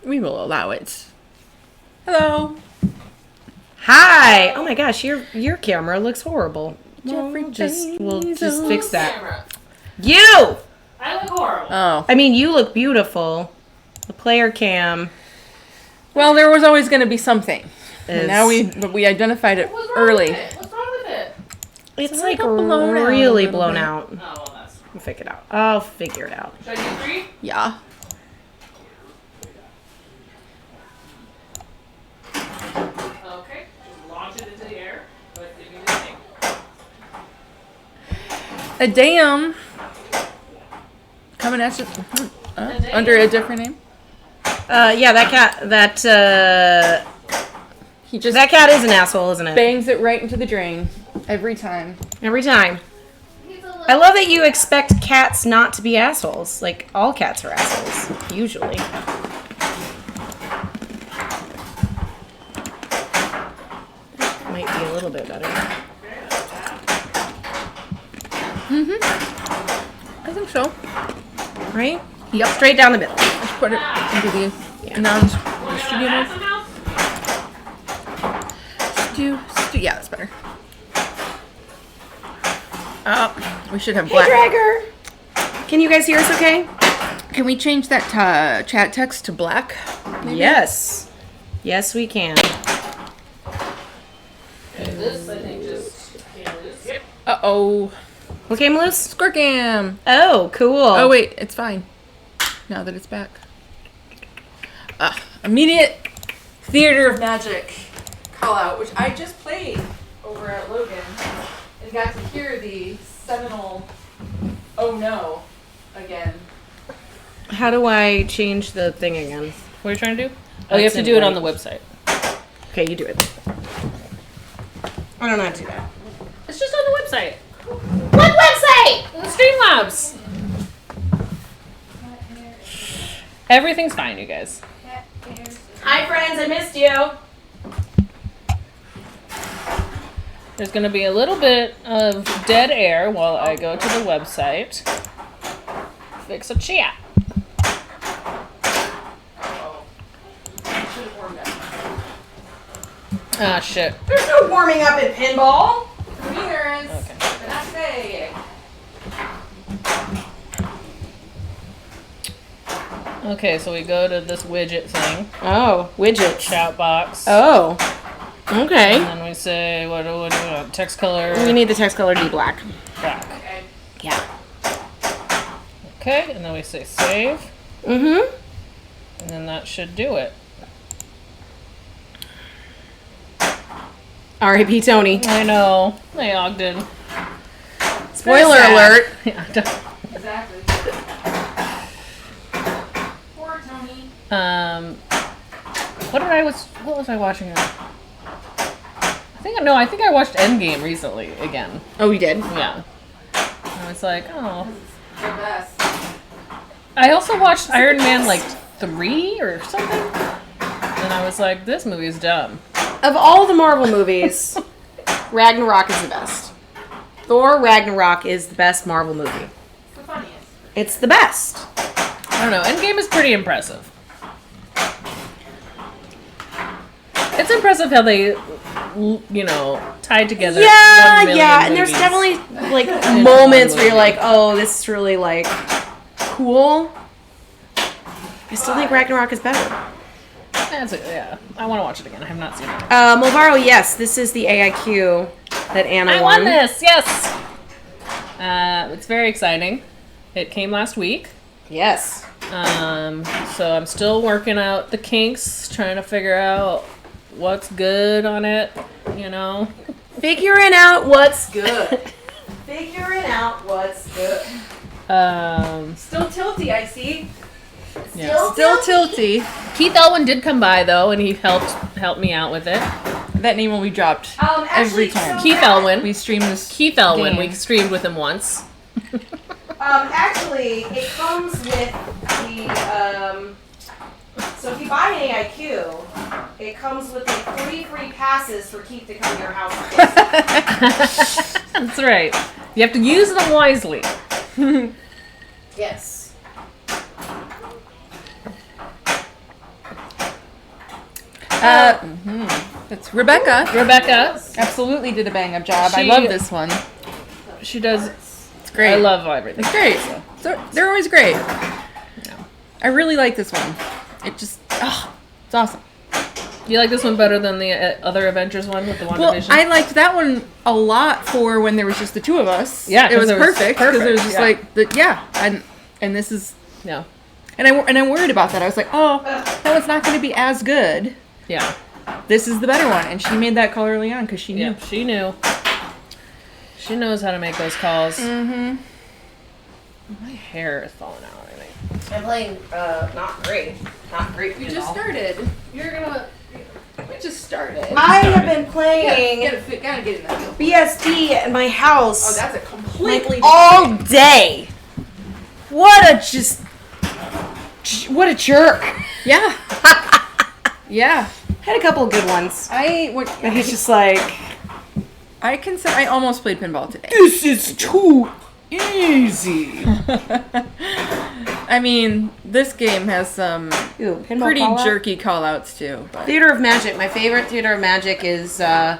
We will allow it. Hello. Hi. Oh my gosh, your camera looks horrible. We'll just fix that. Camera. You. I look horrible. Oh. I mean, you look beautiful. The player cam. Well, there was always going to be something. Is, Now we identified it What's wrong early. with it? What's wrong with it? It's like like blown out a really little blown bit. out. Oh, well, that's... We'll figure it out. I'll figure it out. Should I do 3? Yeah. Okay. Just launch it into the air. But give me the thing. A damn. Coming at you under a different name. Yeah, He just that cat is an asshole, isn't it? bangs it right into the drain every time. Every time. He's a little... I love that you expect cats not to be assholes. Like, all cats are assholes, usually. Might be a little bit better. I think so. Right? Yep. Straight down the middle. Let's put it into the studio mode. Yeah, that's better. We should have black. Dragger! Can you guys hear us okay? Can we change that chat text to black? Maybe? Yes. Yes, we can. And this, I think, just came loose. Yep. Uh-oh. What came loose? Squircam. Oh, cool. Oh, wait. It's fine. Now that it's back. Immediate Theater of Magic call out, which I just played over at Logan and got to hear the seminal "Oh no" again. How do I change the thing again? What are you trying to do? Oh, you have to do it on the website. Okay, you do it. I don't know how to do that. It's just on the website. What website? Streamlabs. Everything's fine, you guys. Hi, friends. I missed you. There's going to be a little bit of dead air while I go to the website. Fix a chat. Ah, shit. There's no warming up in pinball. Meters. Okay. But not today. Okay, so we go to this widget thing. Oh, widgets. Shout box. Oh. Okay. And then we say, what do we want? Text color. We need the text color D black. black. Okay. Yeah. Okay, and then we say save. Mm-hmm. And then that should do it. R.I.P. Tony. I know. Hey, Ogden. Spoiler alert. Yeah, I don't- Exactly. Poor Tony. what was I watching? I think I watched Endgame recently again. Oh, we did? Yeah. I was like, oh. The best. I also watched Iron Man like 3 or something. And I was like, this movie's dumb. Of all the Marvel movies, Ragnarok is the best. Thor Ragnarok is the best Marvel movie. It's the funniest. It's the best. I don't know. Endgame is pretty impressive. It's impressive how they, tied together. 1 million And there's movies. definitely like moments where you're like, oh, this is really like cool. I still think Ragnarok is better. Yeah, I want to watch it again. I have not seen it. Mulvaro, yes, this is the AIQ that Anna I won. won this. Yes. It's very exciting. It came last week. Yes. So I'm still working out the kinks, trying to figure out what's good on it. Figuring out what's good. Figuring out what's good. Still tilty, I see. Yeah. Still tilty. Keith Elwin did come by though, and he helped me out with it. That name will be dropped every time. Keith Elwin. We stream this. Keith Elwin. game. We streamed with him once. Actually, it comes with the, so if you buy an AIQ, it comes with like 3 free passes for Keith to come to your house. That's right. You have to use them wisely. Yes. It's Rebecca. Rebecca, Absolutely did a bang up job. I She- love this one. she does. It's great. I love everything. It's great. They're always great. I really like this one. It just, it's awesome. You like this one better than the other Avengers one with the Well, WandaVision? I liked that one a lot for when there was just the two of us. Yeah, it 'cause was it was perfect because it was just perfect, and this is, Yeah. and I'm worried about that. I was like, oh, that one's not going to be as good. Yeah. This is the better one, and she made that call early on because she knew. Yeah. She knew. She knows how to make those calls. Mm-hmm. My hair is falling out. I think. I'm playing, not great. Not great. You just started. You're gonna. We just started. I have been playing Gotta get in that field. BSD at my house. Oh, that's a completely all day. What a jerk. Yeah. Yeah. Had a couple of good ones. But he's just like, I almost played pinball today. this is too easy. I mean, this game has some Ooh, pinball pretty call-out? jerky call-outs too. But. Theater of Magic. My favorite Theater of Magic is oh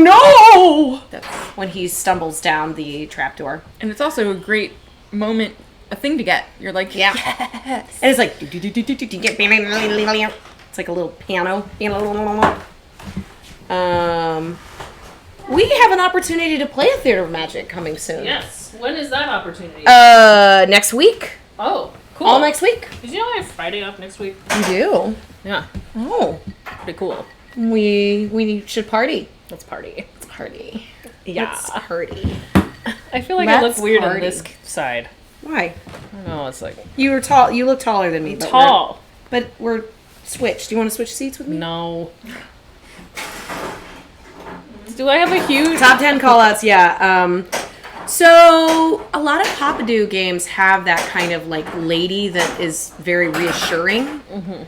no! That's, When he stumbles down the trapdoor. and it's also a great moment, a thing to get. You're like, Yeah. yes. And it's like it's like a little piano. We have an opportunity to play a Theater of Magic coming soon. Yes. When is that opportunity? Next week. Oh, cool. All next week. Did you know I have Friday off next week? We do. Yeah. Oh. Pretty cool. We should party. Let's party. Let's party. Yeah. Let's Yeah. party. I feel like I look Let's weird on party. this side. Why? I don't know. It's like You were tall. You look taller than me. But tall. But we're switched. Do you want to switch seats with me? No. Do I have a huge? Top 10 callouts, yeah. So a lot of Papadoo games have that kind of like lady that is very reassuring. Mm-hmm.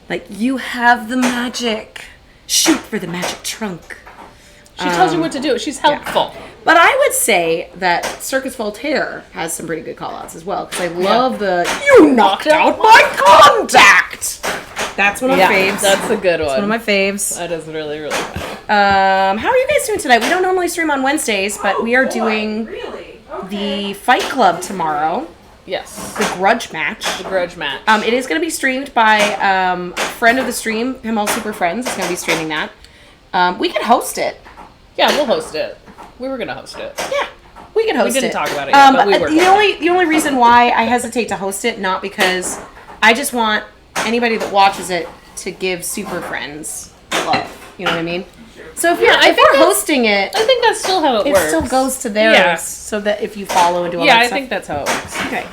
Like, you have the magic. Shoot for the magic trunk. She tells you what to do. She's helpful. But I would say that Circus Voltaire has some pretty good callouts as well, because I love the "You knocked out my contact." That's one of my faves. That's a good one. One of my faves. That is really, really funny. How are you guys doing tonight? We don't normally stream on Wednesdays, but we are doing Really? the Fight Club tomorrow, Yes. the grudge match. The grudge match. It is going to be streamed by a friend of the stream, Himal Super Friends. Is going to be streaming that. We could host it. Yeah, we'll host it. We were gonna host it. Yeah, we could host it. We didn't talk about it yet, but we were. The only reason why I hesitate to host it, not because I just want anybody that watches it to give Super Friends love. You know what I mean? So if I think we're hosting it, I think that's still how it it works. still goes to theirs, Yeah. so that if you follow and do all Yeah, that I stuff. think that's how it works. Okay.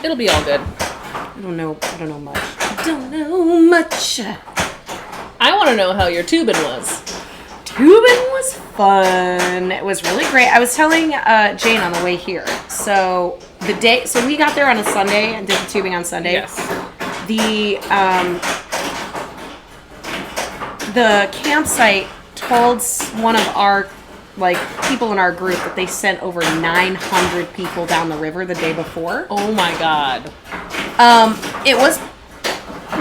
It'll be all good. I don't know much. I don't know much. I want to know how your tubing was. Tubing was fun. It was really great. I was telling Jane on the way here. So we got there on a Sunday and did the tubing on Sunday. Yes. The campsite told one of our people in our group that they sent over 900 people down the river the day before. Oh my god. It was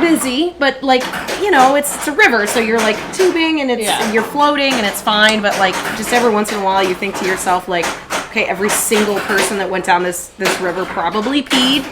busy, but it's a river, so you're like tubing and and you're floating and it's fine, but just every once in a while you think to yourself okay, every single person that went down this river probably peed.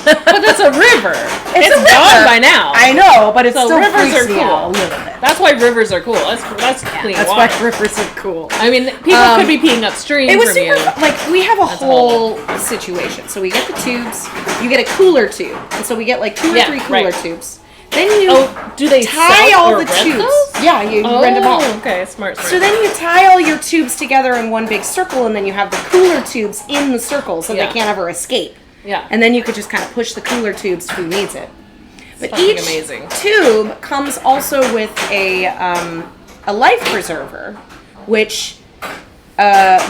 But that's a river. It's a river. gone by now. I know, but it's So still rivers freaks are me cool. out a little bit. That's why rivers are cool. That's clean That's water. why rivers are cool. I mean, people could be peeing upstream It was from super you. fun. We have a That's a whole whole situation. So we get the tubes. You get a cooler tube, and so we get 2 or Yeah, 3 cooler right. tubes. Then you Oh, do they tie sell all or the rent tubes. those? Yeah, you rent them all. Okay, smart. So then you tie all your tubes together in one big circle, and then you have the cooler tubes in the circle, so Yeah. they can't ever escape. Yeah. And then you could just kind of push the cooler tubes to who needs it. But fucking each amazing. tube comes also with a life preserver, which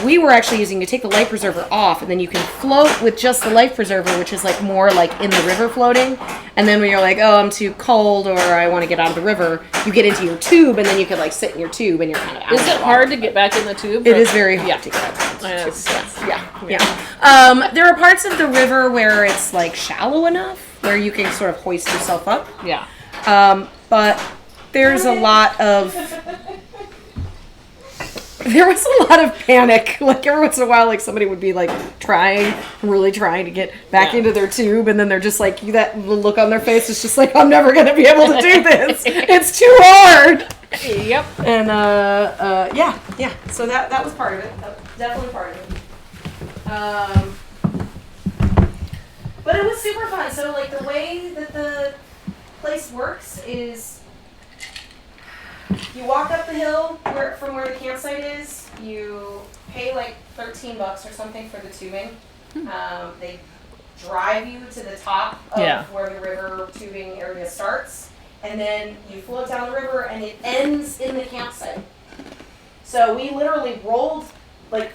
we were actually using to take the life preserver off, and then you can float with just the life preserver, which is more in the river floating. And then when you're oh, I'm too cold, or I want to get out of the river, you get into your tube, and then you could sit in your tube, and you're kind of out. Is of it the hard water. to get back in the tube? It is very hard Yeah. to get out. Yes. Yeah. There are parts of the river where it's shallow enough where you can sort of hoist yourself up. Yeah. But there's a lot of there was a lot of panic. Every once in a while, somebody would be really trying to get back Yeah. into their tube, and then they're just that look on their face is just I'm never gonna be able to do this. It's too hard. Yep. And yeah. So that was part of it. That was definitely part of it. But it was super fun. So the way that the place works is you walk up the hill from where the campsite is. You pay $13 or something for the tubing. They drive you to the top of where the river tubing area starts. And then you float down the river, and it ends in the campsite. So we literally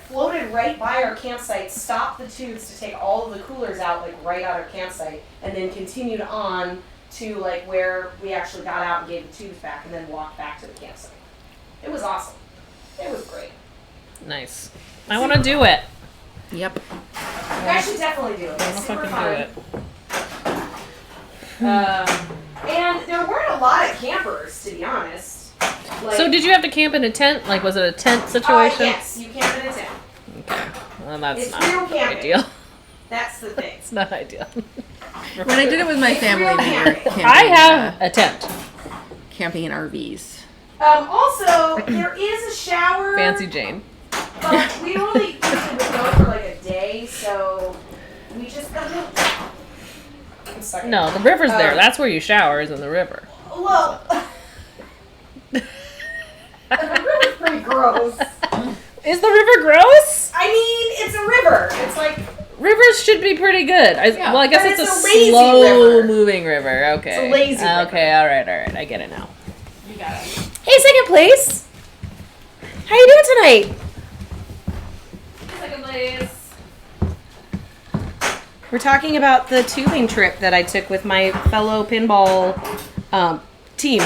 floated right by our campsite, stopped the tubes to take all of the coolers out, right out our campsite, and then continued on to where we actually got out and gave the tubes back, and then walked back to the campsite. It was awesome. It was great. Nice. I want to do it. Yep. You guys should definitely do it. I It's want to super fucking do fun. it. And there weren't a lot of campers, to be honest. So did you have to camp in a tent? Was it a tent situation? Yes, you camp in a tent. Okay. Well, that's It's not real camping. ideal. That's the thing. It's not ideal. When I did it with my family, we were camping, I have a tent. camping in RVs. Also, there is a shower. Fancy Jane. But we only usually would go for a day, so we just got I'm sorry. No, the river's there. That's where you shower, is in the river. Well, the river's pretty gross. Is the river gross? I mean, it's a river. It's Rivers should be pretty good. I guess but it's it's a a lazy slow river. moving river. Okay. It's a lazy river. Okay, all right. I get it now. you got it. Hey, second place. How you doing tonight? Second place. We're talking about the tubing trip that I took with my fellow pinball team.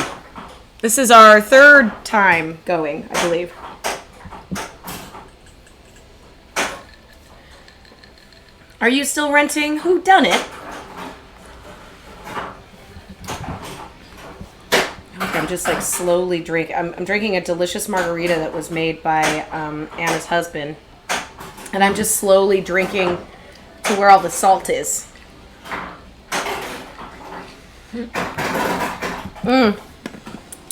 This is our third time going, I believe. Are you still renting? Who done it? I'm just like slowly drinking. I'm drinking a delicious margarita that was made by Anna's husband. And I'm just slowly drinking to where all the salt is.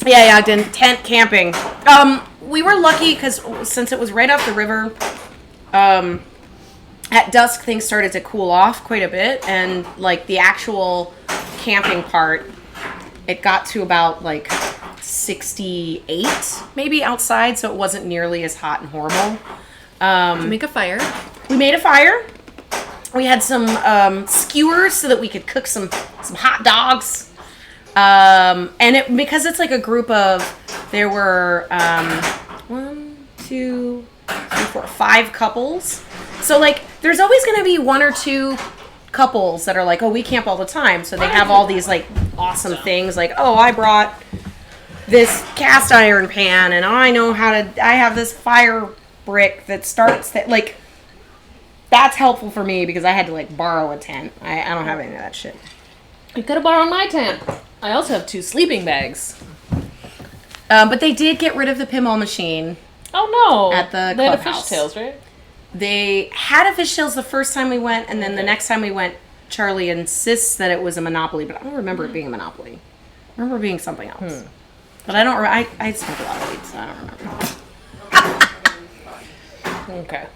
Yeah, I did tent camping. We were lucky because since it was right off the river, at dusk things started to cool off quite a bit, and like the actual camping part, it got to about like 68 maybe outside, so it wasn't nearly as hot and horrible. Make a fire. We made a fire. We had some skewers so that we could cook some hot dogs. And because it's like a group of, there were 5 couples. So like there's always going to be 1 or 2 couples that are like, oh, we camp all the time. So they have all these like awesome things like, oh, I brought this cast iron pan and I have this fire brick that starts that, like, that's helpful for me because I had to like borrow a tent. I don't have any of that shit. You could have borrowed my tent. I also have 2 sleeping bags. But they did get rid of the pinball machine. Oh no! At the they had a clubhouse. fishtails, right? They had a fishtails the first time we went, and then the next time we went, Charlie insists that it was a Monopoly, but I don't remember it being a Monopoly. I remember it being something else. But I don't. I smoke a lot of weed, so I don't remember. Okay.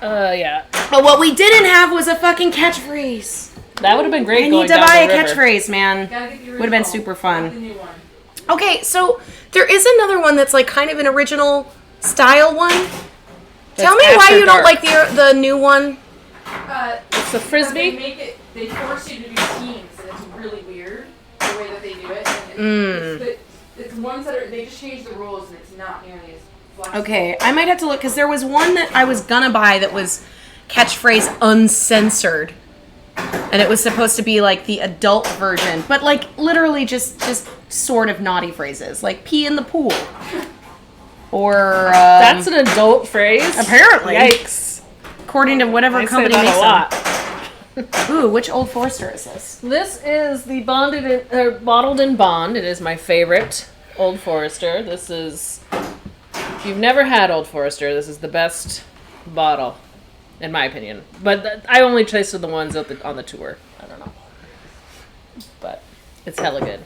Yeah. But what we didn't have was a fucking catchphrase. That would have been great. I going need to down buy a the river. catchphrase, man. Gotta get the Would have been original, super not the fun. new one. Okay, so there is another one that's like kind of an original style one. Tell me why After you don't Dark. like the new one. It's a frisbee? They force you to do teams, and it's really weird the way that they do it. And it's ones that they just change the rules, and it's not nearly as flexible. Okay, I might have to look because there was one that I was gonna buy that was catchphrase uncensored, and it was supposed to be like the adult version, but like literally just sort of naughty phrases like pee in the pool or That's an adult phrase. apparently, Yikes! according to whatever I say company that makes a lot. them. Ooh, which Old Forester is this? This is the bottled in bond. It is my favorite Old Forester. This is, if you've never had Old Forester, this is the best bottle, in my opinion. But I only tasted the ones on the tour. I don't know, but it's hella good.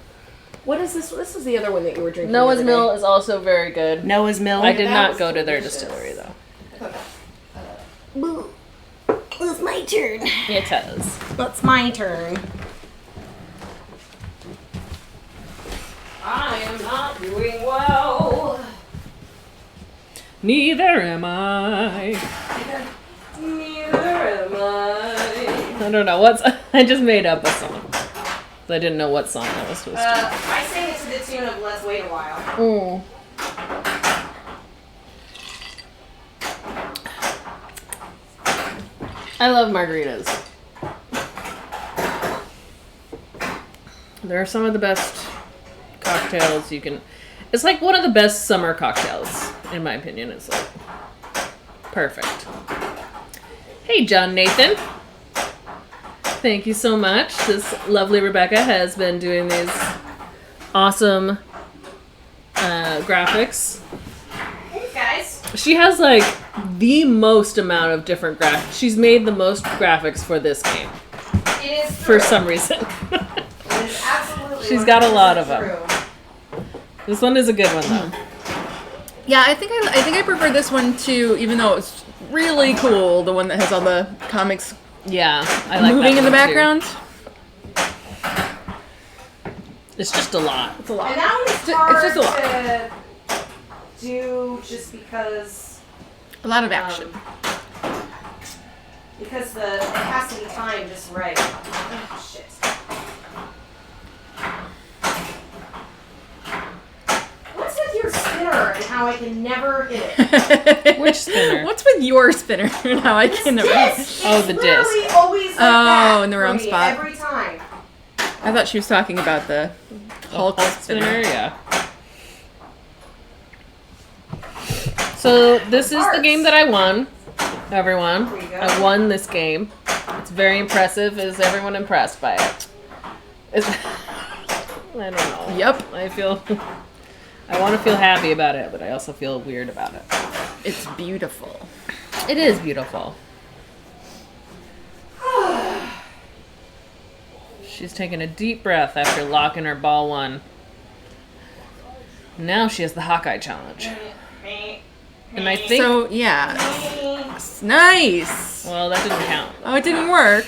What is this? This is the other one that you were drinking. Noah's the other Mill is also very good. day. Noah's Mill. I did That not was go to their delicious. distillery though. It's my turn. It does. It's my turn. I am not doing well. Neither am I. Neither am I. I don't know I just made up a song. I didn't know what song that was supposed to I sang it to the tune of Let's Wait a While. be. I love margaritas. They're some of the best cocktails you can. It's like one of the best summer cocktails, in my opinion. It's like perfect. Hey, John Nathan. Thank you so much. This lovely Rebecca has been doing these awesome graphics. Hey guys. She has like the most amount of different graphics. She's made the most graphics for this game It is for true. some reason. It is absolutely. She's got a lot of 100% them. true. This one is a good one though. Yeah, I think I prefer this one too, even though it's really cool. The one that has all the comics Yeah, I like moving that in the one, too. background. It's just a lot. It's a lot. And that one's It's hard just a lot. to do just because A lot of action. it has to be timed just right. Oh, shit. What's with your spinner? and how I can never hit it. Which spinner? What's with your spinner and how I can never? Disc, Oh, it's the literally disc. always like that in the for wrong me spot. every time. I thought she was talking about the Hulk spinner. Yeah. So this is the game that I won, everyone. There you go. I won this game. It's very impressive. Is everyone impressed by it? I don't know. Yep. I feel. I want to feel happy about it, but I also feel weird about it. It's beautiful. It is beautiful. She's taking a deep breath after locking her ball one. Now she has the Hawkeye challenge. And I think. So yeah, nice. Well, that didn't count. Oh, it didn't work.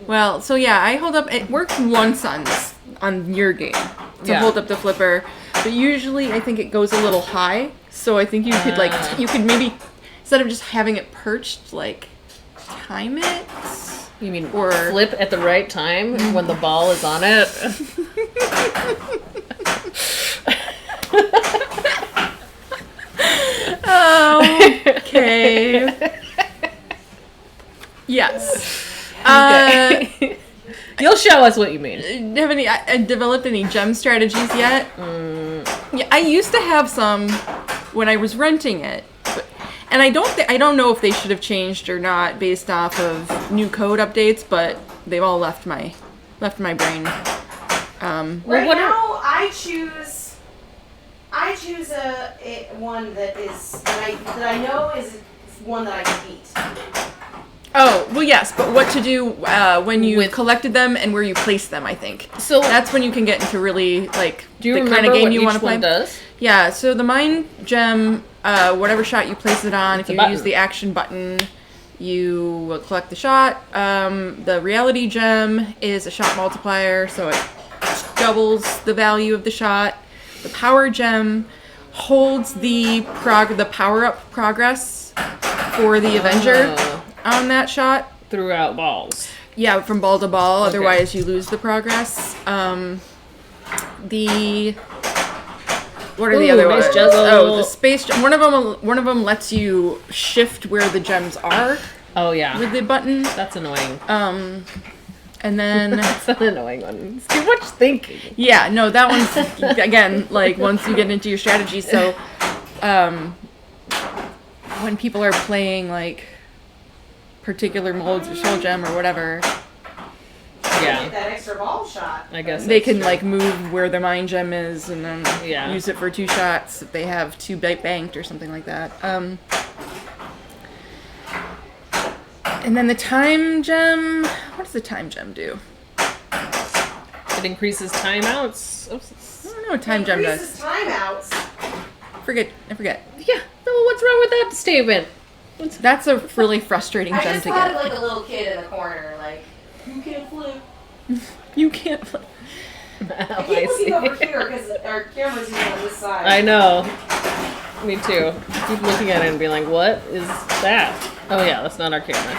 Well, so yeah, I hold up. It worked once on your game to Yeah. hold up the flipper, but usually I think it goes a little high. So I think you could you could maybe instead of just having it perched, like time it. You mean Or- flip at the right time when the ball is on it? Oh, okay. Yes. Okay. You'll show us what you mean. Have any developed any gem strategies yet? Yeah, I used to have some when I was renting it, and I don't know if they should have changed or not based off of new code updates, but they've all left my brain. Right what now, I choose one that I know is one that I can beat. Oh, well, yes, but what to do when you With- collected them and where you place them, I think. So That's when you can get into really, like, do you the remember kind of game what you each want to play. one does? Yeah, so the Mind Gem, whatever shot you place it on, if a you button. use the action button, you will collect the shot. The Reality Gem is a shot multiplier, so it doubles the value of the shot. The Power Gem holds the power-up progress for the Avenger Oh, on that shot. throughout balls. Yeah, from ball to ball. Okay. Otherwise, you lose the progress. What are the Ooh, other nice ones? juggle. Oh, the space. One of them lets you shift where the gems are Oh yeah, with the button. that's annoying. And then That's an annoying one. It's too much thinking. yeah, no, that one's again like once you get into your strategy. So, when people are playing like particular modes or soul gem or whatever, Get Yeah, that extra ball shot. I guess they that's can true. like move where their mind gem is and then Yeah. use it for 2 shots if they have 2 banked or something like that. And then the time gem. What does the time gem do? It increases timeouts. I don't know what time gem does. Increases timeouts. I forget. Yeah. No, what's wrong with that statement? That's a really frustrating I gem just to thought get. of like a little kid in the corner, like, you can't flip. You can't play. I keep looking over here because our camera's usually on this side. I know. Me too. I keep looking at it and being like, what is that? Oh yeah, that's not our camera.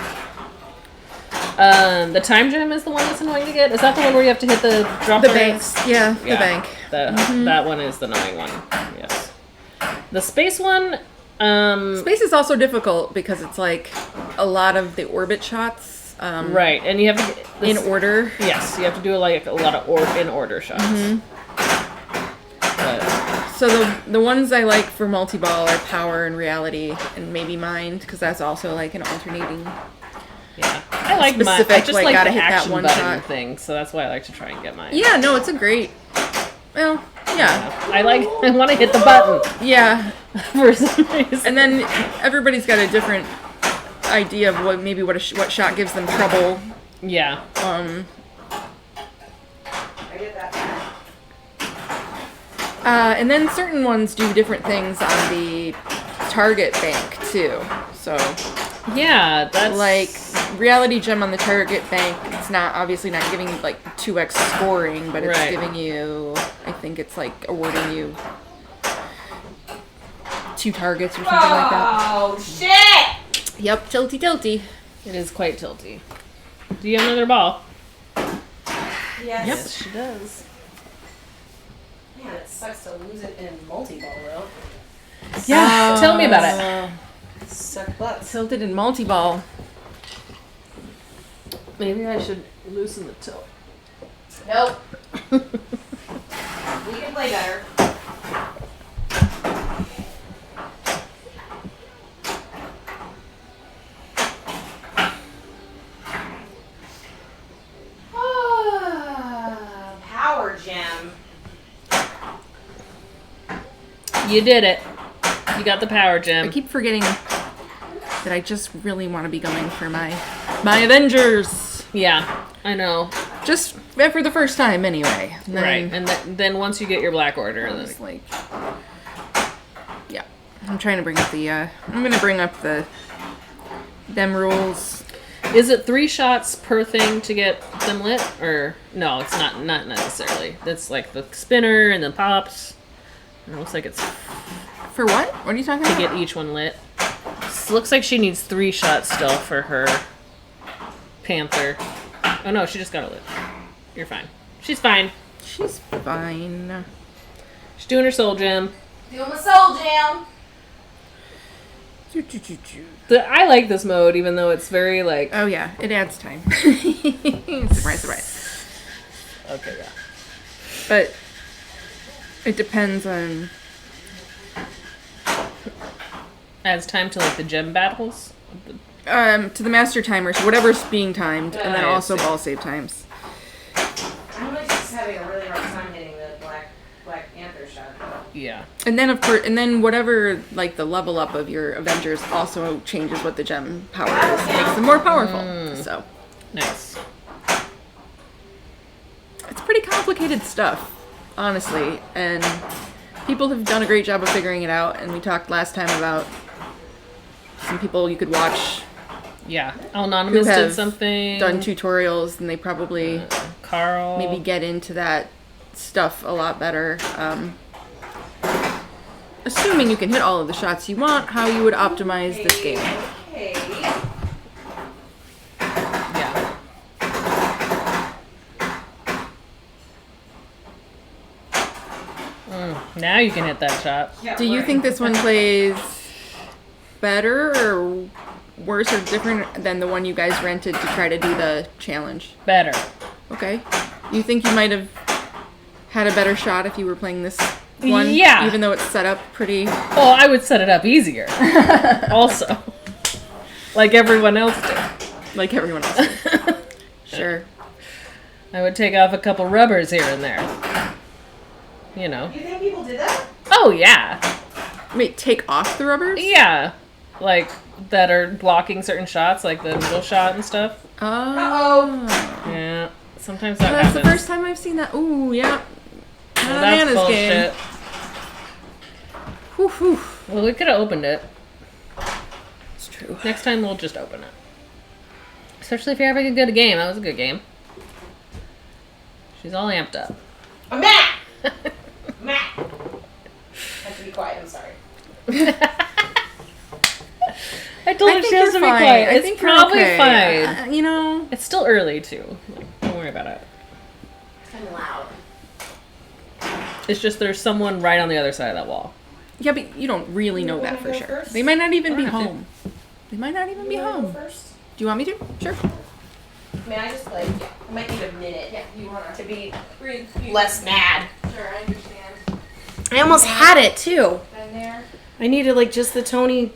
The time gem is the one that's annoying to get. Is that the one where you have to hit the drop The barrels? banks. Yeah, the bank. That one is the annoying one. Yes. The space one. Space is also difficult because it's like a lot of the orbit shots. Right, and you have to get In this- order. Yes, you have to do like a lot of in order shots. But So the ones I like for multi-ball are Power and Reality and maybe Mind because that's also like an alternating. yeah, I like mine. I Specific, just like, like gotta the hit that action one button shot. thing, so that's why I like to try and get mine. Yeah, no, it's a great. Well, yeah, I want to hit the button yeah. for some reason. And then everybody's got a different idea of what what shot gives them trouble. Yeah. I get that. And then certain ones do different things on the target bank too. So Yeah, that's like Reality Gem on the target bank, it's not obviously not giving you like 2x scoring, but it's Right. giving you, I think it's like awarding you 2 targets or something like that. Oh, shit! Yep, tilty tilty. It is quite tilty. Do you have another ball? Yes. Yes, she does. Man, it sucks to lose it in multi-ball, though. Yeah, tell me about it. Suck butts. Tilted and multi-ball. Maybe I should loosen the tilt. Nope. We can play better. Power gem. You did it. You got the power I gem. keep forgetting that I just really want to be going for my Avengers. Yeah, I know. Just for the first time, anyway. And then Right, and then once you get your Black Order, I then was like, yeah. I'm trying to bring up the. I'm gonna bring up the them rules. is it 3 shots per thing to get them lit, or no? It's not necessarily. That's like the spinner and then pops. And it looks like it's For what? What are you talking to about? get each one lit. Looks like she needs 3 shots still for her Panther. Oh no, she just got it lit. You're fine. She's fine. She's fine. She's doing her soul gem. Doing the soul jam. I like this mode, even though it's very like. Oh yeah, it adds time. Surprise. Okay, yeah. But it depends on. Adds time to like the gem battles. To the master timers, whatever's being timed, and then I also see. ball save times. I'm like just having a really hard time hitting the Black Panther shot. Yeah. And then of course, whatever like the level up of your Avengers also changes what the gem power is, makes them more powerful. So Nice. it's pretty complicated stuff, honestly, and people have done a great job of figuring it out. And we talked last time about some people you could watch Yeah. Anonymous Who did have something. done tutorials, and they probably Carl. maybe get into that stuff a lot better. Assuming you can hit all of the shots you want, how you would optimize this game. Okay. Yeah. Now you can hit that shot. Yeah, Do you we're- think this one plays better or worse or different than the one you guys rented to try to do the challenge? Better. Okay. You think you might have had a better shot if you were playing this one? Yeah. Even though it's set up pretty. Well, I would set it up easier. Also. Like everyone else did. Like everyone else. did. Sure. I would take off a couple rubbers here and there. You know. You think people did that? Oh, yeah. Wait, take off the rubbers? Yeah. Like, that are blocking certain shots, like the middle shot and stuff. Oh. Yeah. Sometimes that That's happens. the first time I've seen that. Ooh, yeah. Well, that's Hannah's bullshit. game. Whew, whew. Well, we could have opened it. It's true. Next time we'll just open it. Especially if you're having a good game. That was a good game. She's all amped up. I'm Matt! Matt! I have to be quiet, I'm sorry. I told her she has to be quiet. I It's think you're probably okay. fine. You know, It's still early too. Like, don't worry about it. I'm loud. It's just there's someone right on the other side of that wall. yeah, but you don't really know that wanna for go sure. first? They might not even be I don't have to. home. They might not even be You wanna go home. first? Do you want me to? Sure. May I just like, I might need a minute You wanna to be breathe? less mad. Sure, I understand. I almost had it too. Been there. I needed like just the Tony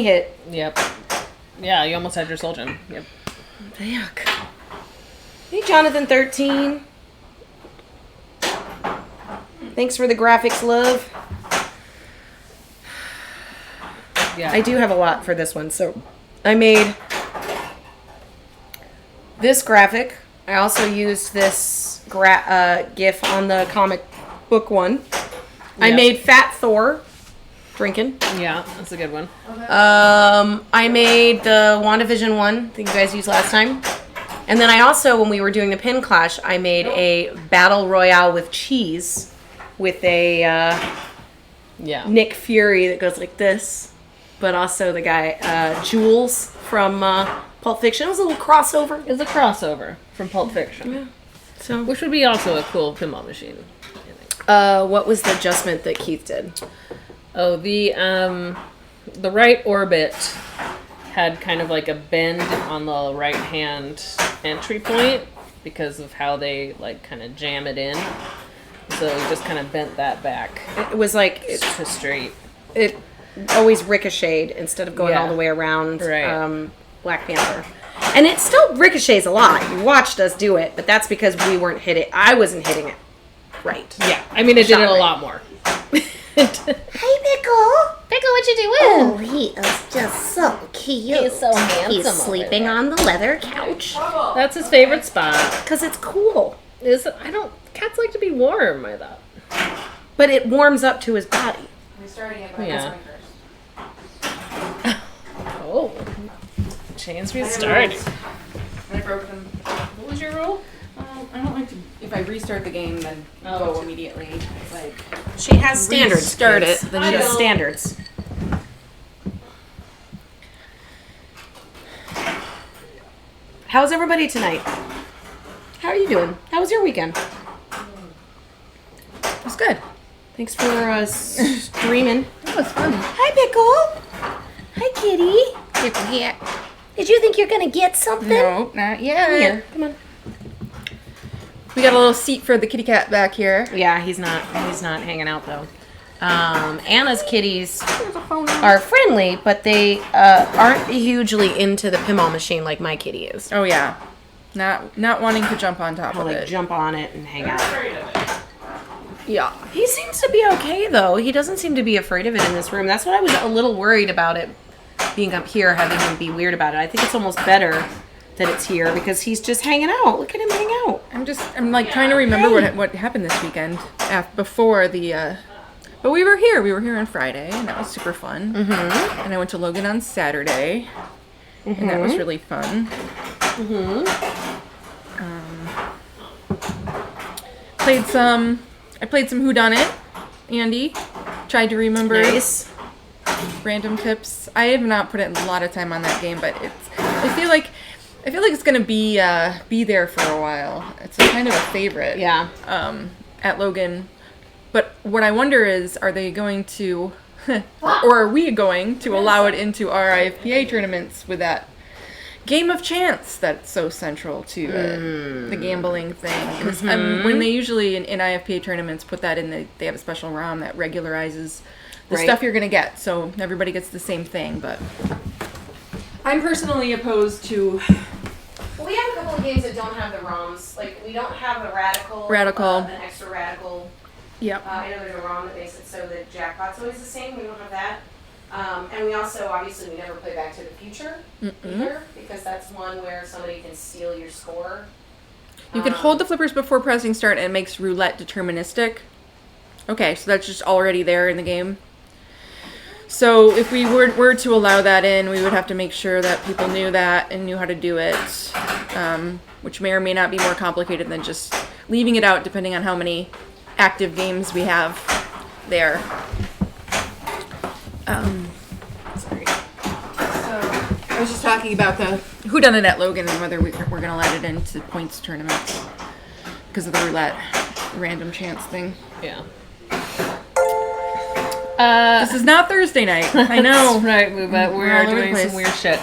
hit. Yep. Yeah, you almost had your soul gem. Yep. Yuck. Hey, Jonathan 13. Thanks for the graphics, love. Yeah. I do have a lot for this one. So I made this graphic. I also used this GIF on the comic book one. I Yeah. made Fat Thor drinking. Yeah, that's a good one. I made the WandaVision one that you guys used last time. And then I also, when we were doing the pin clash, I made a battle royale with cheese with a Yeah. Nick Fury that goes like this. But also the guy, Jules from Pulp Fiction. It was a little crossover. It's a crossover from Pulp Fiction. So Which would be also a cool pinball machine. What was the adjustment that Keith did? Oh, the right orbit had kind of like a bend on the right hand entry point because of how they like kind of jam it in. So we just kind of bent that back It was like to straight. it always ricocheted instead of going Yeah. all the way around Right. Black Panther. And it still ricochets a lot. You watched us do it, but that's because we weren't hitting. I wasn't hitting it right. Yeah, I mean it did Shot it a right. lot more. Hey, Pickle. Pickle, what you doing? Oh, he is just so cute. He's so handsome He's over sleeping there. on the leather couch. That's his favorite spot. Because it's cool. Cats like to be warm, I thought. But it warms up to his body. Restarting it, but Yeah. first. Oh. Chains I restarting. broke them. What was your rule? I don't like to. If I restart the game, then go immediately. Like She has standards. Restart kids. it, then She you has don't. standards. How's everybody tonight? How are you doing? How was your weekend? it was good. Thanks for streaming. It was fun. Hi, Pickle. Hi, Kitty. Pickle here. Did you think you're gonna get something? Nope, not yet. Here, come on. We got a little seat for the kitty cat back here. Yeah, he's not hanging out though. Anna's kitties are friendly, but they aren't hugely into the pinball machine like my kitty is. Oh yeah, not wanting to jump on top He'll of like it. jump on it and hang out. Yeah. He seems to be okay though. He doesn't seem to be afraid of it in this room. That's what I was a little worried about it being up here, having him be weird about it. I think it's almost better that it's here because he's just hanging out. Look at him hang out. I'm like trying to remember what happened this weekend before the. But we were here. We were here on Friday, and that was super fun. Mm-hmm. And I went to Logan on Saturday, and that was really fun. I played some Whodunit. Andy tried to remember Nice. random tips. I have not put in a lot of time on that game, but I feel like it's gonna be there for a while. It's kind of a favorite. Yeah. At Logan. But what I wonder is, are they going to, or are we going to allow it into our IFPA tournaments with that game of chance that's so central to it, the gambling thing? 'Cause, when they usually in IFPA tournaments put that in, they have a special ROM that regularizes the Right. stuff you're gonna get, so everybody gets the same thing. But I'm personally opposed to Well, we have a couple of games that don't have the ROMs. Like we don't have a radical, Radical. an extra radical. Yep. I know there's a ROM that makes it so that jackpot's always the same. We don't have that. And we also, obviously, we never play Back to the Future either, because that's one where somebody can steal your score. You can hold the flippers before pressing start, and it makes roulette deterministic. Okay, so that's just already there in the game. So if we were to allow that in, we would have to make sure that people knew that and knew how to do it, which may or may not be more complicated than just leaving it out, depending on how many active games we have there. Sorry. So I was just talking about the Whodunit at Logan and whether we're going to let it into points tournaments because of the roulette random chance thing. Yeah. This is not Thursday night. I know. That's right, but we We're are all over the doing place. some weird shit.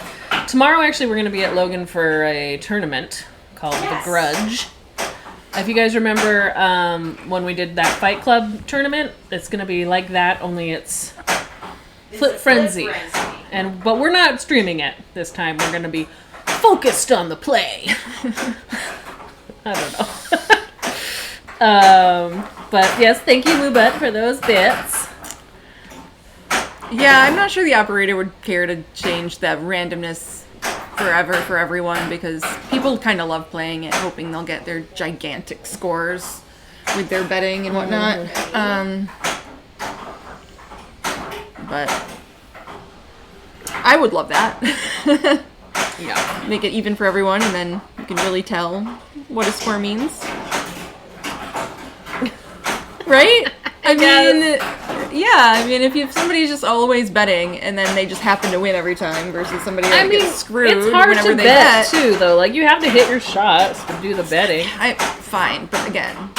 Tomorrow, actually, we're going to be at Logan for a tournament called The Grudge. If you guys remember when we did that Fight Club tournament, it's going to be like that, only it's Flip Frenzy. But we're not streaming it this time. We're going to be focused on the play. I don't know. But yes, thank you, Moobut, for those bits. Yeah, I'm not sure the operator would care to change the randomness forever for everyone because people kind of love playing it, hoping they'll get their gigantic scores with their betting and whatnot. But I would love that. Yeah. Make it even for everyone, and then you can really tell what a score means. Right? I mean, if somebody's just always betting and then they just happen to win every time versus somebody that gets screwed it's hard whenever to they bet too, though. Like you have to hit your shots to do the betting. Fine, but again,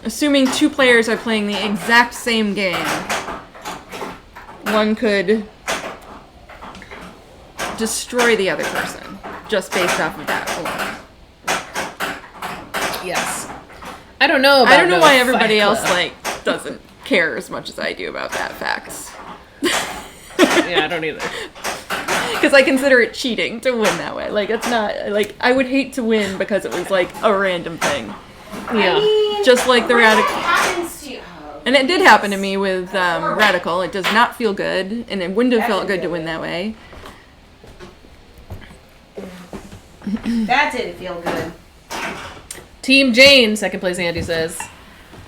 assuming two players are playing the exact same game, one could destroy the other person just based off of that alone. Yes. I don't know about I don't know no why everybody Fight else Club. doesn't care as much as I do about that fact. Yeah, I don't either. Because I consider it cheating to win that way. Like, it's not, like, I would hate to win because it was, like, a random thing. Yeah. I mean, Just like the when that Radical. happens to you. Oh, And it did happen to me with Radical. It does not feel good, and it wouldn't have felt good to win that way. that didn't feel good. Team Jane, second place Andy says.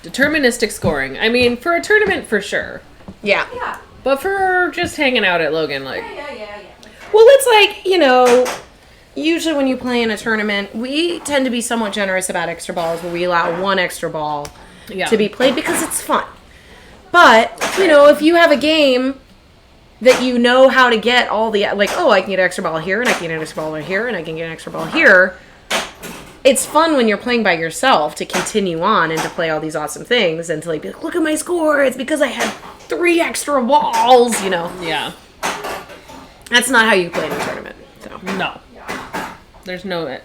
Deterministic scoring. I mean, for a tournament, for sure. Yeah. Yeah. But for just hanging out at Logan, like, Yeah. Well, it's like, you know, usually when you play in a tournament, we tend to be somewhat generous about extra balls where we allow one extra ball yeah. to be played because it's fun. But, you know, if you have a game that you know how to get all the, like, oh, I can get an extra ball here, and I can get an extra ball here, and I can get an extra ball here. It's fun when you're playing by yourself to continue on and to play all these awesome things and to, like, be like, look at my score, it's because I had 3 extra balls, you know. Yeah. That's not how you play in a tournament. So. No. There's no,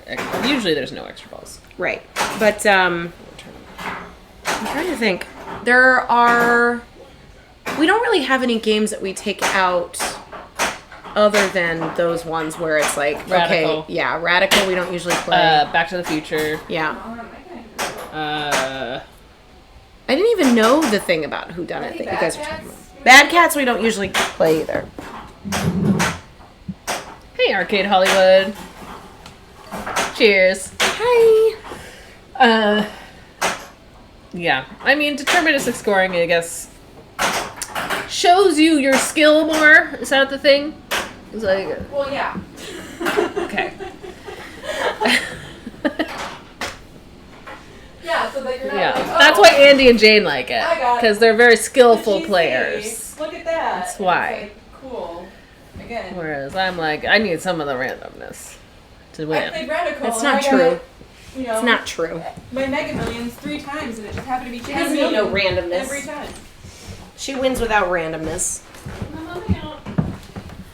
usually there's no extra balls. Right. But, I'm trying to think. We don't really have any games that we take out other than those ones where it's like, Radical. okay, yeah, Radical we don't usually play. Back to the Future. Yeah. Uh, I didn't even know the thing about whodunit that you guys were talking Cats? about. Bad Cats we don't usually play either. hey, Arcade Hollywood. Cheers. Hi. Yeah. I mean, deterministic scoring, I guess, shows you your skill more. Is that the thing? It's like, Well, yeah. okay. Yeah, so that you're not Yeah. like, oh, That's why Andy and Jane like it. I got it. Because they're very the skillful GC, players. Look at that. That's And why. It's like, cool. Again. Whereas I'm like, I need some of the randomness to I win. played Radical. That's and not I got, true. You know, It's not true. my Mega Millions 3 times, and it just happened to be She doesn't need no randomness. every time. She wins without randomness.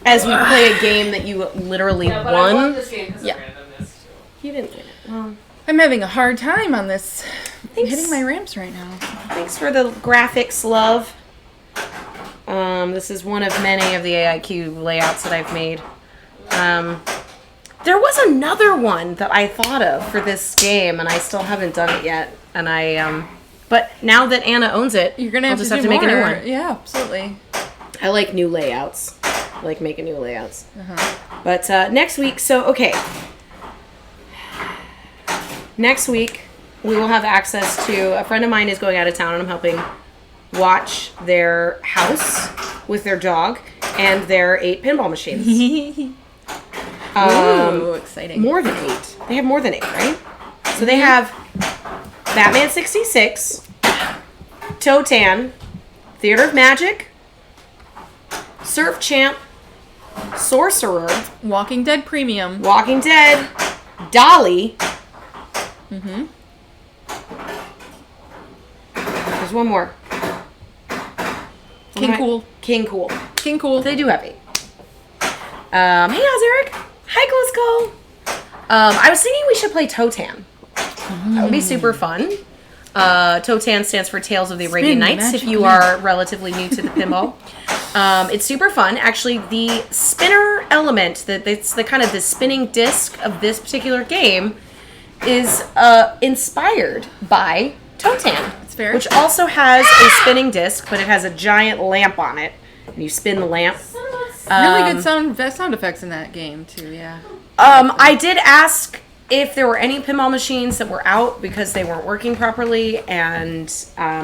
As we play a game that you literally Yeah, but I won won. this game because Yeah. of randomness too. You didn't win it. Well, I'm having a hard time on this. I'm Thanks. hitting my ramps right now. thanks for the graphics, love. This is one of many of the AIQ layouts that I've made. There was another one that I thought of for this game, and I still haven't done it yet. And but now that Anna owns it, You're gonna I'll have just to have do to make a new more. one. Yeah, absolutely. I like new layouts. I like making new layouts. But next week, so okay. Next week, we will have access to, a friend of mine is going out of town and I'm helping watch their house with their dog and their 8 pinball machines. Ooh, exciting. More than 8. They have more than 8, right? So they have Batman 66, Totan, Theater of Magic, Surf Champ, Sorcerer, Walking Dead Premium. Walking Dead, Dolly. There's one more. King Cool. King Cool. King Cool. They do have 8. Hey, how's Eric? Hi, Glisco. I was thinking we should play Totan. That would be super fun. Totan stands for Tales of the Arabian Spin Nights, if magic you lamp. are relatively new to the pinball. It's super fun. Actually, the spinner element, it's the kind of the spinning disc of this particular game, is inspired by Totan. That's fair. Which also has a spinning disc, but it has a giant lamp on it. And you spin the lamp. Really good sound effects in that game too. Yeah. I did ask if there were any pinball machines that were out because they weren't working properly, and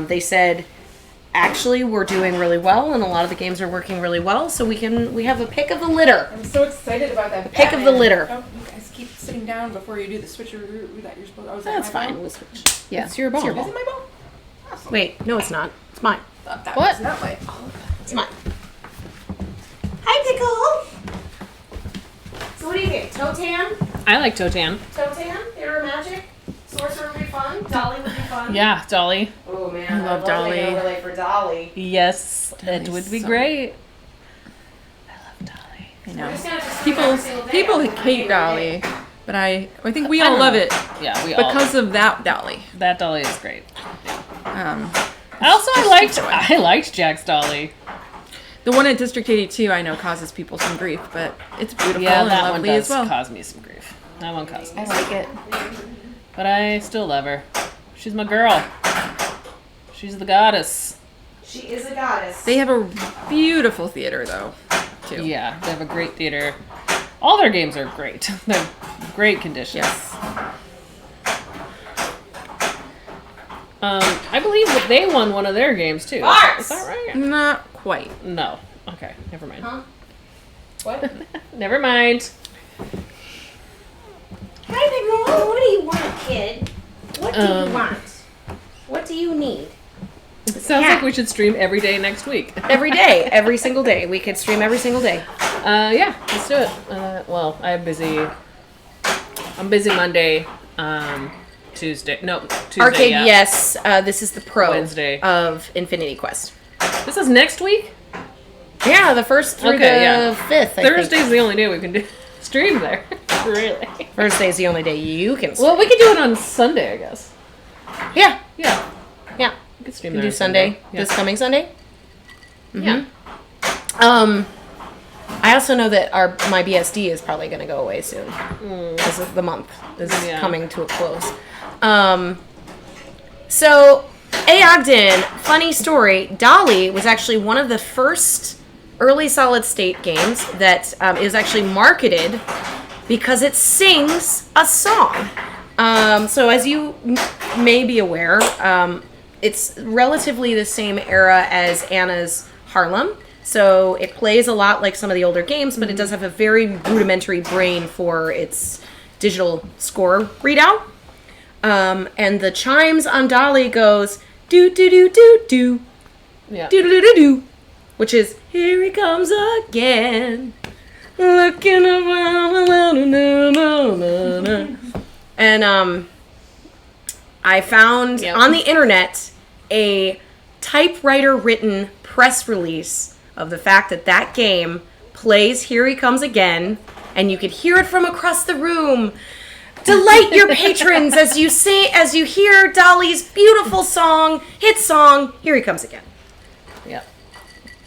they said actually we're doing really well and a lot of the games are working really well, so we have a pick of the litter. I'm so excited about that. Pick of the Batman. litter. Oh, you guys keep sitting down before you do the switcheroo that you're supposed to. Oh, is that That's my fine. ball? We'll switch. Yeah, It's your ball. Is it my ball? Awesome. Wait, no, it's not. It's mine. Thought that What? was not my ball. It's mine. Hi, Pickle. So what do you think? Totan? I like Totan. Totan? Theater of Magic? Sorcerer would be fun. Dolly would be fun. Yeah, Dolly. love I'd love to make an Dolly. overlay for Dolly. Yes, it Dolly's would be so- great. I love Dolly. I We're know. just gonna have to stream every single day. People Every hate day. Dolly, but I think we I all don't love know. it Yeah, we all. because of that Dolly. That Dolly is great. Also, I liked Jack's Dolly. the one at District 82 I know causes people some grief, but it's beautiful Yeah, and that one lovely does as well. cause me some grief. That one caused me. I like it. But I still love her. She's my girl. She's the goddess. She is a goddess. They have a beautiful theater though, too. Yeah, they have a great theater. All their games are great. They're great condition. Yes. I believe that they won one of their games too. Bars! Is that right? Not quite. No. Okay, never mind. Huh? What? Never mind. Hi, Big Mom. What do you want, kid? What do Um, you want? What do you need? It sounds Yeah. like we should stream every day next week. Every day, every single day. We could stream every single day. Yeah, let's do it. Well, I'm busy Monday, Tuesday. No, Tuesday. Arcade, yeah. yes. This is the pro Wednesday. of Infinity Quest. This is next week? Yeah, the first through Okay, the yeah. 5th. I Thursday's think. the only day we can do stream there. Really? Thursday's the only day you can. Well, we could do it on Sunday, I guess. Yeah, Yeah. yeah. We could stream We there can do on Sunday. Yeah. This coming Sunday. Yeah. I also know that my BSD is probably going to go away soon because the month is Yeah. coming to a close. So, Ogden, funny story. Dolly was actually one of the first early solid state games that is actually marketed because it sings a song. So, as you may be aware, it's relatively the same era as Anna's Harlem. So it plays a lot like some of the older games, but it does have a very rudimentary brain for its digital score readout. And the chimes on Dolly goes do do do do do Yeah. do do do do, which is here he comes again, looking around. And I found Yep. on the internet a typewriter written press release of the fact that that game plays Here He Comes Again, and you could hear it from across the room. Delight your patrons as you hear Dolly's beautiful hit song, Here He Comes Again. Yeah.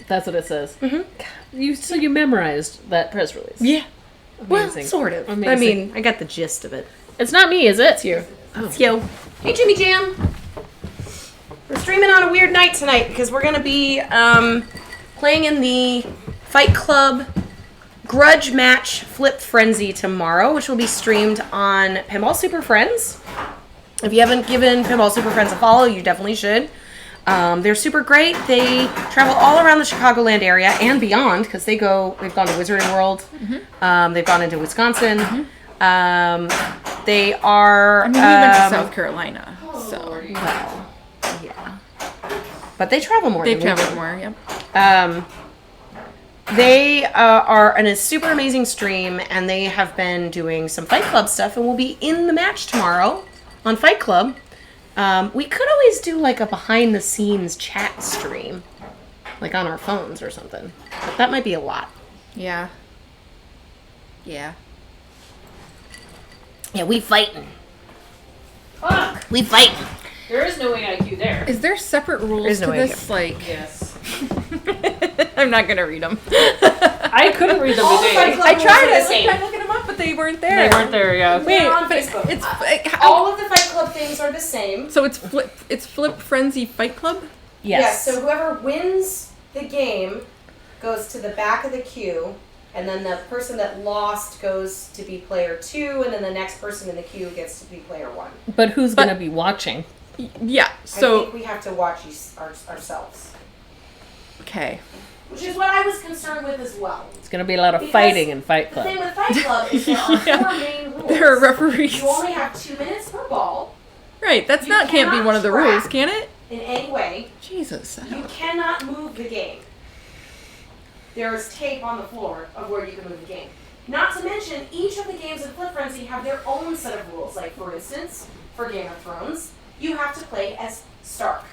That's what it says. Mm-hmm. So you memorized that press release. Yeah. Well, Amazing. sort of. Amazing. I mean, I got the gist of it. It's not me, is it? It's you. It's you. Hey, Jimmy Jam. We're streaming on a weird night tonight because we're going to be playing in the Fight Club Grudge Match Flip Frenzy tomorrow, which will be streamed on Pinball Super Friends. If you haven't given Pinball Super Friends a follow, you definitely should. They're super great. They travel all around the Chicagoland area and beyond because they've gone to Wizarding World. They've gone into Wisconsin. They are. I mean, we went to South Carolina, so Well, yeah. But they travel more. they've than we traveled do. more. Yep. They are in a super amazing stream, and they have been doing some Fight Club stuff, and we'll be in the match tomorrow on Fight Club. We could always do like a behind-the-scenes chat stream, like on our phones or something. But that might be a lot. Yeah. Yeah. Yeah, we fighting. Fuck. We fighting. There is no AIQ there. Is there separate rules There's to no way this? Like, Yes. I'm not gonna read them. I couldn't read them All the Fight today. Club I tried. rules are I the same. tried looking them up, but they weren't there. They weren't there, yeah. Wait, They're on but Facebook. it's how, All of the Fight Club things are the same. so it's Flip Frenzy Fight Club. Yes. So whoever wins the game goes to the back of the queue, and then the person that lost goes to be player 2, and then the next person in the queue gets to be player 1. But who's going to be watching? Yeah. I So think we have to watch ourselves, okay. which is what I was concerned with as well. It's going to be a lot of Because fighting in Fight The thing Club. with Fight Club is there are Yeah. 4 main rules. There are referees. You only have 2 minutes per ball Right. That's You not can't be cannot one of the track. rules, can it? in any way. Jesus. You cannot move the game. There is tape on the floor of where you can move the game. Not to mention, each of the games in Flip Frenzy have their own set of rules. Like, for instance, for Game of Thrones, you have to play as Stark.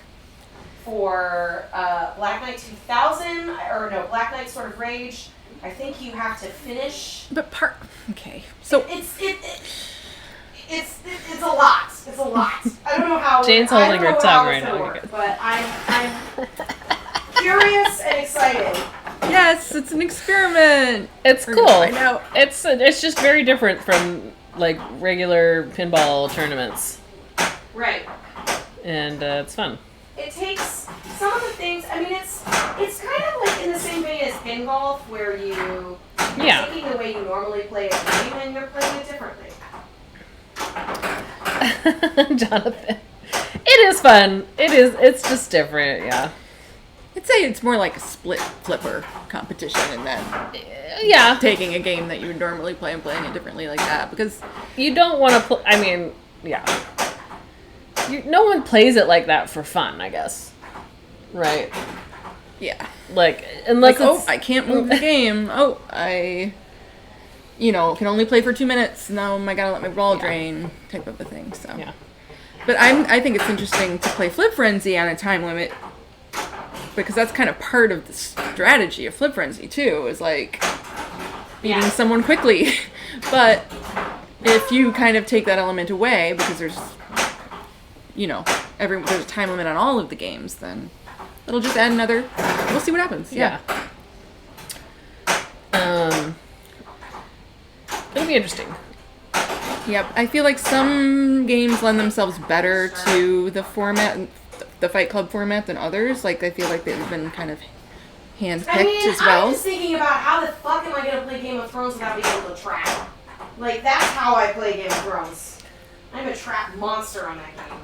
for Black Knight 2000, or no, Black Knight Sword of Rage, I think you have to finish. But okay. So It's a lot. It's a lot. I don't know how. Jane's I don't holding her know tongue how right it's now. gonna You're work, good. but I'm curious and excited. yes, it's an experiment. It's We're cool. gonna find out. It's just very different from like regular pinball tournaments, Right. and it's fun. It takes some of the things. I mean, it's kind of like in the same vein as pin golf, where you're Yeah. taking the way you normally play a game and you're playing it differently. Jonathan. It is fun. It's just different, yeah. I'd say it's more like a split flipper competition in that Yeah. taking a game that you would normally play and playing it differently like that, because You don't want to play, I mean, yeah. No one plays it like that for fun, I guess. Right? yeah, Like, unless like, it's... I can't move the game. I can only play for 2 minutes. Now I gotta let my ball drain, type of a thing. So, Yeah. but I think it's interesting to play Flip Frenzy on a time limit, because that's kind of part of the strategy of Flip Frenzy too. Is like beating Yeah. someone quickly, but if you kind of take that element away, because there's there's a time limit on all of the games, then it'll just add another. We'll see what happens. Yeah. It'll be interesting. Yep. I feel like some games lend themselves better to the format, the Fight Club format, than others. Like, I feel like they've been kind of handpicked I mean, as well. I'm just thinking about how the fuck am I gonna play Game of Thrones without being able to trap? Like, that's how I play Game of Thrones. I'm a trap monster on that game.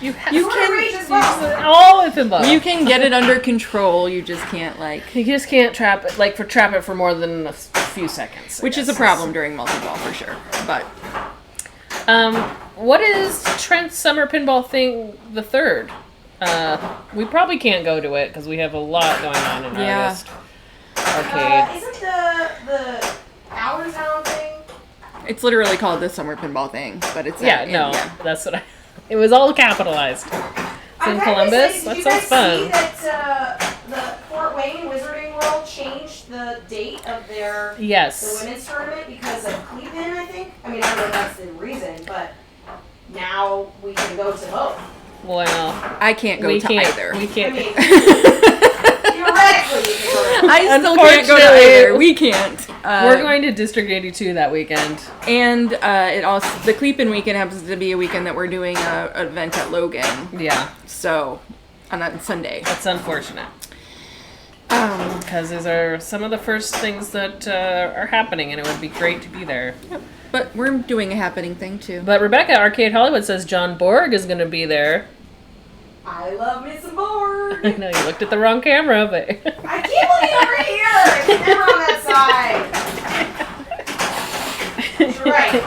You Sword of Rage as well. all with pinball. You can get it under control. You just can't You just can't trap it for more than a few seconds. I which is a guess. problem during multi-ball for sure. But What is Trent's summer pinball thing the third? We probably can't go to it because we have a lot going on in Yeah. August. Arcade. Isn't the Hours Down thing? it's literally called the Summer Pinball thing. But it's That's what it was all capitalized. It's in Columbus. That sounds fun. Did you guys see that the Fort Wayne Wizarding World changed the date of the Yes. women's tournament because of Cleveland, I think? I mean, I don't know if that's the reason, but now we can go to both. Well, I can't go we to can't. either. We I can't. mean, theoretically, you can go to I still can't go to Unfortunately, either. We can't. We're going to District 82 that weekend. And it also the Cleveland weekend happens to be a weekend that we're doing an event at Logan. Yeah, So on that Sunday. that's unfortunate. Because these are some of the first things that are happening, and it would be great to be there. But we're doing a happening thing too. But Rebecca, Arcade Hollywood, says John Borg is going to be there. I love me some board. I know you looked at the wrong camera, but I can't believe over here. It's never on that side. You're right.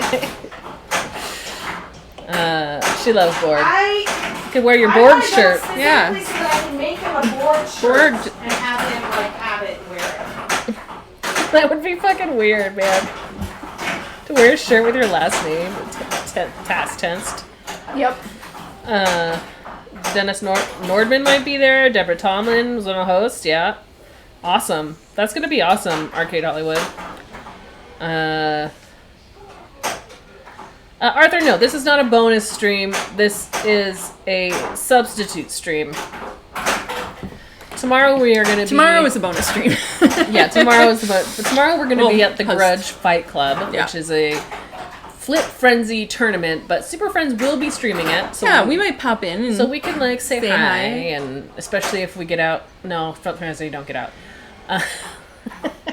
she loves Borg. I You could wear your I Borg wanna go shirt. specifically Yeah. so that I can make him a Borg shirt Borg. and have him have it and wear it. That would be fucking weird, man. To wear a shirt with your last name, past tense. Yep. Dennis Nordman might be there. Deborah Tomlin was gonna host. Yeah, awesome. That's gonna be awesome. Arcade Hollywood. Arthur, no, this is not a bonus stream. This is a substitute stream. Tomorrow we are gonna be. Tomorrow is a bonus stream. Yeah, tomorrow is but tomorrow we're gonna be Well, at the host. Grudge Fight Club, Yeah. which is a Flip Frenzy tournament. But Super Friends will be streaming it. So Yeah, we might pop in and so we can like say Say hi, hi. and especially if we get out. No, Flip Frenzy don't get out.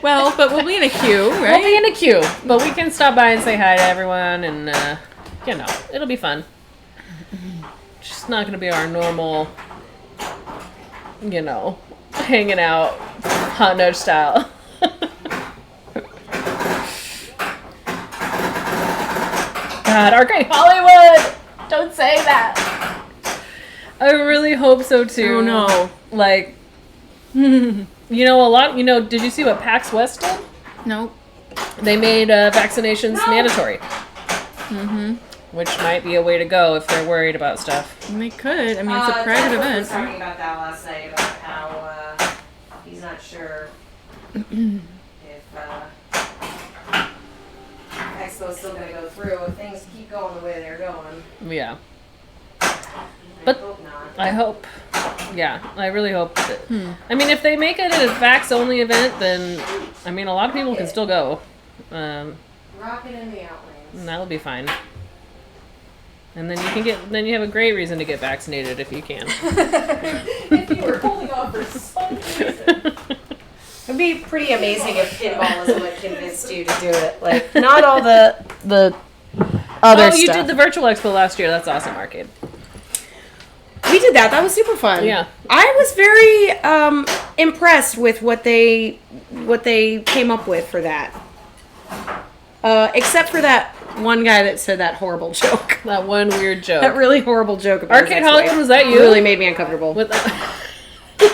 well, but we'll be in a queue, We'll right? be in a queue, but we can stop by and say hi to everyone, and it'll be fun. It's just not gonna be our normal, hanging out, hot nudge style. God, Arcade Hollywood! Don't say that. I really hope so too. Oh no. Like, a lot. Did you see what PAX West did? Nope. They made vaccinations No. mandatory. which might be a way to go if they're worried about stuff. And they could. I mean, it's a private Jeff event. was talking about that last night about how he's not sure if Expo's still gonna go through if things keep going the way they're going. Yeah. I But- hope not. I hope. Yeah, I really hope that. I mean, if they make it a Vax only event, then I mean, a lot of people can still go. Rocket in the outlands. And that'll be fine. And then you have a great reason to get vaccinated if you can. If you were holding off for some reason. It'd be pretty amazing if pinball is what convinced you to do it. Like, not all the other Oh, stuff. you did the virtual expo last year. That's awesome, Arcade. We did that. That was super fun. Yeah. I was very impressed with what they came up with for that. Except for that one guy that said that horrible joke. That one weird joke. That really horrible joke about Arcade his ex-wife. Hollywood, was that you? Really made me uncomfortable. Was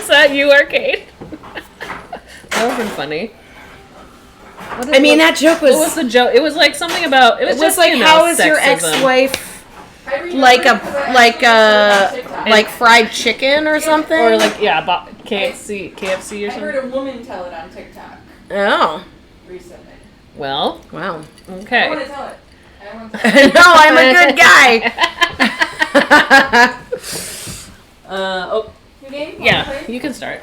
that you, Arcade? That would have been funny. I mean, that joke was. What was the joke? It was like something about. It was It was just, like, you know, how is your sexism. ex-wife I remember like because I actually saw it on TikTok. like fried chicken or something? Or like, yeah, KFC or I something. heard a woman tell it on TikTok Oh, recently. Well, wow. I want okay. to tell it. I want to tell it. No, I'm a good guy. Oh, New game? yeah, Wanna play? you can start.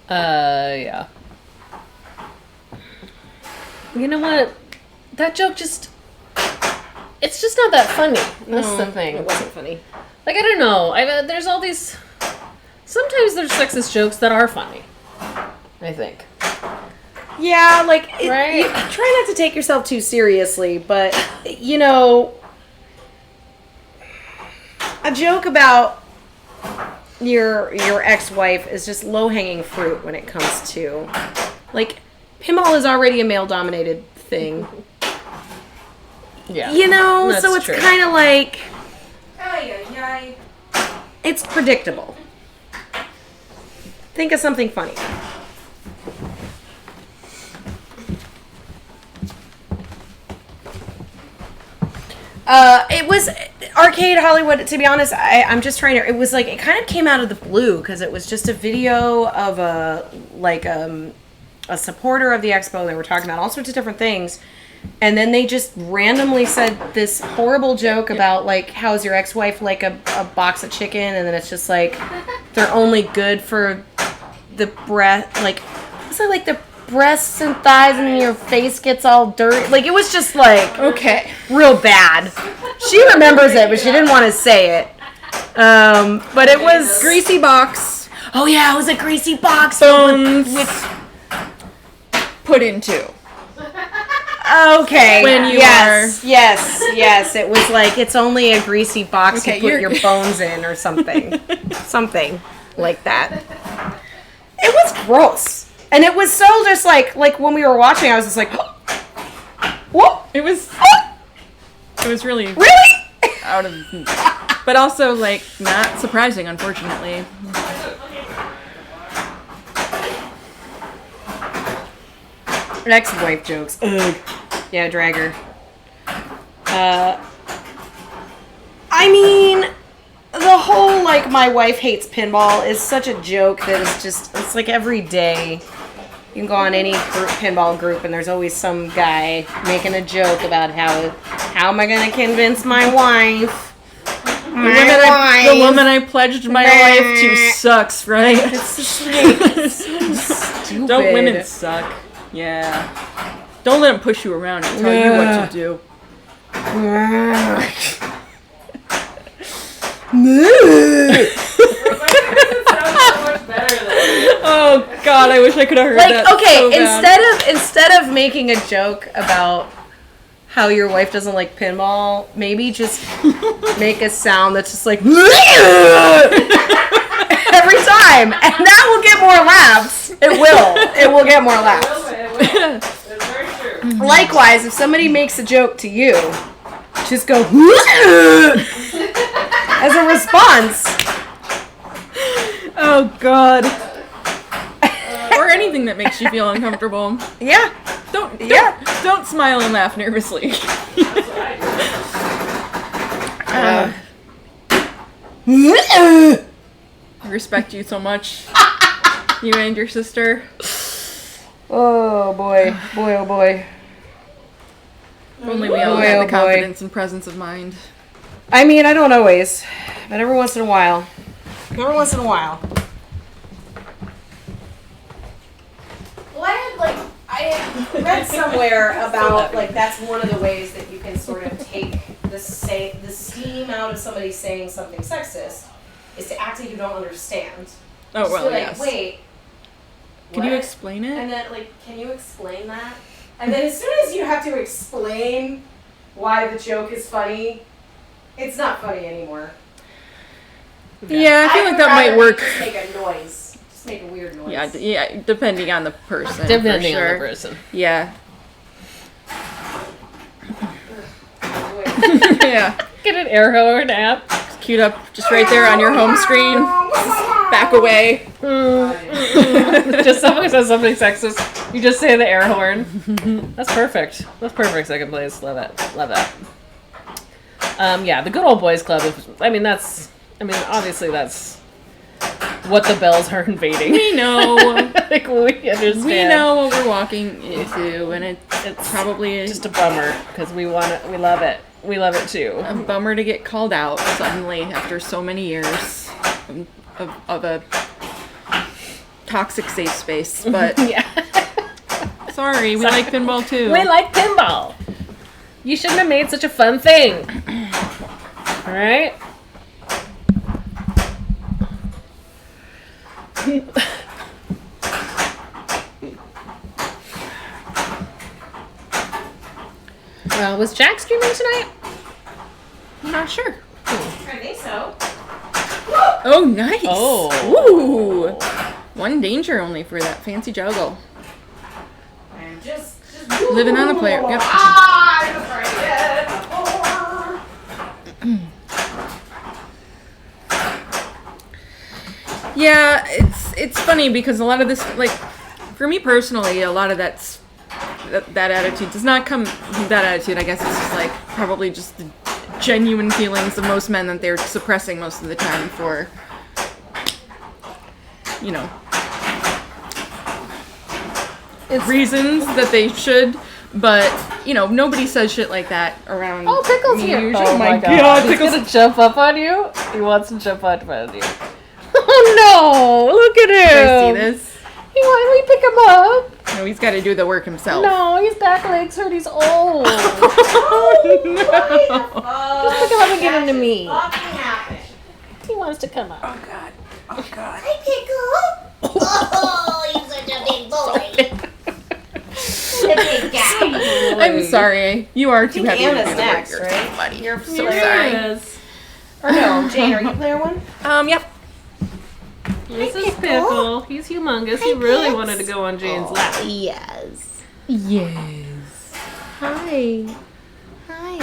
Yeah. You know what? That joke just. It's just not that funny. That's the thing. It wasn't funny. Like, I don't know. There's all these. Sometimes there's sexist jokes that are funny. I think. Yeah, like Right? you try not to take yourself too seriously, but you know, a joke about your ex-wife is just low-hanging fruit when it comes to like pinball is already a male-dominated thing. Yeah. You know, That's so it's true. kind of like Ay, ay, ay. it's predictable. Think of something funny. It was Arcade Hollywood. To be honest, I'm just trying to. It was like it kind of came out of the blue because it was just a video of a supporter of the expo. They were talking about all sorts of different things, and then they just randomly said this horrible joke about like how's your ex-wife like a box of chicken, and then it's just like they're only good for the breath. Like was it like the breasts and thighs, and your face gets all dirty? Like it was just like Okay. real bad. She remembers it, but she didn't want to say it. But it was Greasy box. oh yeah, it was a greasy box Bones. Put into. Okay. When you yes. It was like it's only a greasy box Okay, you put you're- your bones in or something, something like that. It was gross, and it was so just like when we were watching, I was just like, what? It was really Really? out of, but also like not surprising, unfortunately. Ex-wife jokes. Ugh. Yeah, drag her. I mean, the whole like my wife hates pinball is such a joke that it's like every day. You can go on any pinball group and there's always some guy making a joke about how am I gonna convince my wife? The woman I pledged my life to sucks, right? It's just like stupid. Don't women suck? Yeah. Don't let them push you around and tell you what to do. Oh God, I wish I could have heard Like that. okay, so bad. instead of making a joke about how your wife doesn't like pinball, maybe just make a sound that's just like every time, and that will get more laughs. It will get more laughs. Likewise, if somebody makes a joke to you, just go as a response. Oh God. Or anything that makes you feel uncomfortable. Yeah. Don't smile and laugh nervously. I respect you so much. You and your sister. Oh boy. Boy, oh boy. If only we all Boy, had oh the boy. confidence and presence of mind. I mean, I don't always, but every once in a while. Every once in a while. Well, I had read somewhere about like that's one of the ways that you can sort of take the steam out of somebody saying something sexist is to act like you don't understand. Oh, Just well, be like, yes. wait. Can you what? explain it? And then, like, can you explain that? And then as soon as you have to explain why the joke is funny, it's not funny anymore. Yeah, I feel like would that might rather work. Just make a noise. Just make a weird noise. Yeah, depending on the person. Depending for on sure. the person. Yeah. Wait. Yeah. Get an air horn app. It's queued up just right there on your home screen. Just back away. Just somebody says something sexist. You just say the air horn. That's perfect. That's perfect second place. Love it. Love it. Yeah, the good old boys club is, obviously that's what the bells are invading. We know. Like, we understand. We know what we're walking into, and it's probably Just a bummer, because we love it. We love it too. a bummer to get called out suddenly after so many years of a toxic safe space. But Yeah. sorry, we like pinball too. We like pinball. You shouldn't have made such a fun thing. Alright? Well, was Jack streaming tonight? I'm not sure. I think so. Oh, nice. Oh. Ooh. One danger only for that fancy juggle. I'm just Living on the player. Yep. I'm afraid. Yeah, it's funny because a lot of this, like, for me personally, a lot of that attitude does not come from that attitude. I guess it's just like probably just the genuine feelings of most men that they're suppressing most of the time for, you know, reasons that they should. But you know, nobody says shit like that around. Oh, Pickle's me here. usually. Oh my god. He's gonna jump up on you? He wants to jump on you. Oh no! Look at him! Did I see this? He why we pick him up? No, he's got to do the work himself. No, his back legs hurt. He's old. Oh, no. Just pick him up and give him to me. Fucking happen. He wants to come up. Hi, Pickle. Oh, you're such a big boy. A big guy. I'm sorry. You are too heavy to do Anna's the next, work right? yourself, buddy. You're So player. sorry. Or no, Jane, are you player one? Yep. This is Pickle. He's humongous. He really wanted to go on Jane's lap. Yes. Yes. Hi. Hi.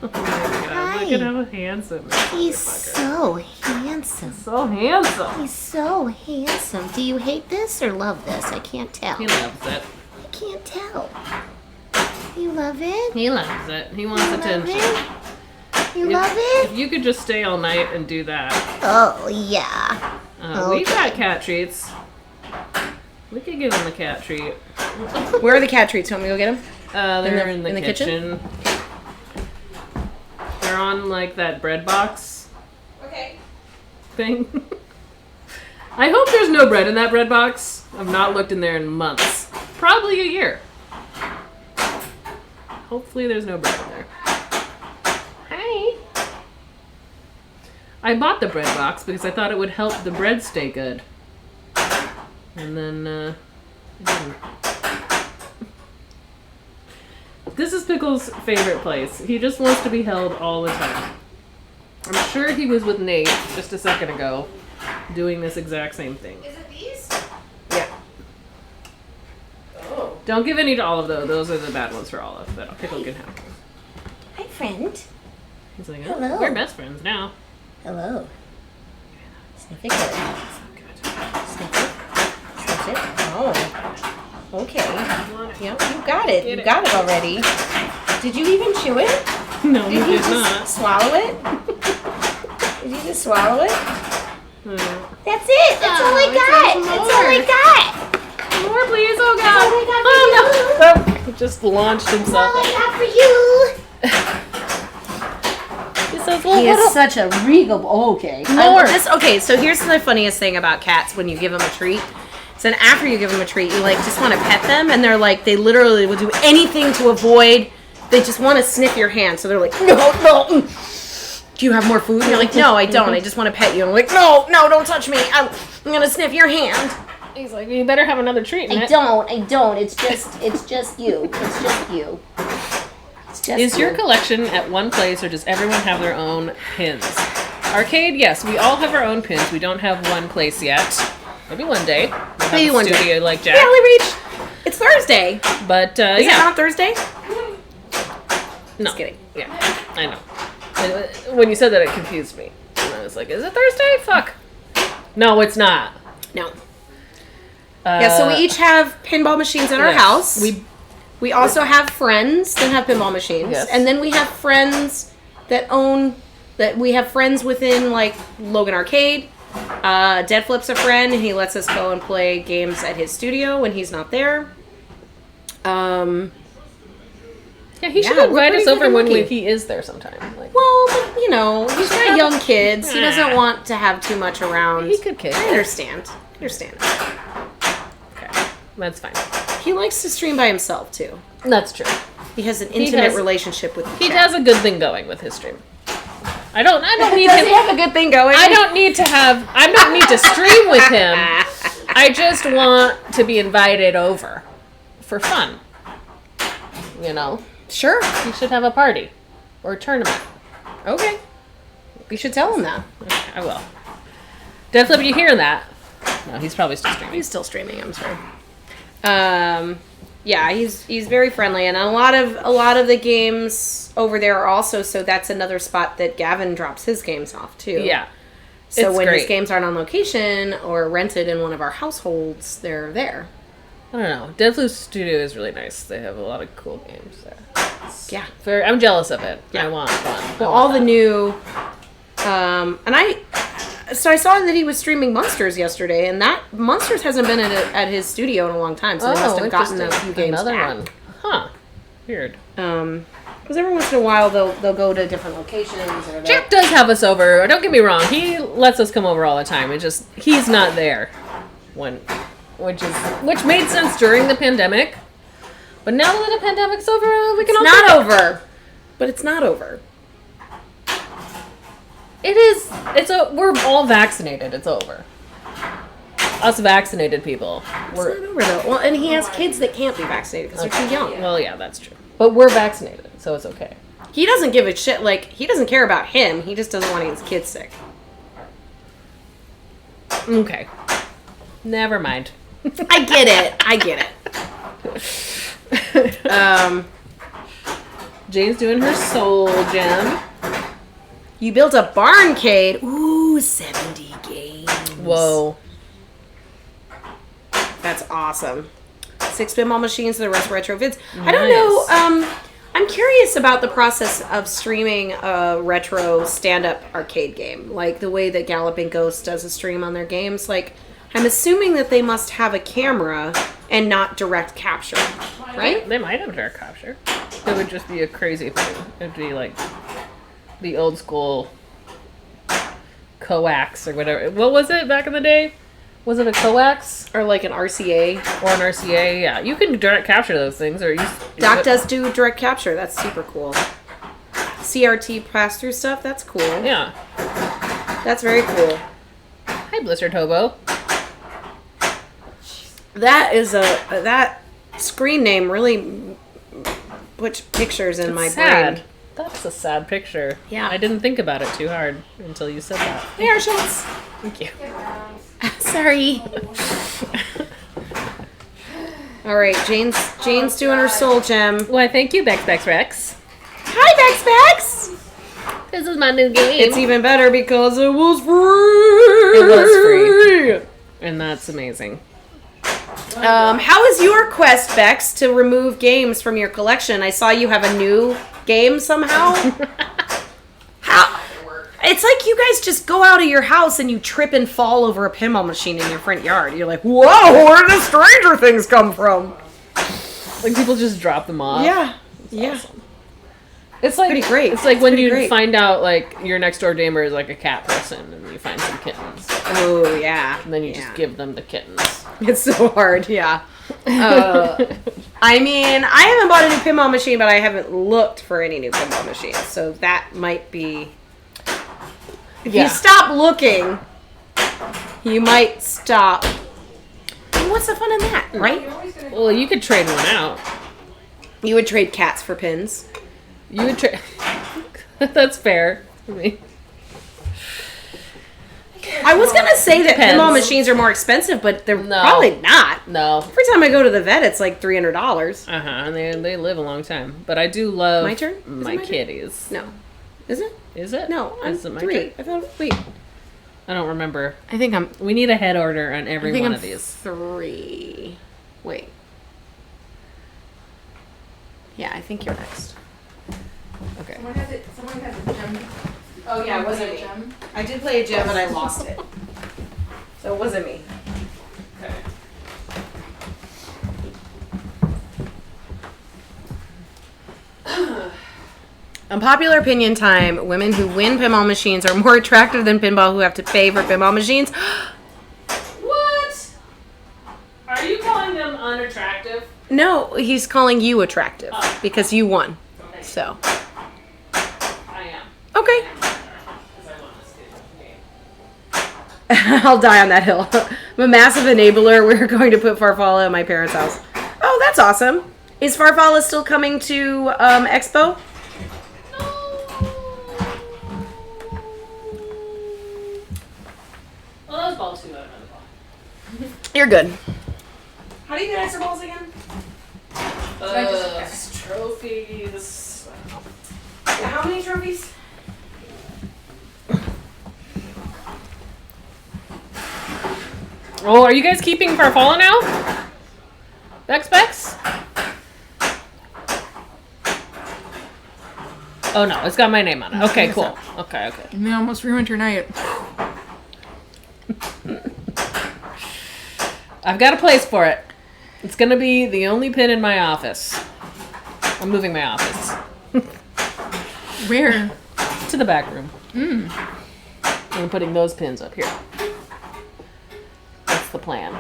Oh my god, look at how handsome. He's so handsome. So handsome. He's so handsome. Do you hate this or love this? I can't tell. He loves it. I can't tell. You love it? He loves it. He wants You love attention. it? You love it? If you could just stay all night and do that. Oh, yeah. We've got cat treats. We could give him a cat treat. Where are the cat treats? Want me to go get them? They're in the in the kitchen? They're on like that bread box Okay. thing. I hope there's no bread in that bread box. I've not looked in there in months. Probably a year. Hopefully there's no bread in there. Hi. I bought the bread box because I thought it would help the bread stay good. And then, it didn't. This is Pickle's favorite place. He just wants to be held all the time. I'm sure he was with Nate just a second ago doing this exact same thing. Is it these? Yeah. Oh. Don't give any to Olive though. Those are the bad ones for Olive, but Pickle can have them. Hi, friend. He's like, oh, Hello. we're best friends now. Hello. Sniff it good. Sniff it. Sniff it. Oh. Okay. Yep, you got it. You got it already. Did you even chew it? No, Did you just swallow it? Did you just swallow it? That's it. That's all I got. That's all I got. More, please. Oh, That's all God. I got for you. He just launched That's himself. all I got for you. He says, well, He what is such a regal. Okay. More. Okay, so here's the funniest thing about cats when you give them a treat. So then after you give them a treat, you like just want to pet them, and they're like, they literally will do anything to avoid. They just want to sniff your hand. So they're like, no. Do you have more food? And you're like, no, I don't. I just want to pet you. I'm like, no, don't touch me. I'm gonna sniff your hand. He's like, you better have another treat. I don't. It's just you. It's just you. It's just Is you. your collection at one place, or does everyone have their own pins? Arcade, yes, we all have our own pins. We don't have one place yet. Maybe one day. We'll have Maybe a one day. studio like Jack. Barely reached. It's Thursday. But Is it yeah, not Thursday? no, Just kidding. Yeah, I know. And when you said that, it confused me. And I was like, is it Thursday? Fuck. No, it's not. No. Yeah, so we each have pinball machines at our yes. house. We also have friends that have pinball machines. Yes. And then we have friends that we have friends within, like, Logan Arcade. Dead Flip's a friend, and he lets us go and play games at his studio when he's not there. Yeah, he should Yeah, we're invite us pretty over fucking when lucky. he is there sometime. Like, Well, but, you know, he's got young kids. He doesn't want to have too much around. he could kid. I understand. Okay, that's fine. He likes to stream by himself, too. That's true. He has an intimate has- relationship with the He chat. has a good thing going with his stream. I don't need Does him. he have a good thing going? I don't need to stream with him. I just want to be invited over for fun. You know, Sure. you should have a party or a tournament. Okay. We should tell him that. Okay, I will. Dead Flip, you hearing that? No, he's probably still streaming. He's still streaming, I'm sure. Yeah, he's very friendly, and a lot of the games over there are also, so that's another spot that Gavin drops his games off too. Yeah. So it's when his great. games aren't on location or rented in one of our households, they're there. I don't know. Dead Flip's studio is really nice. They have a lot of cool games there. Yeah. I'm jealous of it. Yeah. I want fun. Well, all the new, so I saw that he was streaming Monsters yesterday, and that Monsters hasn't been at his studio in a long time, so they must have gotten a few games Another back. one. Huh. Weird. Because every once in a while they'll go to different locations. Or Jack does have us over. Don't get me wrong. He lets us come over all the time. It's just he's not there which made sense during the pandemic. But now that the pandemic's over, we can all It's not take over, but it's not over. It is. We're all vaccinated. It's over. Us vaccinated people. It's not over though. Well, and he has kids that can't be vaccinated because they're too young. Well, yeah, that's true. But we're vaccinated, so it's okay. He doesn't give a shit. Like, he doesn't care about him. He just doesn't want to get his kids sick. Okay. Never mind. I get it. Jane's doing her soul gem. You built a barncade. Ooh, 70 games. Whoa. That's awesome. 6 pinball machines, the rest retro vids. I don't know. I'm curious about the process of streaming a retro stand-up arcade game, like the way that Galloping Ghost does a stream on their games. Like, I'm assuming that they must have a camera and not direct capture, right? They might have direct capture. It would just be a crazy thing. It'd be like the old school coax or whatever. What was it back in the day? Was it a coax Or like an RCA. or an RCA? Yeah, you can direct capture those things. Or Doc does do direct capture. That's super cool. CRT pass-through stuff. That's cool. Yeah. That's very cool. Hi, Blizzard Hobo. That is that screen name really puts pictures in my Sad. brain. That's a sad picture. Yeah. I didn't think about it too hard until you said that. Hey, Arshels. Thank you. Sorry. All right, Jane's doing her soul gem. Why, thank you, Bex Rex. Hi, Bex. This is my new game. It's even better because it was free. It was free. And that's amazing. How is your quest, Bex, to remove games from your collection? I saw you have a new game somehow. How? It's like you guys just go out of your house and you trip and fall over a pinball machine in your front yard. You're like, whoa, where did the Stranger Things come from? Like people just drop them off. Yeah. Yeah. Awesome. It's like pretty great. It's like It's when pretty you great. find out like your next door neighbor is like a cat person and you find some kittens. Oh, yeah. And then you just give them the kittens. It's so hard, yeah. I mean, I haven't bought a new pinball machine, but I haven't looked for any new pinball machines. So that might be... If you stop looking, you might stop. And what's the fun in that, right? Well, you could trade one out. You would trade cats for pins. You would trade. That's fair. I mean, I was going to say that Depends. pinball machines are more expensive, but they're No. probably not. no. Every time I go to the vet, it's like $300. And they live a long time. But I do love My turn? Is it my my turn? kitties. No. Is it? Is it? No, I'm Is it my 3. turn? I thought, wait. I don't remember. I think I'm. We need a head order on I every think one I'm of these. 3. Wait. Yeah, I think you're next. Okay. Someone has a gem. Oh yeah, it wasn't me. Gem. I did play a gem and I lost it. So it wasn't me. Unpopular opinion time. Women who win pinball machines are more attractive than pinball who have to pay for pinball machines. What? Are you calling them unattractive? No, he's calling you attractive Oh. because you won. So, I am. okay. Because I won this game. I'll die on that hill. I'm a massive enabler. We're going to put Farfalla at my parents' house. Oh, that's awesome. Is Farfalla still coming to Expo? Well, that was ball 2 out of the ball. You're good. How do you get extra balls again? Trophies. Yeah, how many trophies? Oh, are you guys keeping Farfalla now? Bex? Oh no, it's got my name on it. Okay, cool. Okay. We almost ruined her night. I've got a place for it. It's gonna be the only pin in my office. I'm moving my office Where? to the back room. I'm putting those pins up here. That's the plan.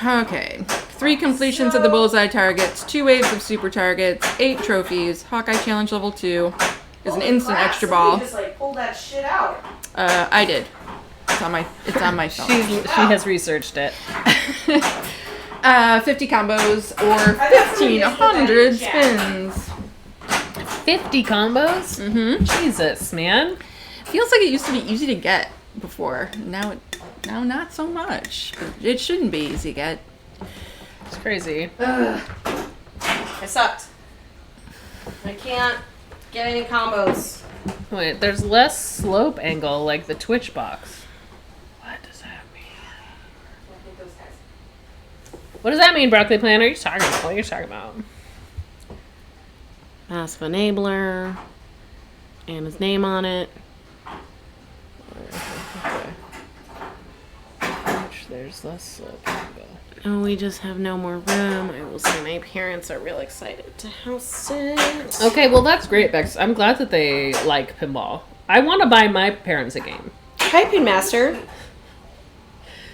Okay. 3 completions of the bullseye targets, 2 waves of super targets, 8 trophies. Hawkeye Challenge level 2 is an instant extra ball. Just like pull that shit out. I did. It's on my phone. She has researched it. 50 combos or 1,500 spins. 50 combos? Mm-hmm. Jesus, man. Feels like it used to be easy to get before. Now not so much. But it shouldn't be easy to get. It's crazy. I sucked. I can't get any combos. Wait, there's less slope angle like the Twitch box. What does that mean? What does that mean, Broccoli Plan? What are you talking about? Massive enabler. And his name on it. Okay. There's less slope angle. Oh, we just have no more room. I will say my parents are real excited to house it. Okay, well that's great, Bex. I'm glad that they like pinball. I want to buy my parents a game. Hi, Pinmaster.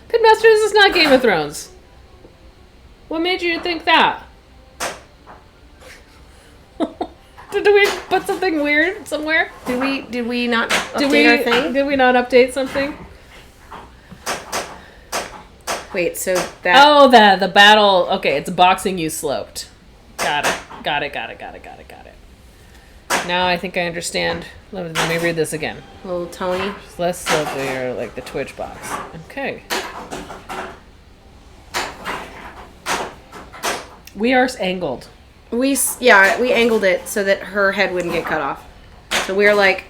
Pinmaster, this is not Game of Thrones. What made you think that? Did we put something weird somewhere? Did we not update our thing? Did we not update something? Wait, so that... Oh, the battle. Okay, it's boxing you sloped. Got it. Now I think I understand. Let me read this again. Oh, Tony. It's less slopey or like the Twitch box. Okay. We are angled. We angled it so that her head wouldn't get cut off. So we were like,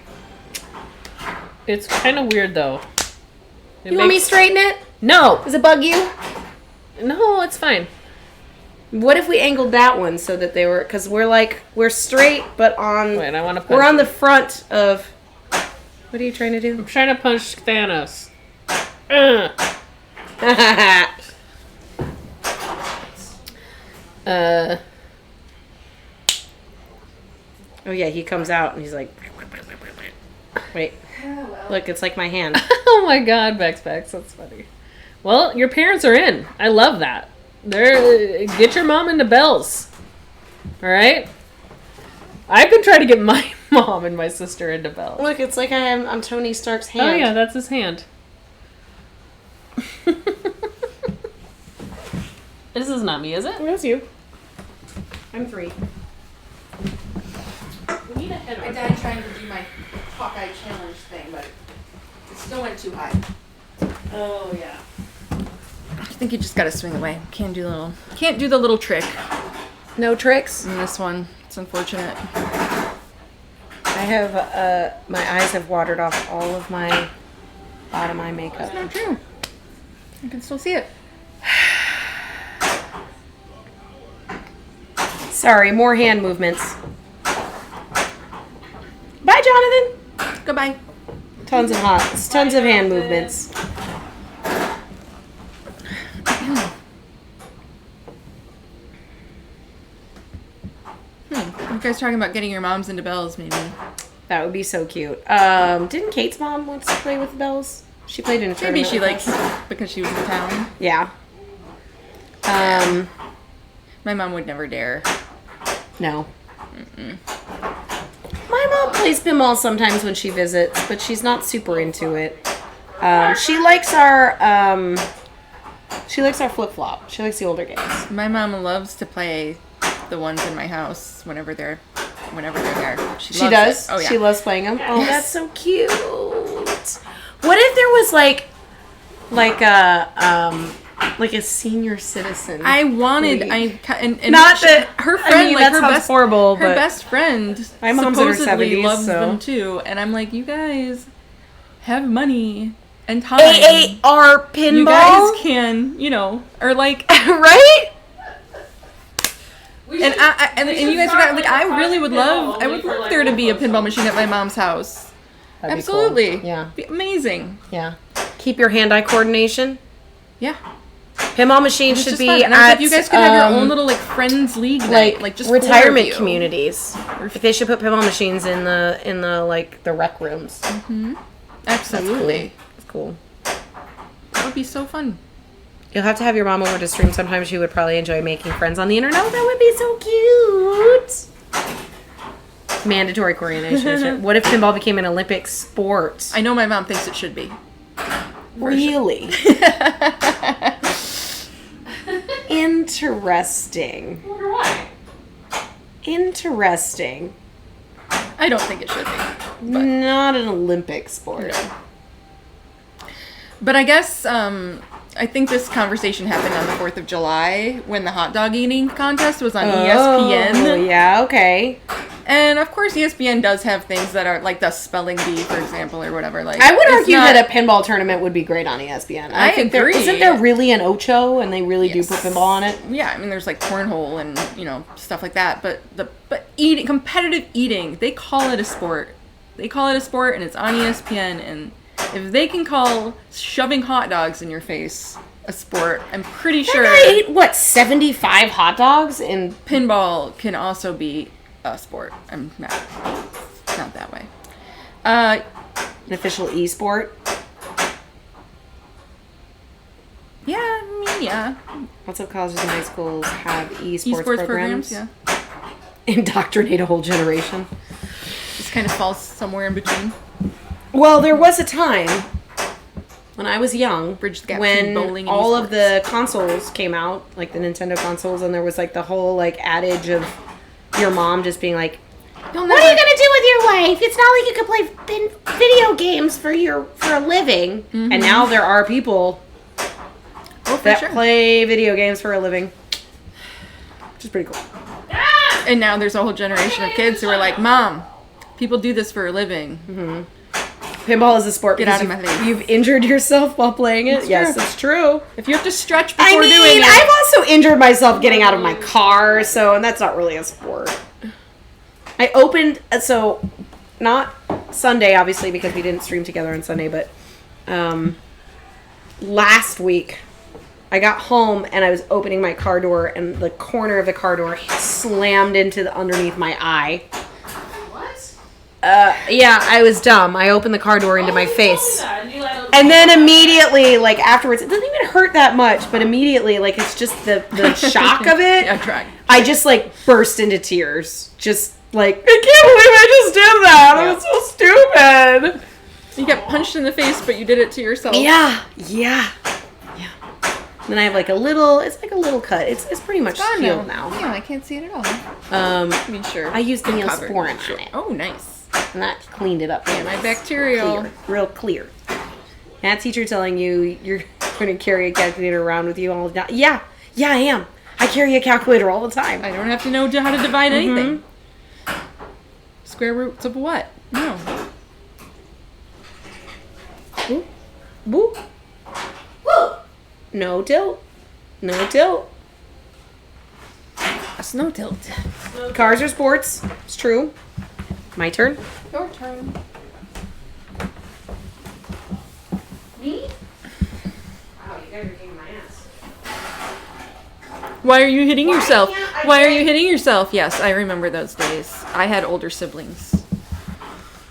It's kind of weird though. you want me to straighten it? No! Does it bug you? No, it's fine. What if we angled that one so that they were, because we're straight, but on, Wait, I want to punch. we're on the front of, what are you trying to do? I'm trying to punch Thanos. Oh yeah, he comes out and he's like, wait, look, it's like my hand. Oh my god, Bex, that's funny. Well, your parents are in. I love that. Get your mom into bells. Alright? I've been trying to get my mom and my sister into bells. Look, it's like I'm Tony Stark's hand. Oh yeah, that's his hand. This is not me, is it? That's you. I'm 3. We need a head I on. died trying to do my Hawkeye challenge thing, but it still went too high. Oh yeah. I think you just gotta swing away. Can't do the little trick No tricks. in this one. It's unfortunate. I have, my eyes have watered off all of my bottom eye makeup. Not true. I can still see it. Sorry, more hand movements. Bye, Jonathan. Goodbye. Tons of hand movements. You guys talking about getting your moms into bells, maybe? That would be so cute. Didn't Kate's mom once play with the bells? She played in a Maybe tournament she with likes us. because she was in town. Yeah. My mom would never dare. No. My mom plays pinball sometimes when she visits, but she's not super into it. She likes our flip flop. She likes the older games. My mom loves to play the ones in my house whenever they're there. She loves does. it. Oh yeah. She loves playing them. Oh, that's so cute. What if there was like a senior citizen? I wanted League. and Not that her friend I mean, like that her sounds best horrible, her but best friend my mom's in her supposedly 70s, loves so. them too, and I'm like, you guys have money and time. AAR pinball. You guys can, or like right? and you guys are like, I really would love, I would love there to be a pinball machine at my mom's house. That'd be cool. Absolutely. Yeah. Be amazing. Yeah. Keep your hand-eye coordination. Yeah. Pinball machines It's should just be fun. And I was at like, you guys could have your own little like friends league night, like just 4 of retirement you. communities. If they should put pinball machines in the like the rec rooms. Absolutely. That's cool. That would be so fun. You'll have to have your mom over to stream sometime. She would probably enjoy making friends on the internet. Oh, that would be so cute. Mandatory coordination. What if pinball became an Olympic sport? I know my mom thinks it should be. Really? Interesting. Wonder why. Interesting. I don't think it should be. Not an Olympic sport. But I guess I think this conversation happened on the 4th of July when the hot dog eating contest was on ESPN. Oh, yeah, okay. And of course ESPN does have things that are like the spelling bee, for example, or whatever. Like I would it's argue not- that a pinball tournament would be great on ESPN. I think agree. Isn't there really an Ocho and they really do put Yes. pinball on it? Yeah, I mean there's like cornhole and stuff like that. But eating, competitive eating, they call it a sport. They call it a sport, and it's on ESPN. And if they can call shoving hot dogs in your face a sport, I'm pretty sure I ate 75 hot dogs in pinball can also be a sport. I'm not that way. an official e-sport. Yeah, I mean, yeah. Lots of colleges and high schools have e-sports, programs. Yeah. Indoctrinate a whole generation. Just kind of falls somewhere in between. Well, there was a time when I was young, Bridge the gap when between bowling and all of esports. the consoles came out, like the Nintendo consoles, and there was like the whole like adage of your mom just being like, You'll What are you never- gonna do with your life? It's not like you can play video games for a living. and now there are people Oh, for that sure. play video games for a living, which is pretty cool. And now there's a whole generation of kids who are like, Mom, people do this for a living. Pinball pinball is a sport. Get because out of my face. You've injured yourself while playing it. It's Yes, true. it's true. If you have to stretch before I mean, doing it. I've also injured myself getting out of my car, and that's not really a sport. I opened, so not Sunday, obviously, because we didn't stream together on Sunday, but last week I got home and I was opening my car door, and the corner of the car door slammed into underneath my eye. What? Yeah, I was dumb. I opened the car door into my face. And then immediately, like, afterwards, it doesn't even hurt that much, but immediately, like, it's just the shock of it. Yeah, try. I just, like, burst into tears. Just, like, I can't believe I just did that. Yeah. It was so stupid. You get punched in the face, but you did it to yourself. Yeah. And then I have, like, it's like a little cut. It's pretty much healed now. Yeah, I can't see it at all. I mean, sure. I used the Covered. Neosporin Sure. on it. Oh, nice. And that cleaned it up. Antibacterial. Clear. Real clear. That teacher telling you you're going to carry a calculator around with you all the time. Yeah, I am. I carry a calculator all the time. I don't have to know how to divide anything. Square roots of what? No. Woo. Woo. Woo. No tilt. No tilt. A snow tilt. Cars are sports. It's true. My turn. Your turn. Me? Wow, you guys are kicking my ass. Why are you hitting yourself? can't I Why are say- you hitting yourself? Yes, I remember those days. I had older siblings.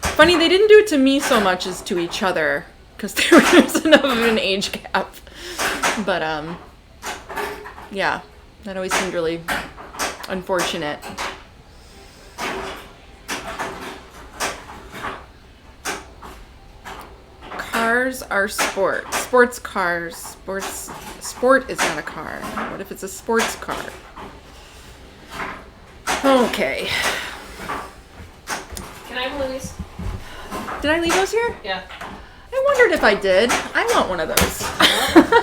Funny, they didn't do it to me so much as to each other, because there was enough of an age gap. But, yeah, that always seemed really unfortunate. Cars are sport. Sports cars. Sport is not a car. What if it's a sports car? Okay. Can I have Louise? Did I leave those here? Yeah. I wondered if I did. I want one of those.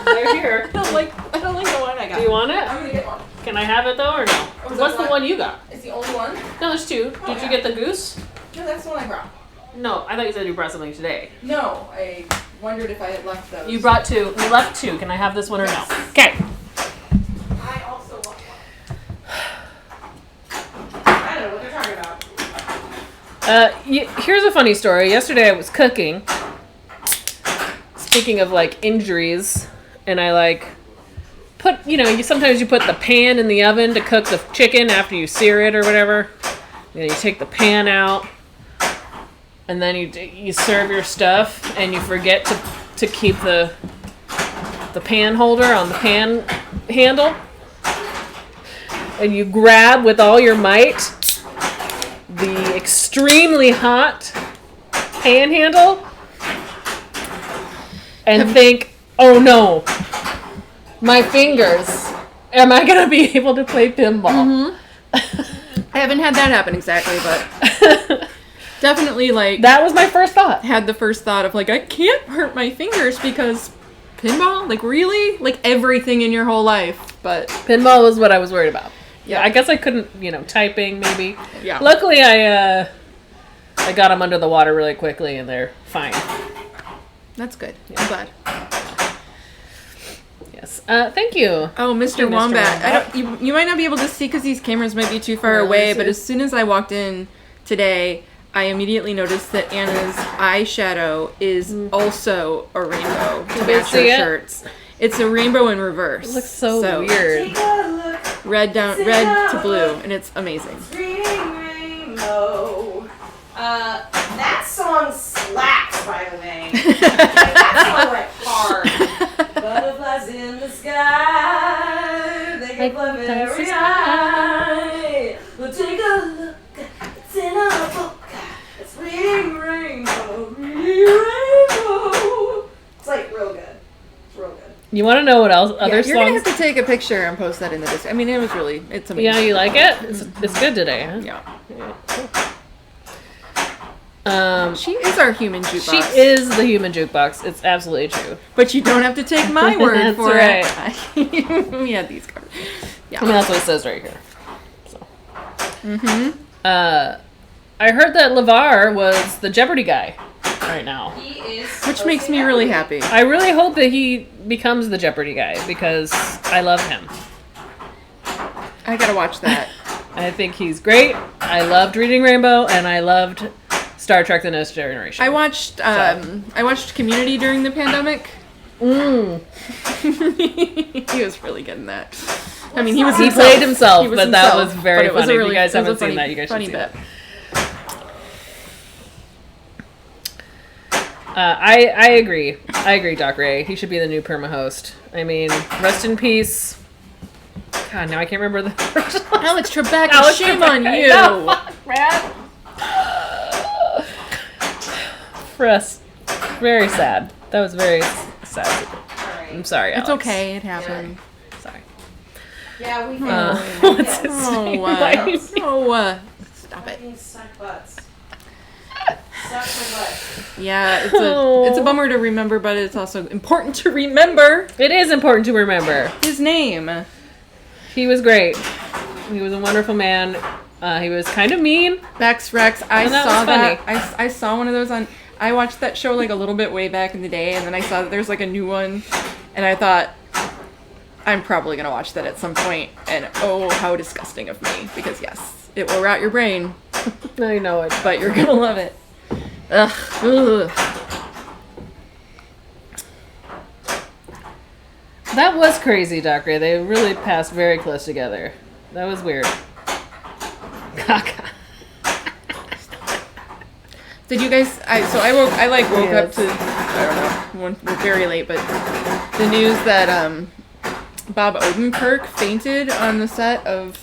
They're here. I don't like the one I got. Do you want it? I'm gonna get one. Can I have it though or no? Oh, is What's that the one you got? It's the only one? No, there's two. Oh, Did you yeah. get the goose? No, that's the one I brought. No, I thought you said you brought something today. No, I wondered if I had left those. You brought two. You left two. Can I have this one or no? Okay. I also want one. I don't know what they're talking about. Here's a funny story. Yesterday I was cooking. Speaking of like injuries, and I like put, sometimes you put the pan in the oven to cook the chicken after you sear it or whatever. You take the pan out, and then you serve your stuff, and you forget to keep the pan holder on the pan handle, and you grab with all your might the extremely hot pan handle and think, oh no, my fingers, am I gonna be able to play pinball? I haven't had that happen exactly, but definitely like That was my first thought. had the first thought of like I can't hurt my fingers because pinball, like really, like everything in your whole life. But Pinball was what I was worried about. Yeah. I guess I couldn't, typing maybe. yeah, Luckily, I got them under the water really quickly, and they're fine. that's good. I'm glad. Yes. Thank you. Oh, Mr. you, Mr. Wombat. Wombat. You might not be able to see because these cameras might be too far Yeah, away, this but is- as soon as I walked in today, I immediately noticed that Anna's eyeshadow is also a rainbow to can match her see it? shirts. It's a rainbow in reverse. It looks so weird. Take a look, Red to blue, and it's amazing. reading rainbow. That song slaps, by the way. Like, that song went hard. Butterflies in the sky, they can fly very high. Well, take a look, it's in a book. It's reading rainbow, reading rainbow. It's like real good. It's real good. You want to know what else? Other You're gonna songs? have to take a picture and post that in the Discord. I mean, it's amazing. Yeah, you like it? It's good today, huh? Yeah. She She is our human jukebox. is the human jukebox. It's absolutely true. But you don't have to take my word That's for right. it. We had these cards. I mean, that's what it says right here. So. I heard that LeVar was the Jeopardy guy. right now. He is. Which makes me really happy. I really hope that he becomes the Jeopardy guy because I love him. I gotta watch that. I think he's great. I loved Reading Rainbow, and I loved Star Trek: The Next Generation. I watched Community during the pandemic. He was really good in that. I mean, he played himself, He was but that himself, was very but it was funny. a really- if you guys it was a haven't seen funny- that, you guys should funny see bit. that. I agree. I agree, Doc Ray. He should be the new perma host. I mean, rest in peace. God, now I can't remember the first one. Alex Trebek, Alex shame Trebek. on you. No, fuck, man. Russ, very sad. That was very sad. I'm sorry, Alex. It's okay, it happened. Sorry. Yeah, we What's his name? Stop it. fucking suck butts. Suck my butt. Yeah, it's a bummer to remember, but it's also important to remember It is important to remember. his name. He was great. He was a wonderful man. He was kind of mean. Bex Rex. I And that saw was that. funny. I saw one of those on. I watched that show like a little bit way back in the day, and then I saw that there's like a new one, and I thought, I'm probably gonna watch that at some point. And oh, how disgusting of me! Because yes, it will rot your brain, I know it. but you're gonna love it. Ugh. Ugh. That was crazy, Doc Ray. They really passed very close together. That was weird. Did you guys? I woke up to, I don't know, very late, but the news that Bob Odenkirk fainted on the set of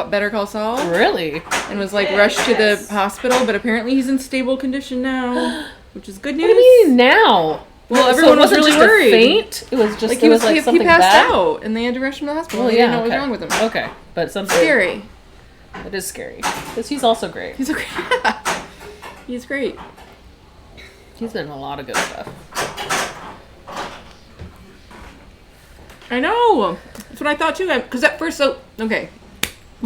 Better Call Saul Really? and was like rushed to the hospital, but apparently he's in stable condition now, which is good news. What do you mean now? Well, So everyone it was wasn't really just a worried. faint? It was just Like it was like he something passed bad? out, and they had to rush him to the hospital. Well, They yeah, didn't know what okay. was wrong with him. Okay, but something Scary. It is scary because he's also great. He's okay. He's great. He's been in a lot of good stuff. I know. That's what I thought too. Because at first, the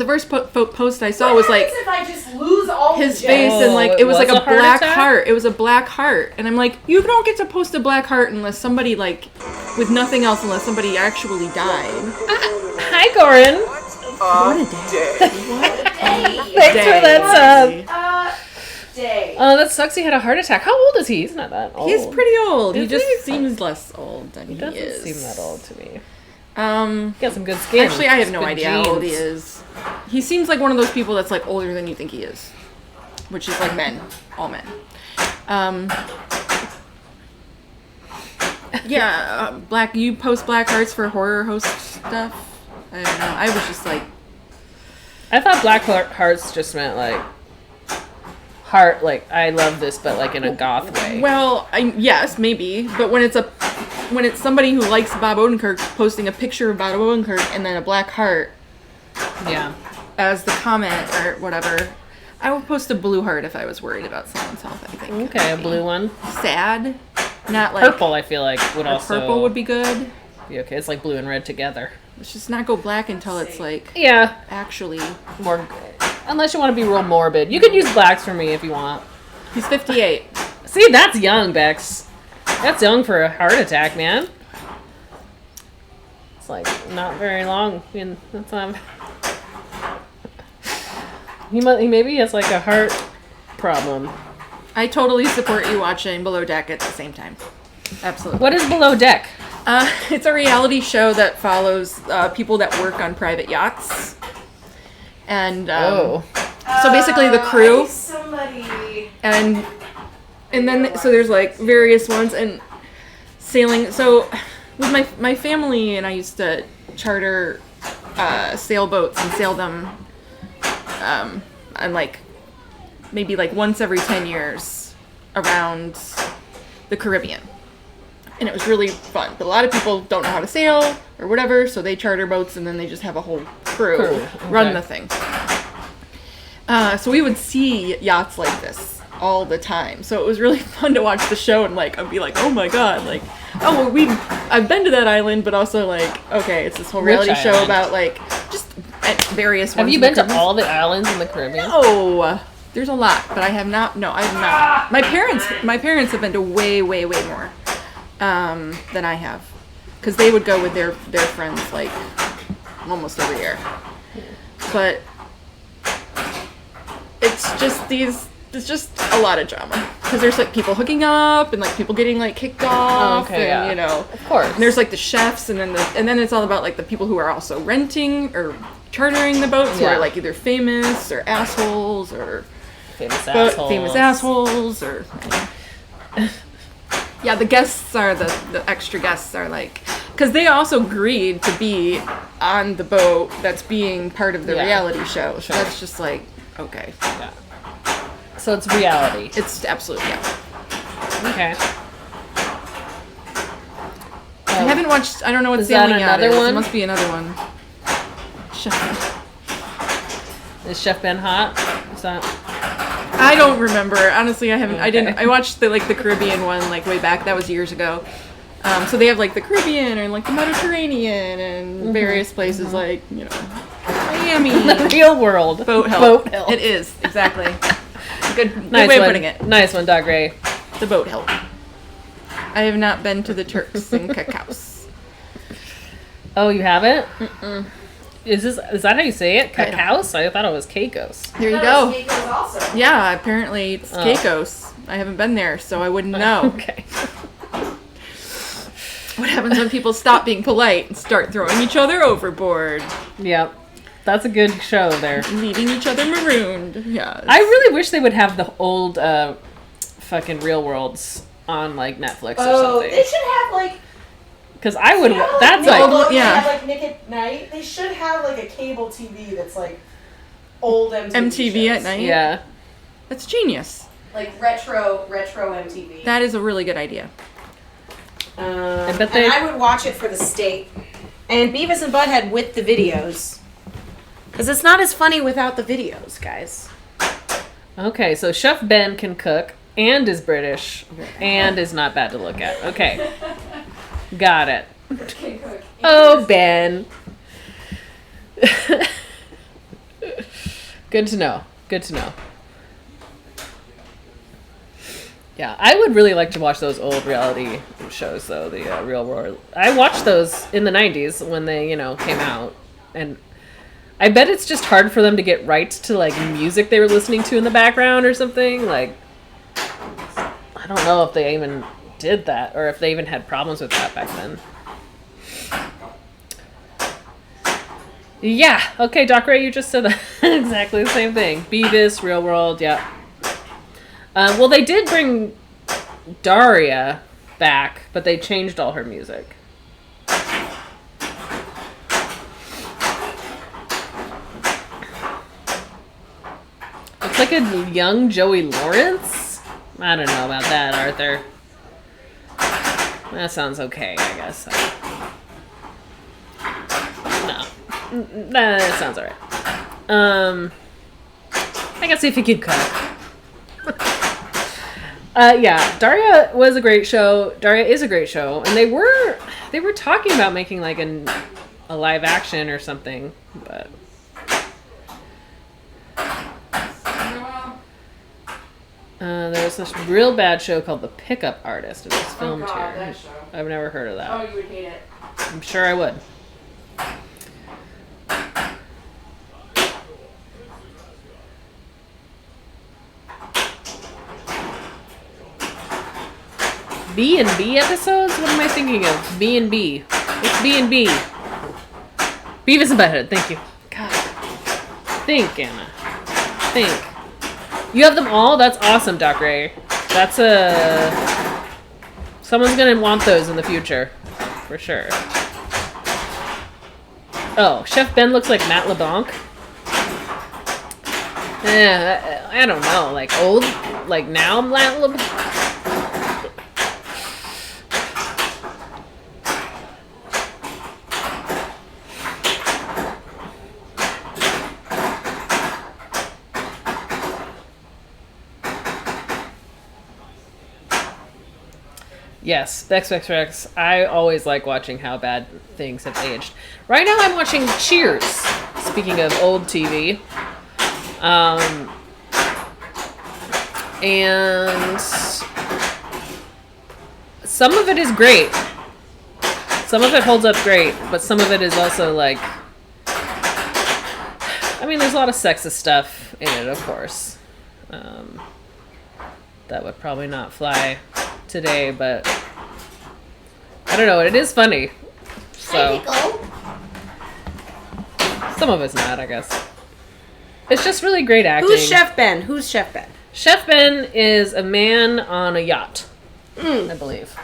first post I saw was like if I just lose all his the face, and like Oh, it was like it a was a heart black attack? heart. It was a black heart, and I'm like, you don't get to post a black heart unless somebody like with nothing else, unless somebody actually died. Hi, Goran. What a day! Thanks for that sub. day. Oh, that sucks. He had a heart attack. How old is he? He's not that old. He's pretty old. He Is just he? seems less old than he Doesn't is. seem that old to me. He Um, got some good skin. actually, I have no Good idea how old he genes. is. He seems like one of those people that's like older than you think he is, which is like men, all men. Yeah, you post black hearts for horror host stuff. I don't know. I was just like, I thought black hearts just meant like heart, like I love this, but like in a goth way. well, yes, maybe, but when it's somebody who likes Bob Odenkirk posting a picture of Bob Odenkirk and then a black heart Yeah. as the comment or whatever, I would post a blue heart if I was worried about someone's health. I think. Okay, a blue one. Sad, not like Purple, I feel like would also Purple would be good. be okay. It's like blue and red together. Let's just not go black until it's like Yeah, actually. more. Unless you want to be real morbid, you could use blacks for me if you want. He's 58. See, that's young, Bex. That's young for a heart attack, man. It's like not very long. And that's he maybe has like a heart problem. I totally support you watching Below Deck at the same time. Absolutely. What is Below Deck? It's a reality show that follows people that work on private yachts. And so basically the crew Somebody. and then so there's like various ones and sailing. So with my family and I used to charter sailboats and sail them and like maybe like once every 10 years around the Caribbean. And it was really fun. But a lot of people don't know how to sail or whatever, so they charter boats and then they just have a whole crew run okay. the thing. So we would see yachts like this all the time. So it was really fun to watch the show and like I'd be like, oh my god, like oh well, I've been to that island, but also like okay, it's this whole reality Which show island? about like just at various ones. Have you in the been to Caribbean. all the islands in the Caribbean? No, There's a lot, but I have not. No, I have not. My parents have been to way more than I have, because they would go with their friends like almost every year. But it's just a lot of drama, because there's like people hooking up and like people getting like kicked off, okay, and yeah. you know, Of course. and there's like the chefs, and then it's all about like the people who are also renting or chartering the boats, who Yeah. are like either famous or assholes or famous assholes. or yeah, the guests are the extra guests are like, because they also agreed to be on the boat that's being part of the Yeah. reality show. So Sure. that's just like, okay, Yeah. So it's reality. it's absolutely, yeah. Okay. I haven't watched. I don't know what Is that Sailing Yacht another is. one? It must be another one. Is Chef Ben hot? Is that? I don't remember. Honestly, I haven't. I didn't. Okay. I watched the Caribbean one like way back. That was years ago. So they have like the Caribbean and like the Mediterranean and various places like, you know, Miami. The real world. Boat Help. Boat Help. It is exactly. Good Nice way one. of putting it. Nice one, Doc Ray. The Boat Help. I have not been to the Turks and Caicos. Oh, you haven't? Is that how you say it? I don't- Caicos? I thought it was Caicos. There you That go. was Caicos also. Yeah, apparently it's Oh. Caicos. I haven't been there, so I wouldn't know. Okay. What happens when people stop being polite and start throwing each other overboard, Yep. That's a good show there. leaving each other marooned? Yeah. I really wish they would have the old fucking Real Worlds on like Netflix or Oh, something. they should have like. Because I would. You know, That's Nickelodeon like. Well, yeah. have, like Nick at Night. They should have like a cable TV that's like old MTV. MTV shows. at night. Yeah. That's genius. Like retro MTV. That is a really good idea. I bet they. And I would watch it for the state. And Beavis and Butthead with the videos. Because it's not as funny without the videos, guys. Okay, so Chef Ben can cook and is British and is not bad to look at. Okay. Got it. Can cook. Oh, Ben. Good to know. Good to know. Yeah, I would really like to watch those old reality shows, though. The Real World. I watched those in the 90s when they, came out. And I bet it's just hard for them to get rights to, like, music they were listening to in the background or something. Like, I don't know if they even did that or if they even had problems with that back then. Yeah. Okay, Doc Ray, you just said exactly the same thing. Beavis, Real World, yeah. Well, they did bring Daria back, but they changed all her music. It's like a young Joey Lawrence. I don't know about that, Arthur. That sounds okay, I guess. No. That sounds alright. I guess if you could cut. Yeah, Daria was a great show. Daria is a great show, and they were talking about making like a live action or something, but there was this real bad show called The Pickup Artist. It was filmed Oh God, here. that show. I've never heard of that. Oh, you would hate it. I'm sure I would. B&B episodes? What am I thinking of? B&B. It's B&B. Beavis and Butthead. Thank you. God. Think, Anna. Think. You have them all? That's awesome, Doc Ray. That's someone's gonna want those in the future. For sure. Oh, Chef Ben looks like Matt LeBlanc. Yeah, I don't know. Like old? Like now Matt LeBlanc? Yes, the XXX. I always like watching how bad things have aged. Right now I'm watching Cheers. Speaking of old TV. And some of it is great. Some of it holds up great, but some of it is also like, I mean, there's a lot of sexist stuff in it, of course. That would probably not fly today, but I don't know. It is funny. So some of it's not, I guess. It's just really great acting. Who's Chef Ben? Who's Chef Ben? Chef Ben is a man on a yacht, I believe.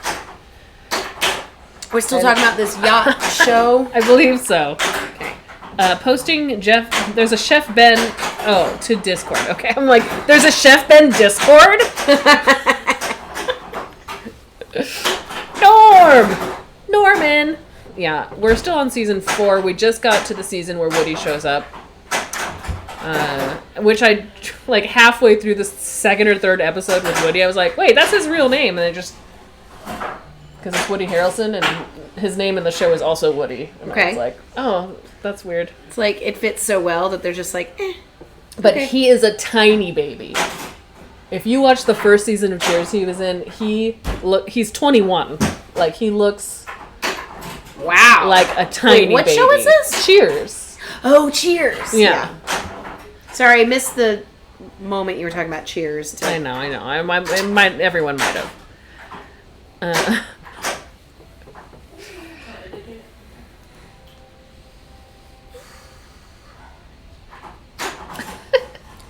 We're still talking about this yacht show. I believe so. Okay. Posting Jeff. There's a Chef Ben. Oh, to Discord. Okay, I'm like, there's a Chef Ben Discord. Norman. Yeah, we're still on season 4. We just got to the season where Woody shows up. Which I, like, halfway through the second or third episode with Woody, I was like, wait, that's his real name. And it just, because it's Woody Harrelson, and his name in the show is also Woody. And I was like, oh, that's weird. It's like, it fits so well that they're just like, eh. But Okay. he is a tiny baby. If you watch the first season of Cheers he was in, he's 21. Like, he looks Wow. like a tiny what baby. show is this? Cheers. Oh, Cheers. Yeah. Sorry, I missed the moment you were talking about Cheers. I know. Everyone might have.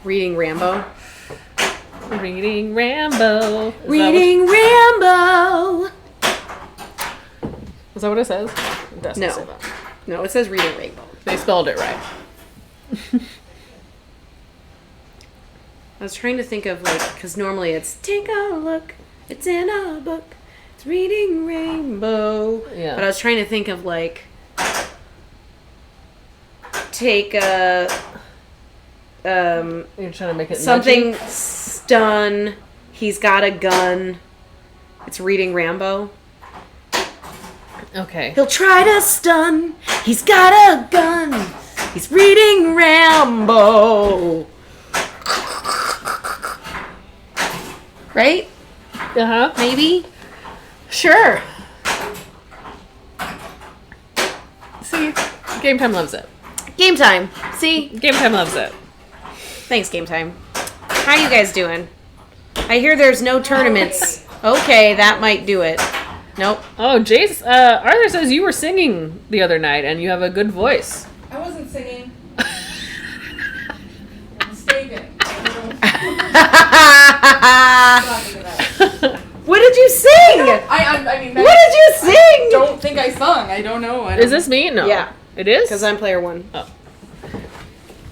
Reading Rambo. Reading Rambo. Is Reading Rambo. Is that what it says? It doesn't No. say that. No, it says Reading Rainbow. They spelled it right. I was trying to think of, like, because normally it's take a look, it's in a book, it's Reading Rainbow. Yeah. But I was trying to think of, like, take a You're trying to make it something nudgy? stun. He's got a gun. It's Reading Rambo. Okay. He'll try to stun. He's got a gun. He's reading Rambo. Right? Uh-huh. Maybe? Sure. See, Game Time loves it. Game time. See? Game Time loves it. Thanks, Game Time. How you guys doing? I hear there's no tournaments. Okay, that might do it. Nope. Oh, Jace, Arthur says you were singing the other night and you have a good voice. I wasn't singing. I'm mistaken. What did you sing? I mean, What did you sing? don't think I sung. I don't know. Is this me? No. Yeah. It is? Because I'm player one.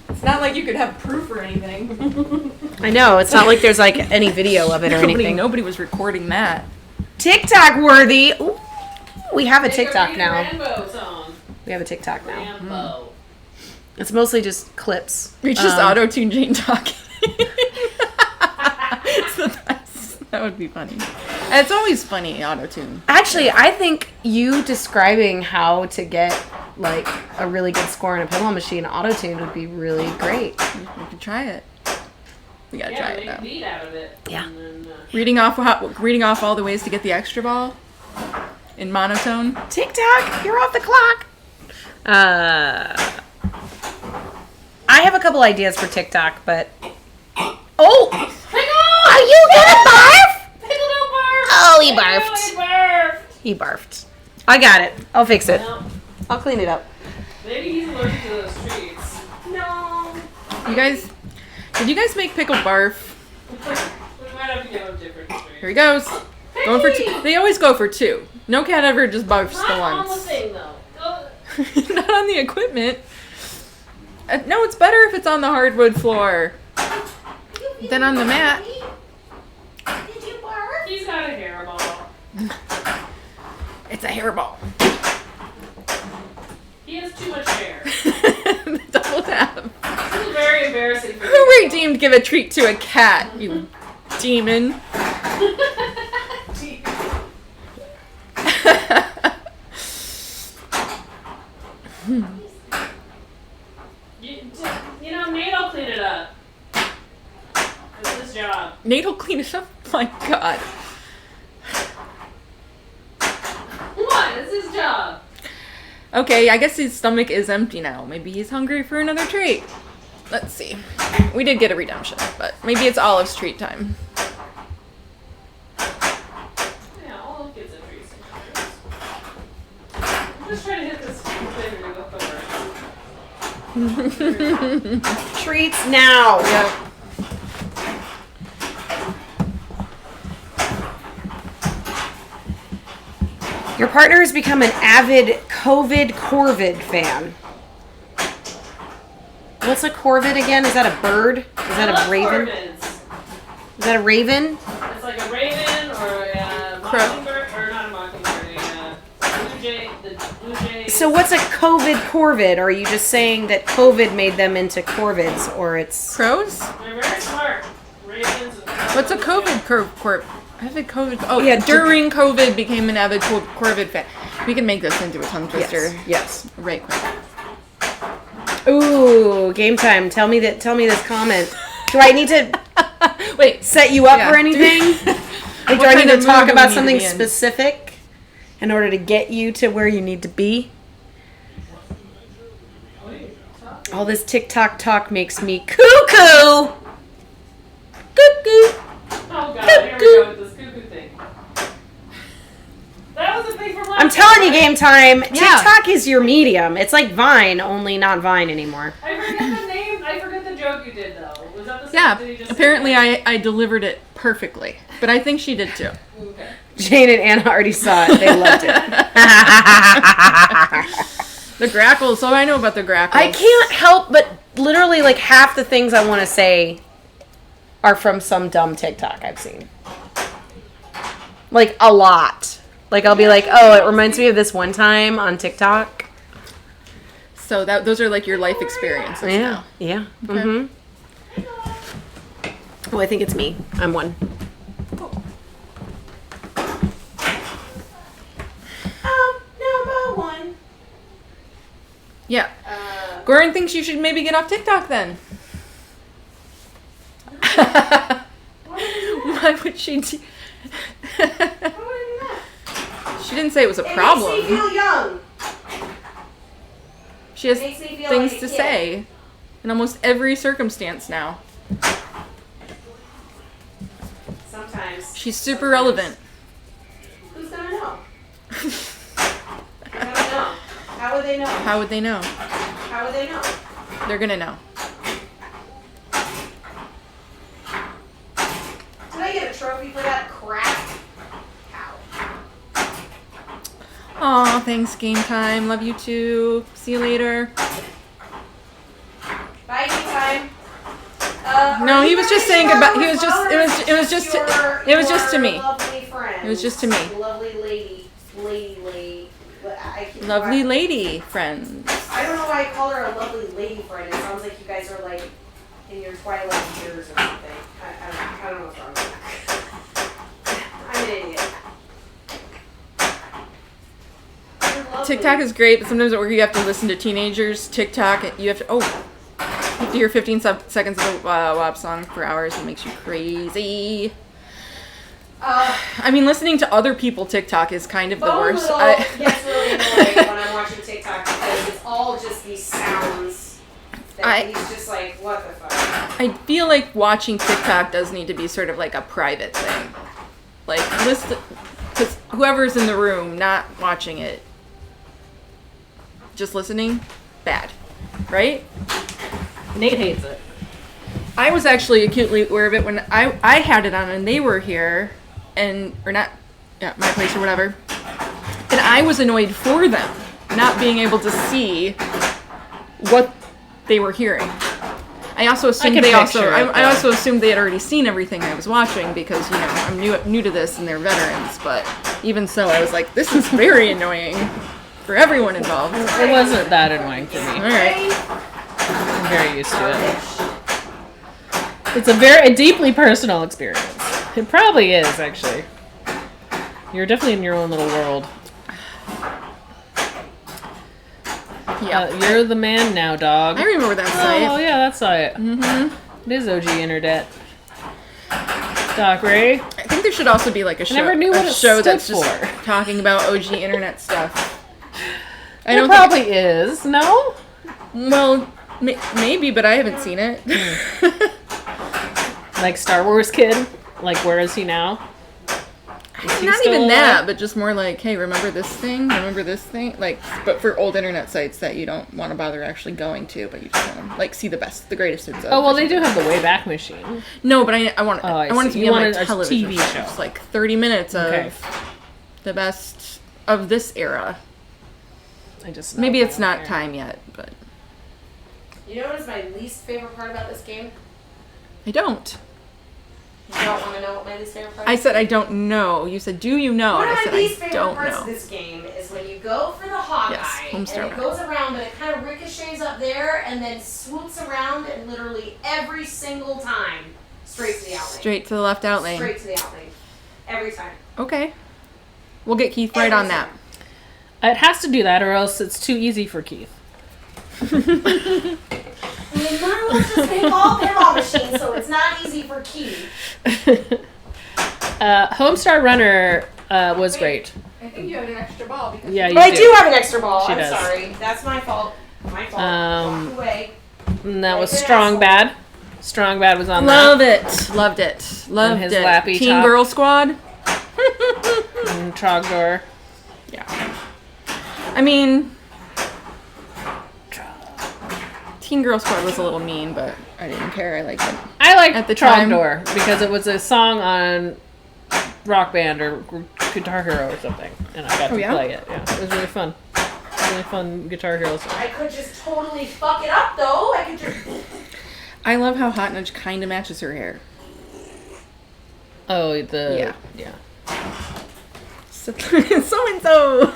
It's not like you could have proof or anything. I know. It's not like there's like any video of it or anything. Nobody was recording that. TikTok worthy. Ooh, we have a TikTok now. Rambo song. We have a TikTok now. Rambo. It's mostly just clips. We just auto-tune Jane talking. It's the best. That would be funny. And it's always funny, auto-tune. Actually, I think you describing how to get like a really good score on a pinball machine auto-tuned would be really great. We could try it. We gotta try it though. beat out of it. Yeah. And then, Reading off all the ways to get the extra ball in monotone. TikTok, you're off the clock. I have a couple ideas for TikTok, but oh, are you gonna barf? Pickle don't barf! Oh, he barfed. He barfed! He barfed. I got it. I'll fix it. Well, I'll clean it up. maybe he's allergic to those treats. No. Did you guys make pickle barf? We might have to give him different treats. Here he goes. Going for 2. They always go for 2. No cat ever just barfs the Not on the once. thing, though. Go. Not on the equipment. No, it's better if it's on the hardwood floor than on the mat. Did you barf? He's got a hairball. It's a hairball. He has too much hair. Double tap. This is very embarrassing for Who redeemed give a treat to a cat, you demon? You know, Nate will clean it up. That's his job. Nate will clean it up. My God. What? It's his job. Okay, I guess his stomach is empty now. Maybe he's hungry for another treat. Let's see. We did get a redemption, but maybe it's Olive's treat time. Yeah, Olive gets a treat sometimes. I'm just trying to hit this flavor to go first. Treats now. Yep. Your partner has become an avid Corvid fan. What's a Corvid again? Is that a bird? Is that a raven? Corvids. Is that a raven? It's like a raven or a mockingbird, or not a mockingbird, blue jay. The blue jay. So what's a Corvid? Or are you just saying that COVID made them into Corvids, or it's... Crows? They're very smart. Ravens. What's a COVID avid COVID? Oh, Yeah, yeah. During COVID, became an avid Corvid fan. We can make this into a tongue twister. Yes. Right quick. Ooh, game time. Tell me this comment. Do I need to Wait. set you up Yeah. for anything? Like, do I kind need of to talk mood do we about need to something be in? specific in order to get you to where you need to be? All this TikTok talk makes me cuckoo. Cuckoo. Oh god, here we go with this cuckoo thing. That was a thing from last I'm telling you, time, game time. Yeah. TikTok is your medium. It's like Vine, only not Vine anymore. I forget the name. I forget the joke you did though. Was that the same? Yeah. Did he just Apparently, say I delivered it perfectly, but I think she did too. that? Okay. Jane and Anna already saw it. They loved it. The grackles. So I know about the grackles. I can't help but literally like half the things I want to say are from some dumb TikTok I've seen. Like a lot. Like I'll be like, oh, it reminds me of this one time on TikTok. So those are like your life experiences now. Yeah. Mm-hmm. Oh, I think it's me. I'm one. Number one. Yeah. Goran thinks you should maybe get off TikTok then. Why would she do... She didn't say it was a problem. It makes me feel young. She has Makes me feel things like a to kid. say in almost every circumstance now. Sometimes. She's super relevant. Who's gonna know? I don't know. How would they know? How would they know? How would they know? They're gonna know. Did I get a trophy for that crap? Ow. Aw, thanks, game time. Love you too. See you later. Bye, game time. No, he was just saying about. He was just. It was just. It was just to me. Lovely friends. It was just to me. Lovely lady. Lovely lady friends. I don't know why I call her a lovely lady friend. It sounds like you guys are like in your twilight years or something. I don't know what's wrong with that. I'm an idiot. You're lovely. TikTok is great, but sometimes at work you have to listen to teenagers. TikTok, you have to. Oh. You have to hear 15 seconds of a WAP song for hours. It makes you crazy. I mean, listening to other people TikTok is kind of the worst. Gets really annoying when I'm watching TikTok because it's all just these sounds that he's just like, what the fuck? I feel like watching TikTok does need to be sort of like a private thing. Like, listen, because whoever's in the room not watching it, just listening, bad, right? Nate hates it. I was actually acutely aware of it when I had it on and they were here, or not, yeah, my place or whatever, and I was annoyed for them not being able to see what they were hearing. I also assumed can I picture it, though. also assumed they had already seen everything I was watching because I'm new to this and they're veterans. But even so, I was like, this is very annoying for everyone involved. It wasn't that annoying for me. All right. I'm very used to it. It's a deeply personal experience. It probably is, actually. You're definitely in your own little world. Yeah. You're the man now, dog. I remember that Oh, site. yeah, that site. Mm-hmm. It is OG Internet. Doc Ray. I think there should also be like a show, never knew what it stood that's just for. talking about OG internet stuff. I There don't probably is. No? Well, maybe, but I haven't seen it. Like Star Wars kid? Like, where is he now? Is he Not still even alive? that, but just more like, hey, remember this thing? Remember this thing? Like, but for old internet sites that you don't want to bother actually going to, but you just want to like see the greatest hits of. Oh, well, or they do something. have the Wayback Machine. No, but I want Oh, I I want it see. to be You on wanted like a television TV show. show. Just like 30 minutes of Okay. the best of this era. I just Maybe know it's I don't not care. time yet, but You know what is my least favorite part about this game? I don't. You don't want to know what my least favorite part I is? said I don't know. You said, do you know? One And of I my said least I favorite don't parts know. of this game is when you go for the Hawkeye, Yes, and Homestar it goes around, but it kind of ricochets up there, and then swoops around, and literally every single time, straight to the outlane. Straight to the left out lane. Straight to the outlane. Every time. Okay. We'll get Keith right on that. It has to do that, or else it's too easy for Keith. I mean, none of us just make all pinball machines, so it's not easy for Keith. Homestar Runner was great. I think you have an extra ball because Yeah, you But I do. do have an extra ball. She I'm does. sorry. That's my fault. My fault. Walk away. And that was Like an Strong asshole. Bad. Strong Bad was on Love it. Loved it. Loved his it. lappy Teen top. Girl Squad. that. And Trogdor. Yeah. I mean, Teen Girl Squad was a little mean, but I didn't care. I liked it. I liked At the time- Trogdor because it was a song on Rock Band or Guitar Hero or something, and I got Oh, to yeah? play it. Yeah, it was really fun. Really fun Guitar Hero song. I could just totally fuck it up, though. I could just... I love how Hot Nudge kind of matches her hair. Oh, the Yeah. So and so.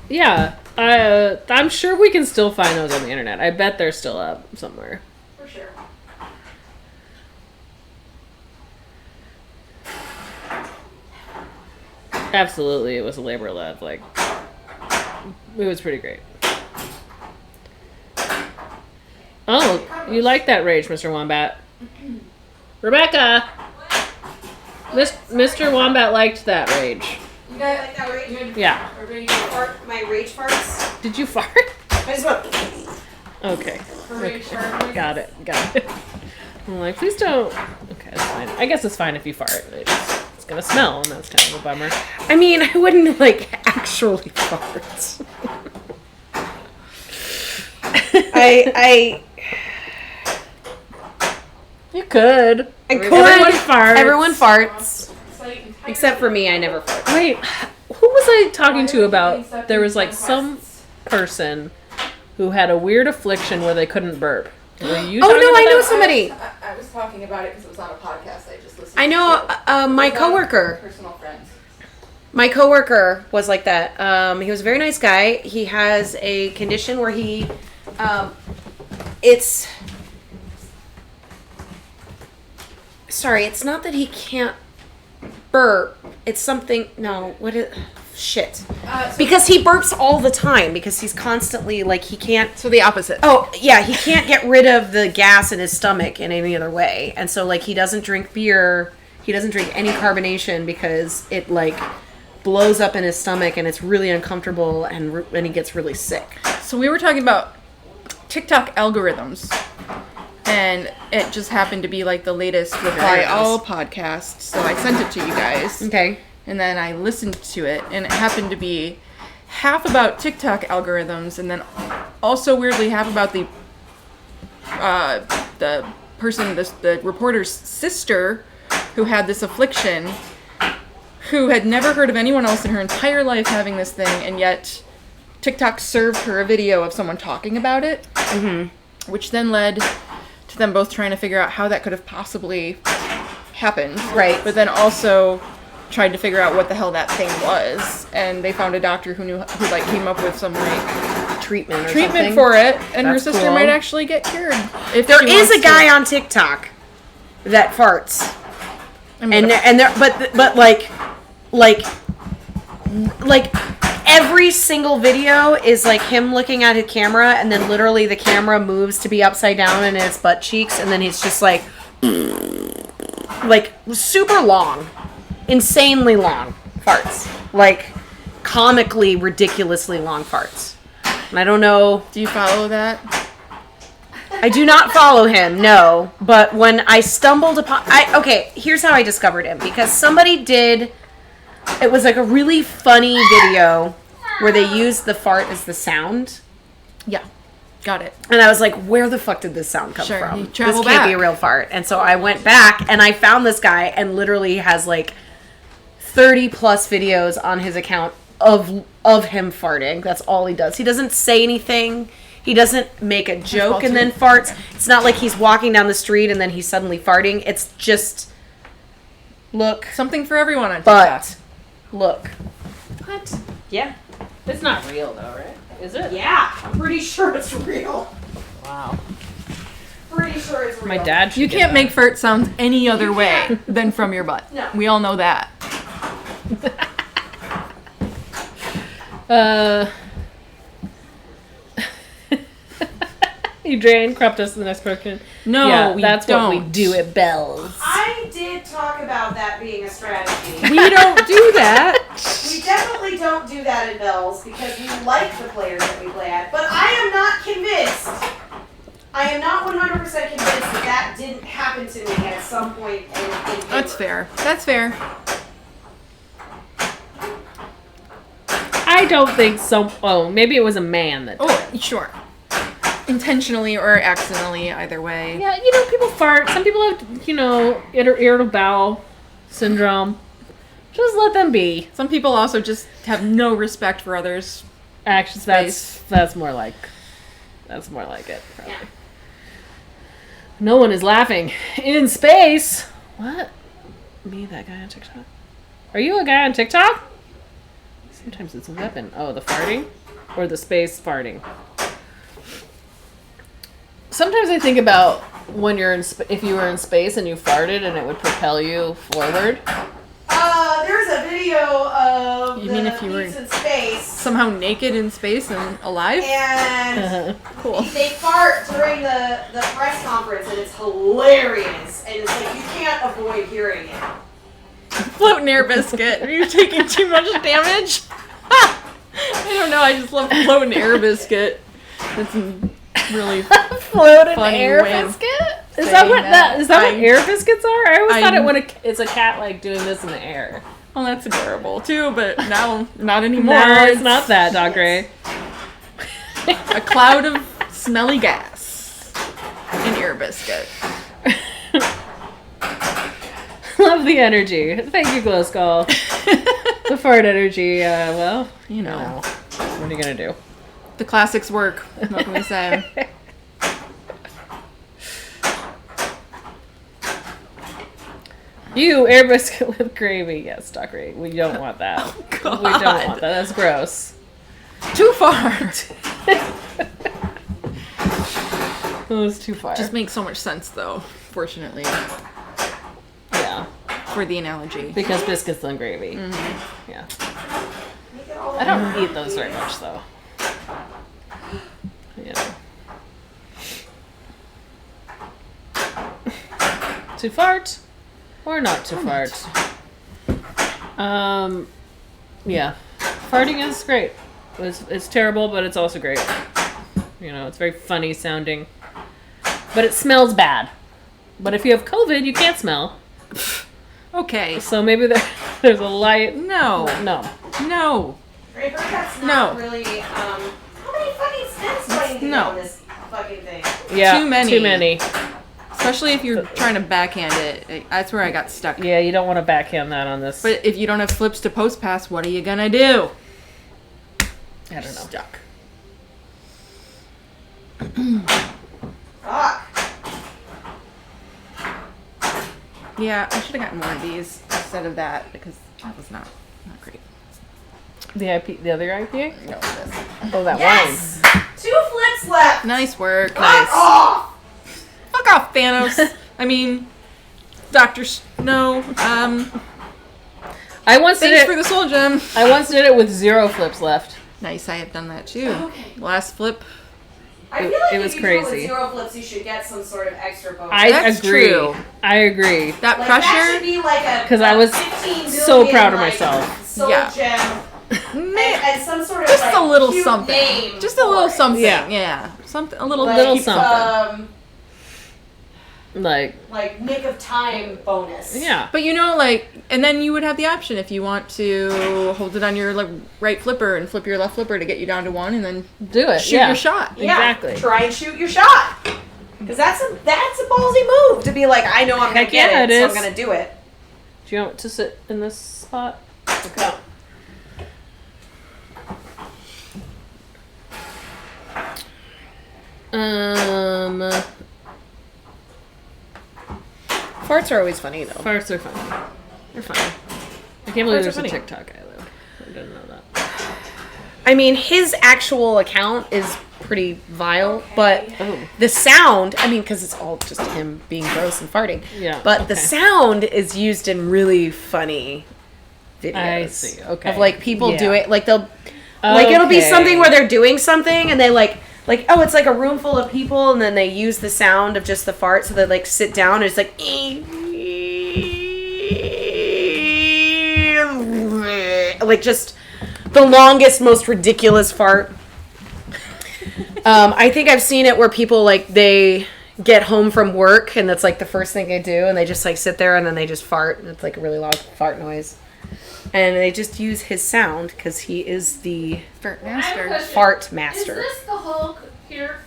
Yeah. I'm sure we can still find those on the internet. I bet they're still up somewhere. For sure. Absolutely, it was a labor of love. Like, it was pretty great. Oh, you like that rage, Mr. Wombat. Rebecca! Mr. Wombat liked that rage. You guys like that rage? Yeah. Everybody fart? My rage farts? Did you fart? I just went... Okay. rage fart. Got it. I'm like, please don't. Okay, that's fine. I guess it's fine if you fart. It's gonna smell, and that's kind of a bummer. I mean, I wouldn't like actually fart. I You could. could. Everyone farts. Everyone farts. Slate and Except for me, I never fart. Wait, who was I talking to about? There was like some person who had a weird affliction where they couldn't burp. Were you? Oh talking no, about I know that? somebody. I was talking about it because it was on a podcast I just listened I to. know my It was on coworker. Personal friends. My coworker was like that. He was a very nice guy. He has a condition where he, it's. Sorry, it's not that he can't burp. It's something. No, what is? Shit. Because he burps all the time because he's constantly like he can't. So the opposite. Oh yeah, he can't get rid of the gas in his stomach in any other way, and so like he doesn't drink beer. He doesn't drink any carbonation because it like blows up in his stomach and it's really uncomfortable and he gets really sick. So we were talking about TikTok algorithms, and it just happened to be like the latest Reply All podcast. So I sent it to you guys, Okay. and then I listened to it, and it happened to be half about TikTok algorithms, and then also weirdly half about the person, the reporter's sister, who had this affliction, who had never heard of anyone else in her entire life having this thing, and yet TikTok served her a video of someone talking about it, which then led to them both trying to figure out how that could have possibly happened. Right. But then also tried to figure out what the hell that thing was, and they found a doctor who like came up with some like Treatment treatment for it, and her That's sister cool. might actually get cured. If There she is wants a guy to. on TikTok that farts. I mean, And there but like every single video is like him looking at his camera, and then literally the camera moves to be upside down in his butt cheeks, and then he's just like super long, insanely long farts, like comically, ridiculously long farts. And I don't know. Do you follow that? I do not follow him, no. But when I stumbled upon, here's how I discovered him, because somebody did. It was like a really funny video where they used the fart as the sound. Yeah. Got it. And I was like, where the fuck did this sound come Sure, from? you This travel can't be back. a real fart. And so I went back and I found this guy and literally has like 30 plus videos on his account of him farting. That's all he does. He doesn't say anything. He doesn't make a joke and then farts. Okay. It's not like he's walking down the street and then he's suddenly farting. It's just look, Something for everyone on TikTok. but look. What? Yeah. It's not real though, right? Is it? Yeah, I'm pretty sure it's real. Wow. Pretty sure it's real. My dad should You get can't that. make fart sounds any other way than from your butt. No. We all know that. You drain, corrupt us to the next person. No, yeah, we that's don't. what we do at Bell's. I did talk about that being a strategy. We don't do that. We definitely don't do that at Bell's because we like the players that we play at. But I am not convinced. I am not 100% convinced that didn't happen to me at some point in That's fair. That's fair. I don't think so. Oh, maybe it was a man that. Oh, sure. Intentionally or accidentally, either way. Yeah, people fart. Some people have, irritable bowel syndrome. Just let them be. Some people also just have no respect for others. Actually, that's more like it. Probably. No one is laughing in space. What? Me, that guy on TikTok? Are you a guy on TikTok? Sometimes it's a weapon. Oh, the farting, or the space farting. Sometimes I think about when you're if you were in space and you farted and it would propel you forward. There's a video of You mean if you were in space, somehow naked in space and alive? and Cool. they fart during the press conference, and it's hilarious. And it's like you can't avoid hearing it. Floating air biscuit. Are you taking too much damage? I don't know. I just love floating air biscuit. That's really Floating funny air way of biscuit? Is saying that what that. is that what air biscuits are? I always thought it I'm- when it's a cat like doing this in the air. Well, that's adorable too, but now not anymore. No, it's not that, Doc Ray. A cloud of smelly gas. An air biscuit. Love the energy. Thank you, Glow Skull. The fart energy. Well, You know, what are you gonna do? the classics work. What can we say? You air biscuit with gravy. Yes, Doc Ray. We don't want that. God. We don't want that. That's gross. Too far. It was too far. Just makes so much sense, though. Fortunately, yeah, for the analogy. because biscuits and gravy. Mm-hmm. Yeah. I don't eat those very much, though. You know. To fart or not to fart? Yeah. Farting is great. It's terrible, but it's also great. It's very funny sounding. But it smells bad. But if you have COVID, you can't smell. Okay. So maybe there's a light. No. No. No. Right, but that's No. not really, how many fucking steps do I need to No. get on this fucking thing? Yeah. Too many. Too many. Especially if you're trying to backhand it. That's where I got stuck. Yeah, you don't want to backhand that on this. But if you don't have flips to post pass, what are you gonna do? I don't know. Stuck. Fuck. Yeah, I should have gotten more of these instead of that because that was not great. The other IPA? No, this. Oh, that Yes! 2 flips left! Nice work. Fuck Nice. off! Fuck off, Thanos. I mean, Dr. No. I once did Thanks it. for the soul gem. I once did it with 0 flips left. Nice, I have done that too. Last flip. I feel like It if was you do it with crazy. 0 flips, you should get some sort of extra bonus. I That's agree. true. I agree. That like, that pressure. should be like a 'Cause I a was 15 so million, proud of like, myself. Soul Yeah. gem and some sort of Just like, a little cute something. name Just a little for it. something. Yeah. Yeah. Something. A little. Like, little something. Like, Like nick of time bonus. yeah. But like, and then you would have the option if you want to hold it on your like right flipper and flip your left flipper to get you down to 1, and then Do it. shoot yeah. your shot. Yeah, Exactly. Try and shoot your shot. Because that's a ballsy move to be like, I know I'm gonna Heck get yeah, it, it so is. I'm gonna do it. Do you want to sit in this spot? No. Farts are always funny though. Farts are funny. They're funny. I can't believe Farts are there's a funny. TikTok guy though. I didn't know that. I mean, his actual account is pretty vile, but Oh. the sound, I mean, because it's all just him being gross and farting. Yeah. But the okay. sound is used in really funny videos. I see, okay. Of like people Yeah. do it, like they'll, like it'll be Okay. something where they're doing something and they like, oh, it's like a room full of people and then they use the sound of just the fart. So they like sit down and it's like, just the longest, most ridiculous fart. I think I've seen it where people like they get home from work and that's like the first thing they do and they just like sit there and then they just fart and it's like a really loud fart noise. And they just use his sound because he is the Fart master. fart master. Is this the Hulk here?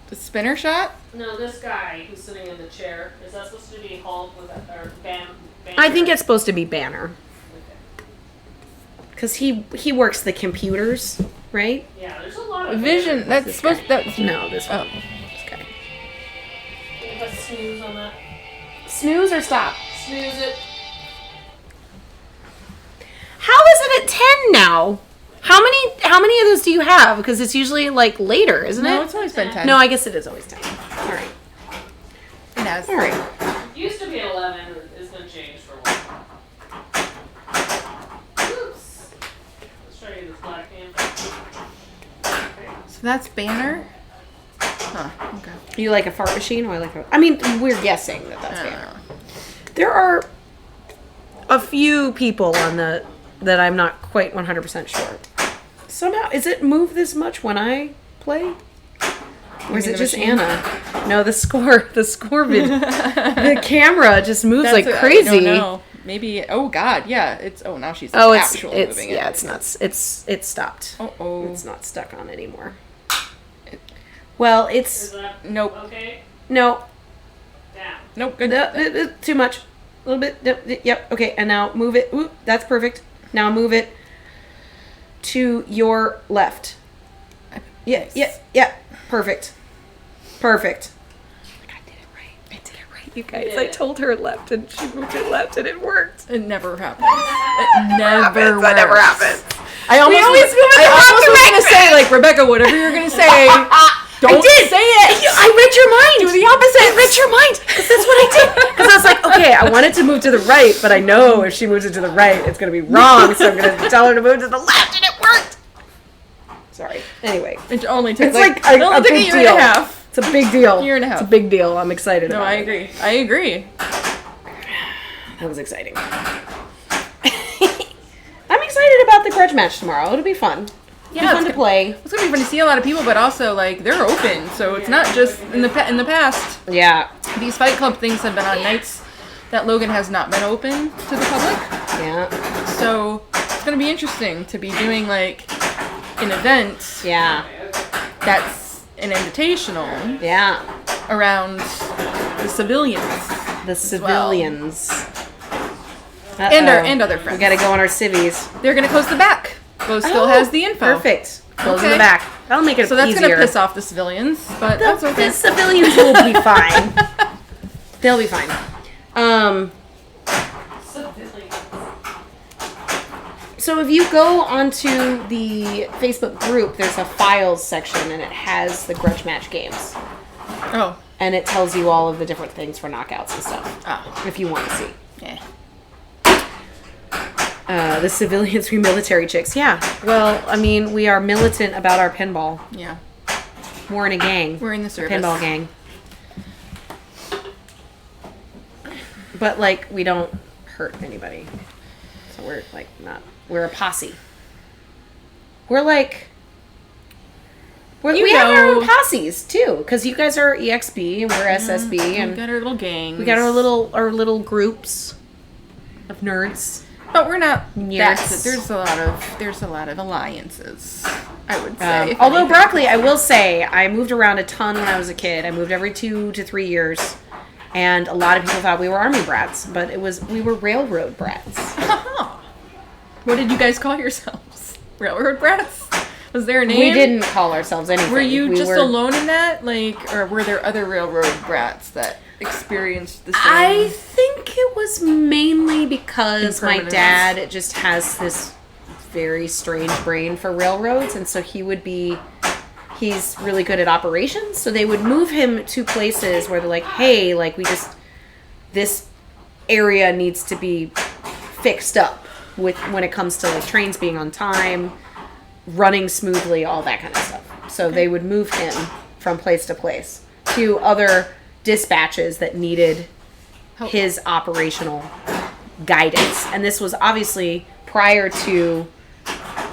The spinner shot. No, this guy who's sitting in the chair. Is that supposed to be Hulk with a, or Banner? I think it's supposed to be Banner because he works the computers, right? Yeah, there's a lot of Vision. That's this supposed. guy. That's No, this one. Oh. This guy. Let's snooze on that. Snooze or stop? Snooze it. How is it at 10 now? How many of those do you have? Because it's usually like later, isn't No, it? it's always been 10. No, I guess it is always 10. All right. It has. All right. It used to be 11. It's been changed for a while. Oops. Let's show you this black hand. So that's Banner. Huh. Okay. You like a fart machine? Or I like a... I mean, we're guessing that that's Banner. There are a few people on the that I'm not quite 100% sure. Somehow, is it move this much when I play? Or is mean it the just machine? Anna? No, the score the camera just moves like crazy. I don't know. Maybe. Oh God. Yeah. It's. Oh, now she's Oh, it's actually moving yeah, it. it's nuts. It's stopped. Oh. It's not stuck on anymore. Well, Is it's that Nope. okay? no, Down. Nope. Good. too much. A little bit. Yep. Okay, and now move it. Ooh, that's perfect. Now move it to your left. Yeah. Perfect. Perfect. I did it right. You guys, I told her left, and she moved it left, and it worked. It never happens. It never works. That never happens. I almost always was, move it I the almost wrong was gonna say like Rebecca, whatever you're gonna say, don't I did. say it. I read your mind. Do the opposite. I read your mind. Because that's what I did. Because I was like, okay, I want it to move to the right, but I know if she moves it to the right, it's going to be wrong. So I'm going to tell her to move to the left, and it worked. Sorry. Anyway, It only took it's like, like it a only took a big year deal. and a half. It's a big deal. Year and a half. It's a big deal. I'm excited No, about I it. agree. I agree. That was exciting. I'm excited about the grudge match tomorrow. It'll be fun. Yeah, Be fun to play. It's gonna be fun to see a lot of people, but also like they're open, so it's not just in the in the past. Yeah. These Fight Club things have been on nights that Logan has not been open to the public, Yeah. so it's gonna be interesting to be doing like an event Yeah. that's an invitational Yeah. around the civilians The civilians. and other friends. We gotta go on our civvies. They're gonna close the back. Bo still Oh, has the info. Perfect. Closing Okay. the back. That'll make it So that's easier. gonna piss off the civilians, but that's okay. The civilians will be fine. They'll be fine. So if you go onto the Facebook group, there's a files section and it has the grudge match games. Oh. And it tells you all of the different things for knockouts and stuff. Ah. If you want to see. Yeah. The civilians, we military chicks. Yeah. Well, I mean, we are militant about our pinball. Yeah. We're in a gang. We're in the service. Pinball gang. But like, we don't hurt anybody. So we're like not. We're a posse. We're like. We have our own posses too, because you guys are EXB and we're SSB, and We got our little gangs. we got our little groups of nerds. But we're not. Yes. There's a lot of alliances. I would say. if Although anything. broccoli, I will say, I moved around a ton when I was a kid. I moved every 2 to 3 years, and a lot of people thought we were army brats, but we were railroad brats. What did you guys call yourselves? Railroad brats? Was there a name? We didn't call ourselves anything. Were you We just were- alone in that, like, or were there other railroad brats that experienced the same? I think it was mainly because my Impermanence. dad just has this very strange brain for railroads, and so he's really good at operations, so they would move him to places where they're like, hey, like, this area needs to be fixed up when it comes to like trains being on time, running smoothly, all that kind of stuff. So they would move him from place to place to other dispatches that needed his operational guidance. And this was obviously prior to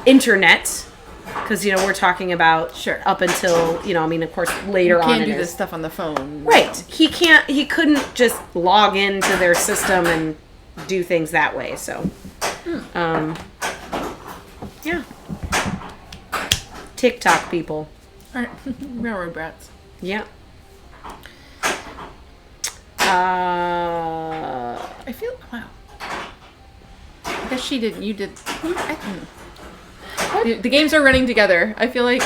internet, because we're talking about Sure. up until I mean, of course, later on Can't in do his this stuff on the phone. right. He couldn't just log into their system and do things that way. So, yeah. TikTok people. All right. Railroad brats. Yeah. I feel wow. I guess she did. You did. The games are running together. I feel like.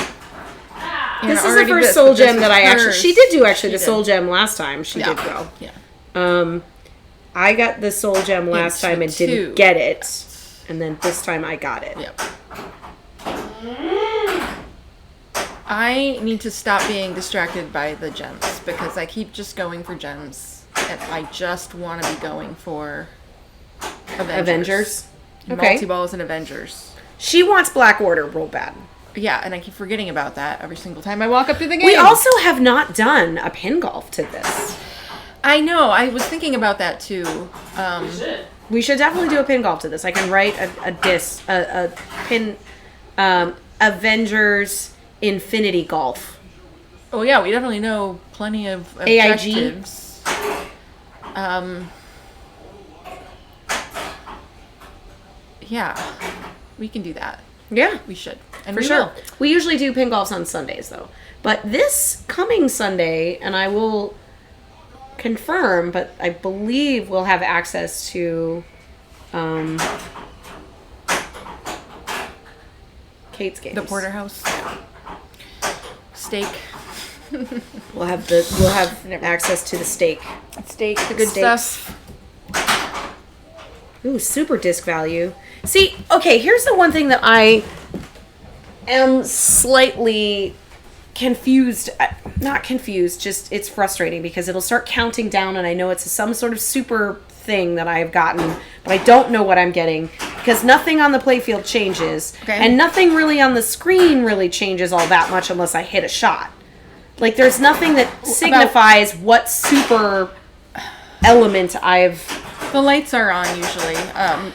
This is the already first this, Soul but this Gem is that I actually. hers. She did do actually She the did. Soul Gem last time. She Yeah. did go. Yeah. I got the Soul Gem last It's time and two. didn't get it, and then this time I got it. Yep. I need to stop being distracted by the gems because I keep just going for gems, and I just want to be going for Avengers. Okay. Multi-balls and Avengers. She wants Black Order real bad. Yeah, and I keep forgetting about that every single time I walk up to the game. We also have not done a pin golf to this. I know. I was thinking about that too. We should definitely do a pin golf to this. I can write a pin, Avengers Infinity Golf. Oh yeah, we definitely know plenty of AIG? objectives. Yeah, we can do that. Yeah, We should, and for we sure. will. We usually do pin golfs on Sundays though. But this coming Sunday, and I will confirm, but I believe we'll have access to Kate's games. The porterhouse. Steak. We'll have access to the steak. Steak. The good Steaks. stuff. Ooh, super disc value. See, okay, here's the one thing that I am slightly confused. Not confused, just it's frustrating because it'll start counting down and I know it's some sort of super thing that I've gotten, but I don't know what I'm getting because nothing on the playfield changes. Okay. And nothing really on the screen really changes all that much unless I hit a shot. Like, there's nothing that signifies what super element I've... The lights are on usually.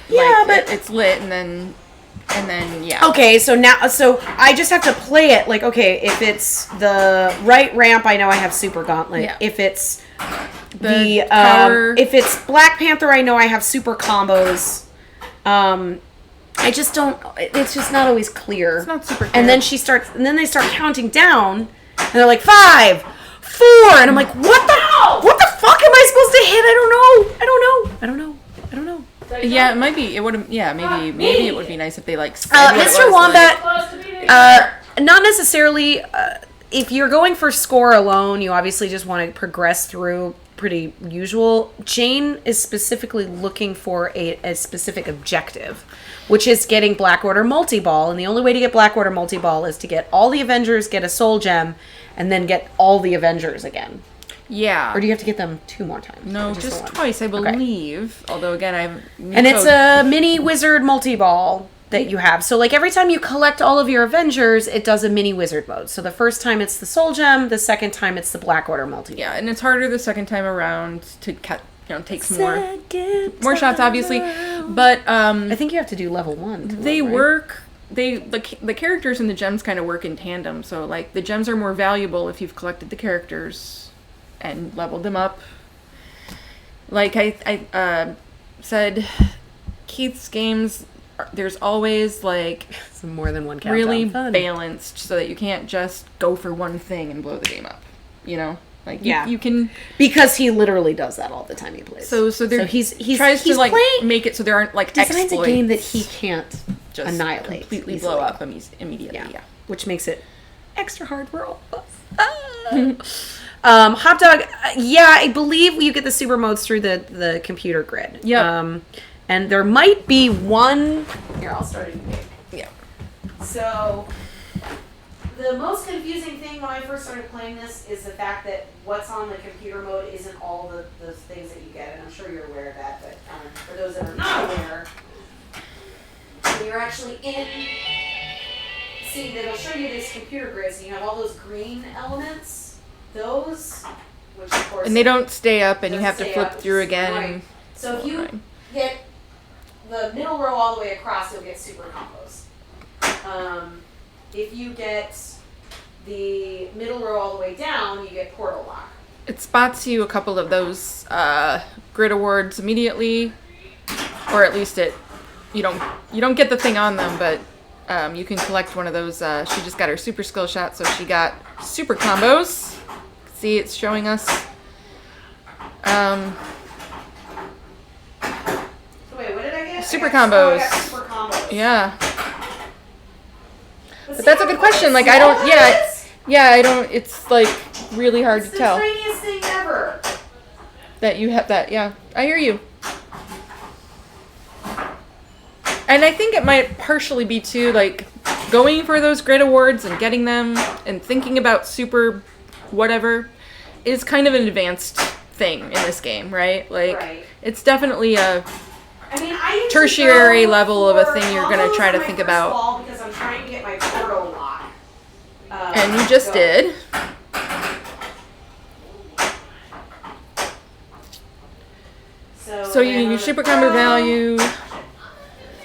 Yeah, but- it's lit, and then yeah. Okay, so I just have to play it. Like, okay, if it's the right ramp, I know I have Super Gauntlet. Yeah. If it's The power. if it's Black Panther, I know I have super combos. I just don't. It's just not always clear. It's not super And then they start counting down, and they're like 5, 4, and I'm like, what the fuck am I supposed to hit? I don't know. Yeah, it might be. It would. Yeah, maybe it would be nice if they like. Said what it Mr. was, Wombat, not necessarily. If you're going for score alone, you obviously just want to progress through pretty usual. Jane is specifically looking for a specific objective, which is getting Black Order multi-ball. And the only way to get Black Order multi-ball is to get all the Avengers, get a Soul Gem, and then get all the Avengers again. Yeah. Or do you have to get them 2 more times? No, Or the just one? twice, I believe. Although, again, I have... And it's a mini wizard multi-ball that you have. So, like, every time you collect all of your Avengers, it does a mini wizard mode. So the first time it's the Soul Gem, the second time it's the Black Order multi-ball. Yeah, and it's harder the second time around to takes more shots, obviously. But I think you have to do level 1. to they win, right? work... The characters and the gems kind of work in tandem. So, like, the gems are more valuable if you've collected the characters and leveled them up. Like I said, Keith's games, there's always, like, So more than one countdown. really Fun. balanced so that you can't just go for one thing and blow the game up. You know? Like, Yeah. you can... Because he literally does that all the time he plays. So he's tries he's to, like, playing, make it so there aren't, like, designs exploits. a game that he can't just annihilate completely easily. blow up immediately. Yeah. Which makes it extra hard for all of us. Hot Dog, yeah, I believe you get the super modes through the computer grid. Yep. And there might be one... Here, I'll start a new game. Yeah. So, the most confusing thing when I first started playing this is the fact that what's on the computer mode isn't all the things that you get, and I'm sure you're aware of that, but for those that are not aware, when you're actually in... See, that'll show you these computer grids, and you have all those green elements. Those, which of course... And they don't stay up, and you Doesn't have to stay flip up, through just- again. right. And So if you Fine. get the middle row all the way across, you'll get super combos. If you get the middle row all the way down, you get portal lock. it spots you a couple of those grid awards immediately, or at least you don't get the thing on them, but you can collect one of those. She just got her super skill shot, so she got super combos. See, it's showing us. So wait, what did I get? Super I got combos. super combos. Yeah, But but that's a good question. Like, I don't. Yeah, I don't. It's like really hard It's to the tell tiniest thing ever. that you have that. Yeah, I hear you. And I think it might partially be too, like, going for those grid awards and getting them and thinking about super whatever is kind of an advanced thing in this game, right? Like, Right. it's definitely a I mean, I usually tertiary go level of a for thing you're gonna combos try to on my think first about. ball because I'm trying to get my portal lock. And you just go. did. So then you I'm super gonna combo go. value.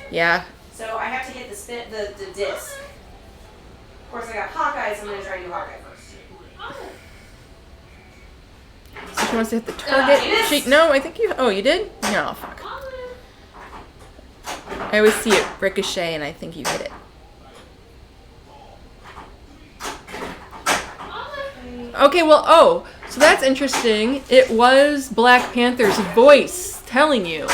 Yeah. So I have to hit the disc. Of course, I got Hawkeye, so I'm gonna try and do Hawkeye first. So she wants to hit the target. missed. No, I think you. Oh, you did? No, fuck. I always see it ricochet, and I think you hit it. Okay, well, so that's interesting. It was Black Panther's voice telling you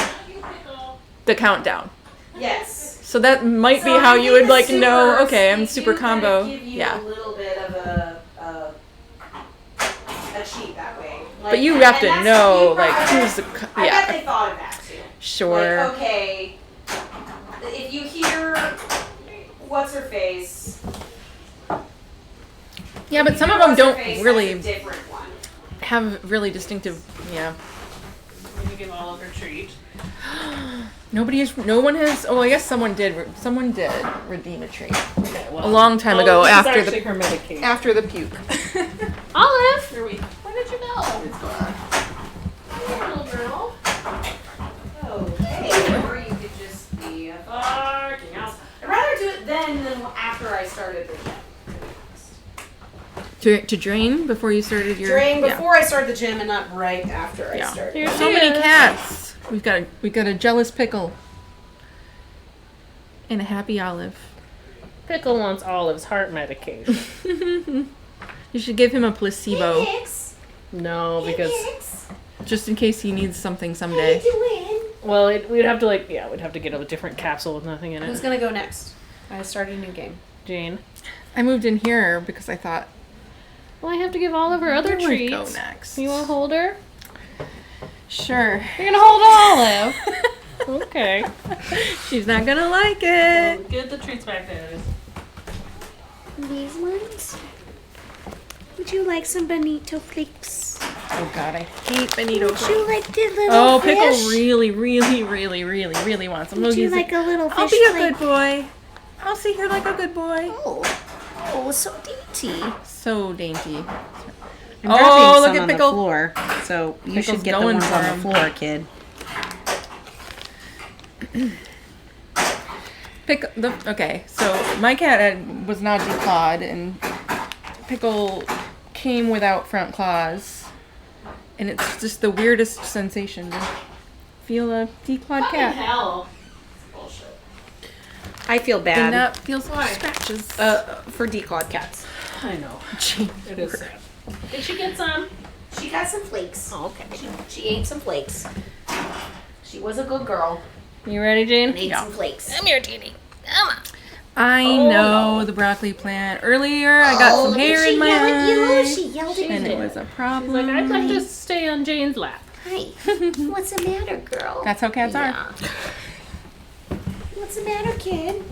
the countdown. Yes. So that might be So how I you think would the like know. supers, Okay, I'm they super do kind combo. of give you Yeah. a little bit of a cheat that way. Like, But you and have to that's- know, you like, probably- who's the. I bet Yeah. they thought of that too. Sure. Like, okay, if you hear what's her face. Yeah, but if some you of hear them What's Her don't Face, really that's a different one. have really distinctive. Yeah. You give Oliver a treat. No one has. Oh, I guess someone did. Someone did redeem a treat Okay, well, a long time ago this is after actually the her medication. after the puke. Olive, where did you go? Hey, little girl. Oh, hey, or you could just be a fucking house. I'd rather do it then than after I started the gym. To drain before you started your Drain yeah. before I started the gym and not right after I Yeah. started. Here So she many is. cats. We got a jealous pickle and a happy Olive. Pickle wants Olive's heart medication. You should give him a placebo No, because just in case he needs something someday. well, we'd have to we'd have to get a different capsule with nothing in Who's it. gonna go next? I started a new game. Jane. I moved in here because I thought Well, I have to give Oliver other where would treats. go next. You want to hold her? Sure. You're gonna hold Olive. Okay. She's not gonna like it. Get the treats back there. These ones? Would you like some bonito flakes? Oh God, I hate Benito. Would you like the little Oh, fish? Pickle really wants some. Would you He's like a little fish? I'll be a plate? good boy. I'll sit here like a good boy. Oh, so dainty. So dainty. I'm Oh, dropping look some at on Pickle. the floor, so you Pickle's should get the going ones for on him. the floor, kid. Okay, so my cat was not declawed, and Pickle came without front claws, and it's just the weirdest sensation to feel a declawed cat. Hell. I feel And bad that feels scratches. for declawed cats. I know. Gee. It is sad. Did she get some? She got some flakes. Oh, okay. She ate some flakes. She was a good girl. You ready, Jane? Ate some flakes. Come here, Teeny. Come on. I know the broccoli plant. Earlier, I got some hair in my eye, She yelled at and you. it was a She's problem. like, I'd like to stay on Jane's lap. Hi. What's the matter, girl? That's how cats are. Yeah. What's the matter, kid?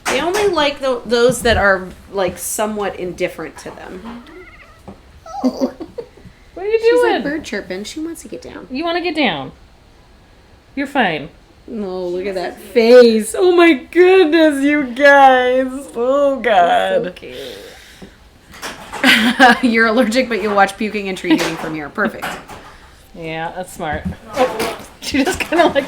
They only like those that are like somewhat indifferent to them. Oh, What are you She's doing? like bird chirping. She wants to get down. You want to get down. You're fine. Oh, look at that face. Oh my goodness, you guys. Oh God. Okay. You're allergic, but you'll watch puking and tree eating from here. Perfect. Yeah, that's smart. Oh, she just kind of like.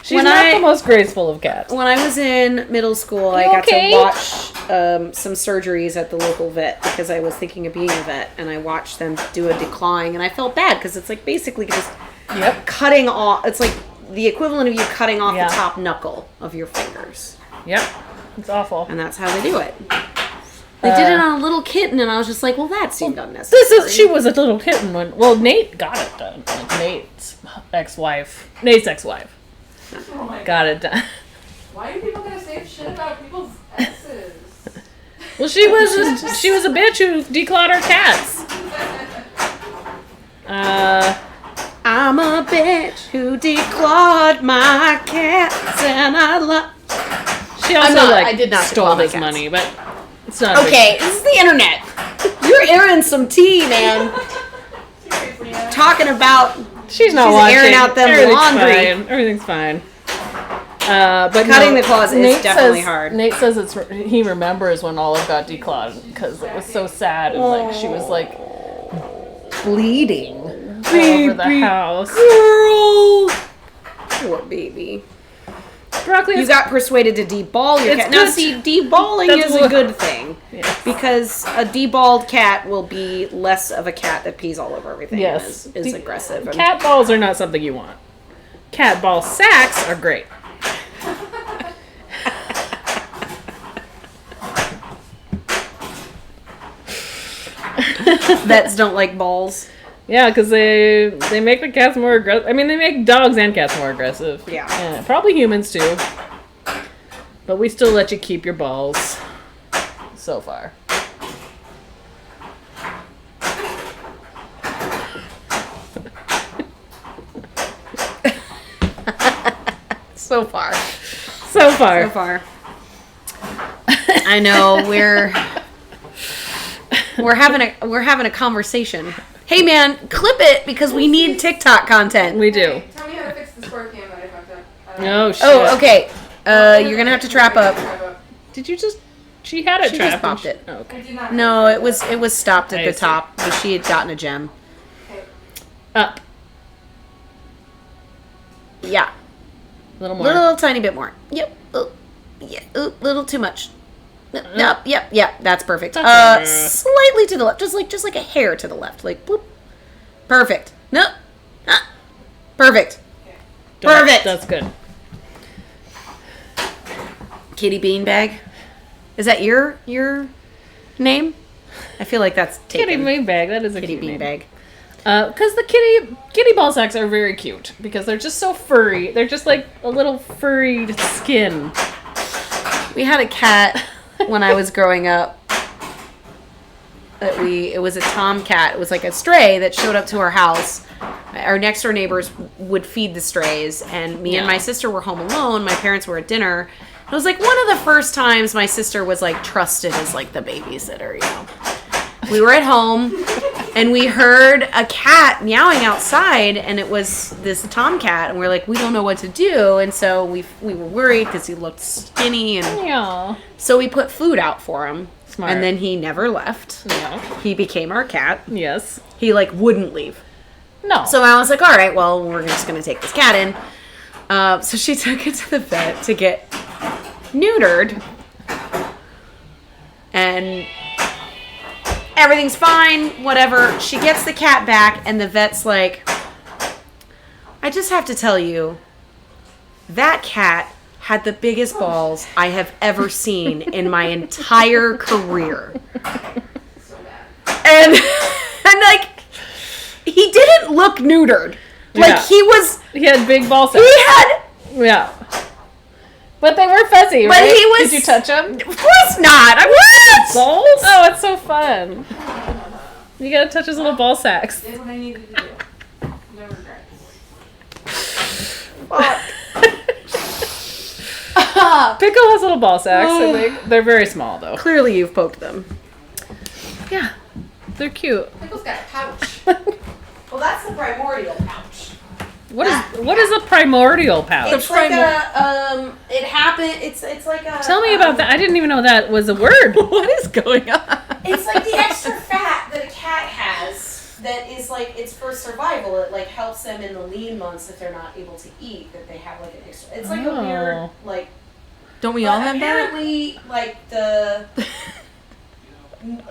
She's When not I- the most graceful of cats. When I was in middle school, I You got okay? to watch some surgeries at the local vet because I was thinking of being a vet, and I watched them do a declawing, and I felt bad because it's like basically just Yep. cutting off. It's like the equivalent of you cutting off Yeah. the top knuckle of your fingers, Yep. It's awful. and that's how they do it. They did it on a little kitten, and I was just like, well, that seemed unnecessary. This is. She was a little kitten when. Well, Nate got it done. Like Nate's ex-wife Oh my God. got it done. Why are people gonna say shit about people's exes? Well, she was a bitch who declawed her cats. I'm a bitch who declawed my cats, and I love. She also I did not stole declaw my his cats. money, but it's not. a big- Okay, this is the internet. You're airing some tea, man. Seriously, yeah. Talking about She's not She's watching. airing out them Everything's laundry. Fine. Everything's fine. But Cutting no, the claws is Nate definitely says, hard. Nate says he remembers when Olive got declawed because it was so sad and like she was like bleeding all over the house. girl. Poor baby. Broccoli You is got persuaded to deball your It's cat. Now good. see, deballing That's is a what- good thing. Yes. Because a deballed cat will be less of a cat that pees all over everything Yes. and is aggressive. And cat balls are not something you want. Cat ball sacks are great. vets don't like balls. Yeah, because they make the cats more aggressive. I mean, they make dogs and cats more aggressive. Yeah. Probably humans too. But we still let you keep your balls. So far. So far. So far. So far. I know we're having a conversation. Hey man, clip it because we need TikTok content. We do. Tell me how to fix the squirt cam that I fucked up. Oh, shit. Oh, okay. You're gonna have to trap up. Did you just... She had it She trapped. just popped it. Oh, okay. I did not. No, it was stopped at I the see. top, but she had gotten a gem. Okay. Up. Yeah, A little more. little tiny bit more. Yep. Yeah, little too much. Yep. That's perfect. Okay. Slightly to the left, just like a hair to the left, like bloop. Perfect. No. Perfect. Perfect. That's good. Kitty Beanbag. Is that your name? I feel like that's Kitty taken. beanbag. That is a Kitty cute name. Beanbag. Because the kitty ball sacks are very cute because they're just so furry. They're just like a little furry skin. We had a cat when I was growing up. It was a tomcat. It was like a stray that showed up to our house. Our next door neighbors would feed the strays, and me and Yeah. my sister were home alone. My parents were at dinner. It was like one of the first times my sister was like trusted as like the babysitter, you know. we were at home and we heard a cat meowing outside, and it was this tomcat, and we're like, we don't know what to do, and so we were worried because he looked skinny, and Yeah. so we put food out for him. Smart. And then he never left. Yeah. He became our cat. Yes. He like wouldn't leave. No. So I was like, all right, well, we're just gonna take this cat in. So she took it to the vet to get neutered, and everything's fine, whatever. She gets the cat back, and the vet's like, I just have to tell you, that cat had the biggest balls I have ever seen in my entire career. And like, he didn't look neutered. Like, Yeah. he had big ball sacks. had, Yeah. But they were fuzzy, But right? he was- Did you touch them? of course not. I what? Balls? Oh, it's so fun. You gotta touch his little ball sacks. Did what I needed to do. No regrets. Pickle has little ball sacks. I think. They're very small, though. Clearly you've poked them. Yeah. They're cute. Pickle's got a pouch. Well, that's the primordial pouch. What is a primordial pouch? It's like a it happened. It's like a. Tell me about that. I didn't even know that was a word. What is going on? It's like the extra fat that a cat has. That is like it's for survival. It like helps them in the lean months if they're not able to eat. That they have like an extra. It's like a weird Oh. like. Don't we But all have that? apparently, like the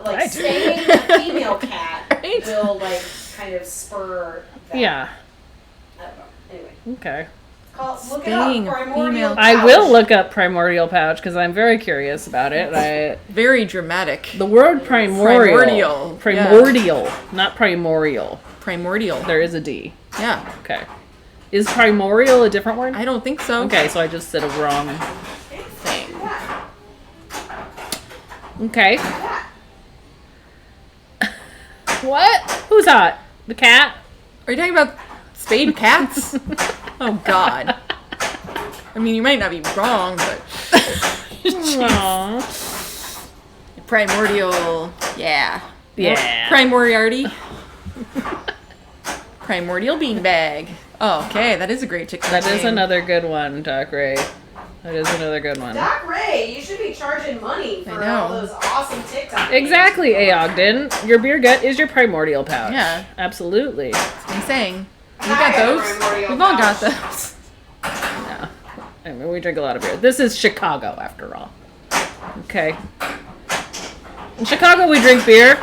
like I do. staying a female cat Right. will like kind of spur that. Yeah. I don't know. Anyway, Okay. look Staying it a up. Primordial female- I pouch. will look up primordial pouch because I'm very curious about it. Very dramatic. The word primordial. Primordial, Primordial, not primorial. Primordial. There is a D. Yeah. Okay. Is primordial a different word? I don't think so. Okay, so I just said a wrong thing. Yeah. Okay. What? Who's hot? The cat? Are you talking about spayed cats? Oh God. I mean, you might not be wrong, but Aww. primordial. Yeah. Yeah. Primoriarty. Primordial beanbag. Oh, okay. That is a great TikTok. That is name. another good one, Doc Ray. That is another good one. Doc Ray, you should be charging money for I know. all those awesome TikToks. Exactly, A. Ogden. Your beer gut is your primordial pouch. Yeah. Absolutely. I'm saying. We I got have a those. primordial We've all got pouch. those. Yeah. I mean, we drink a lot of beer. This is Chicago, after all. Okay. In Chicago, we drink beer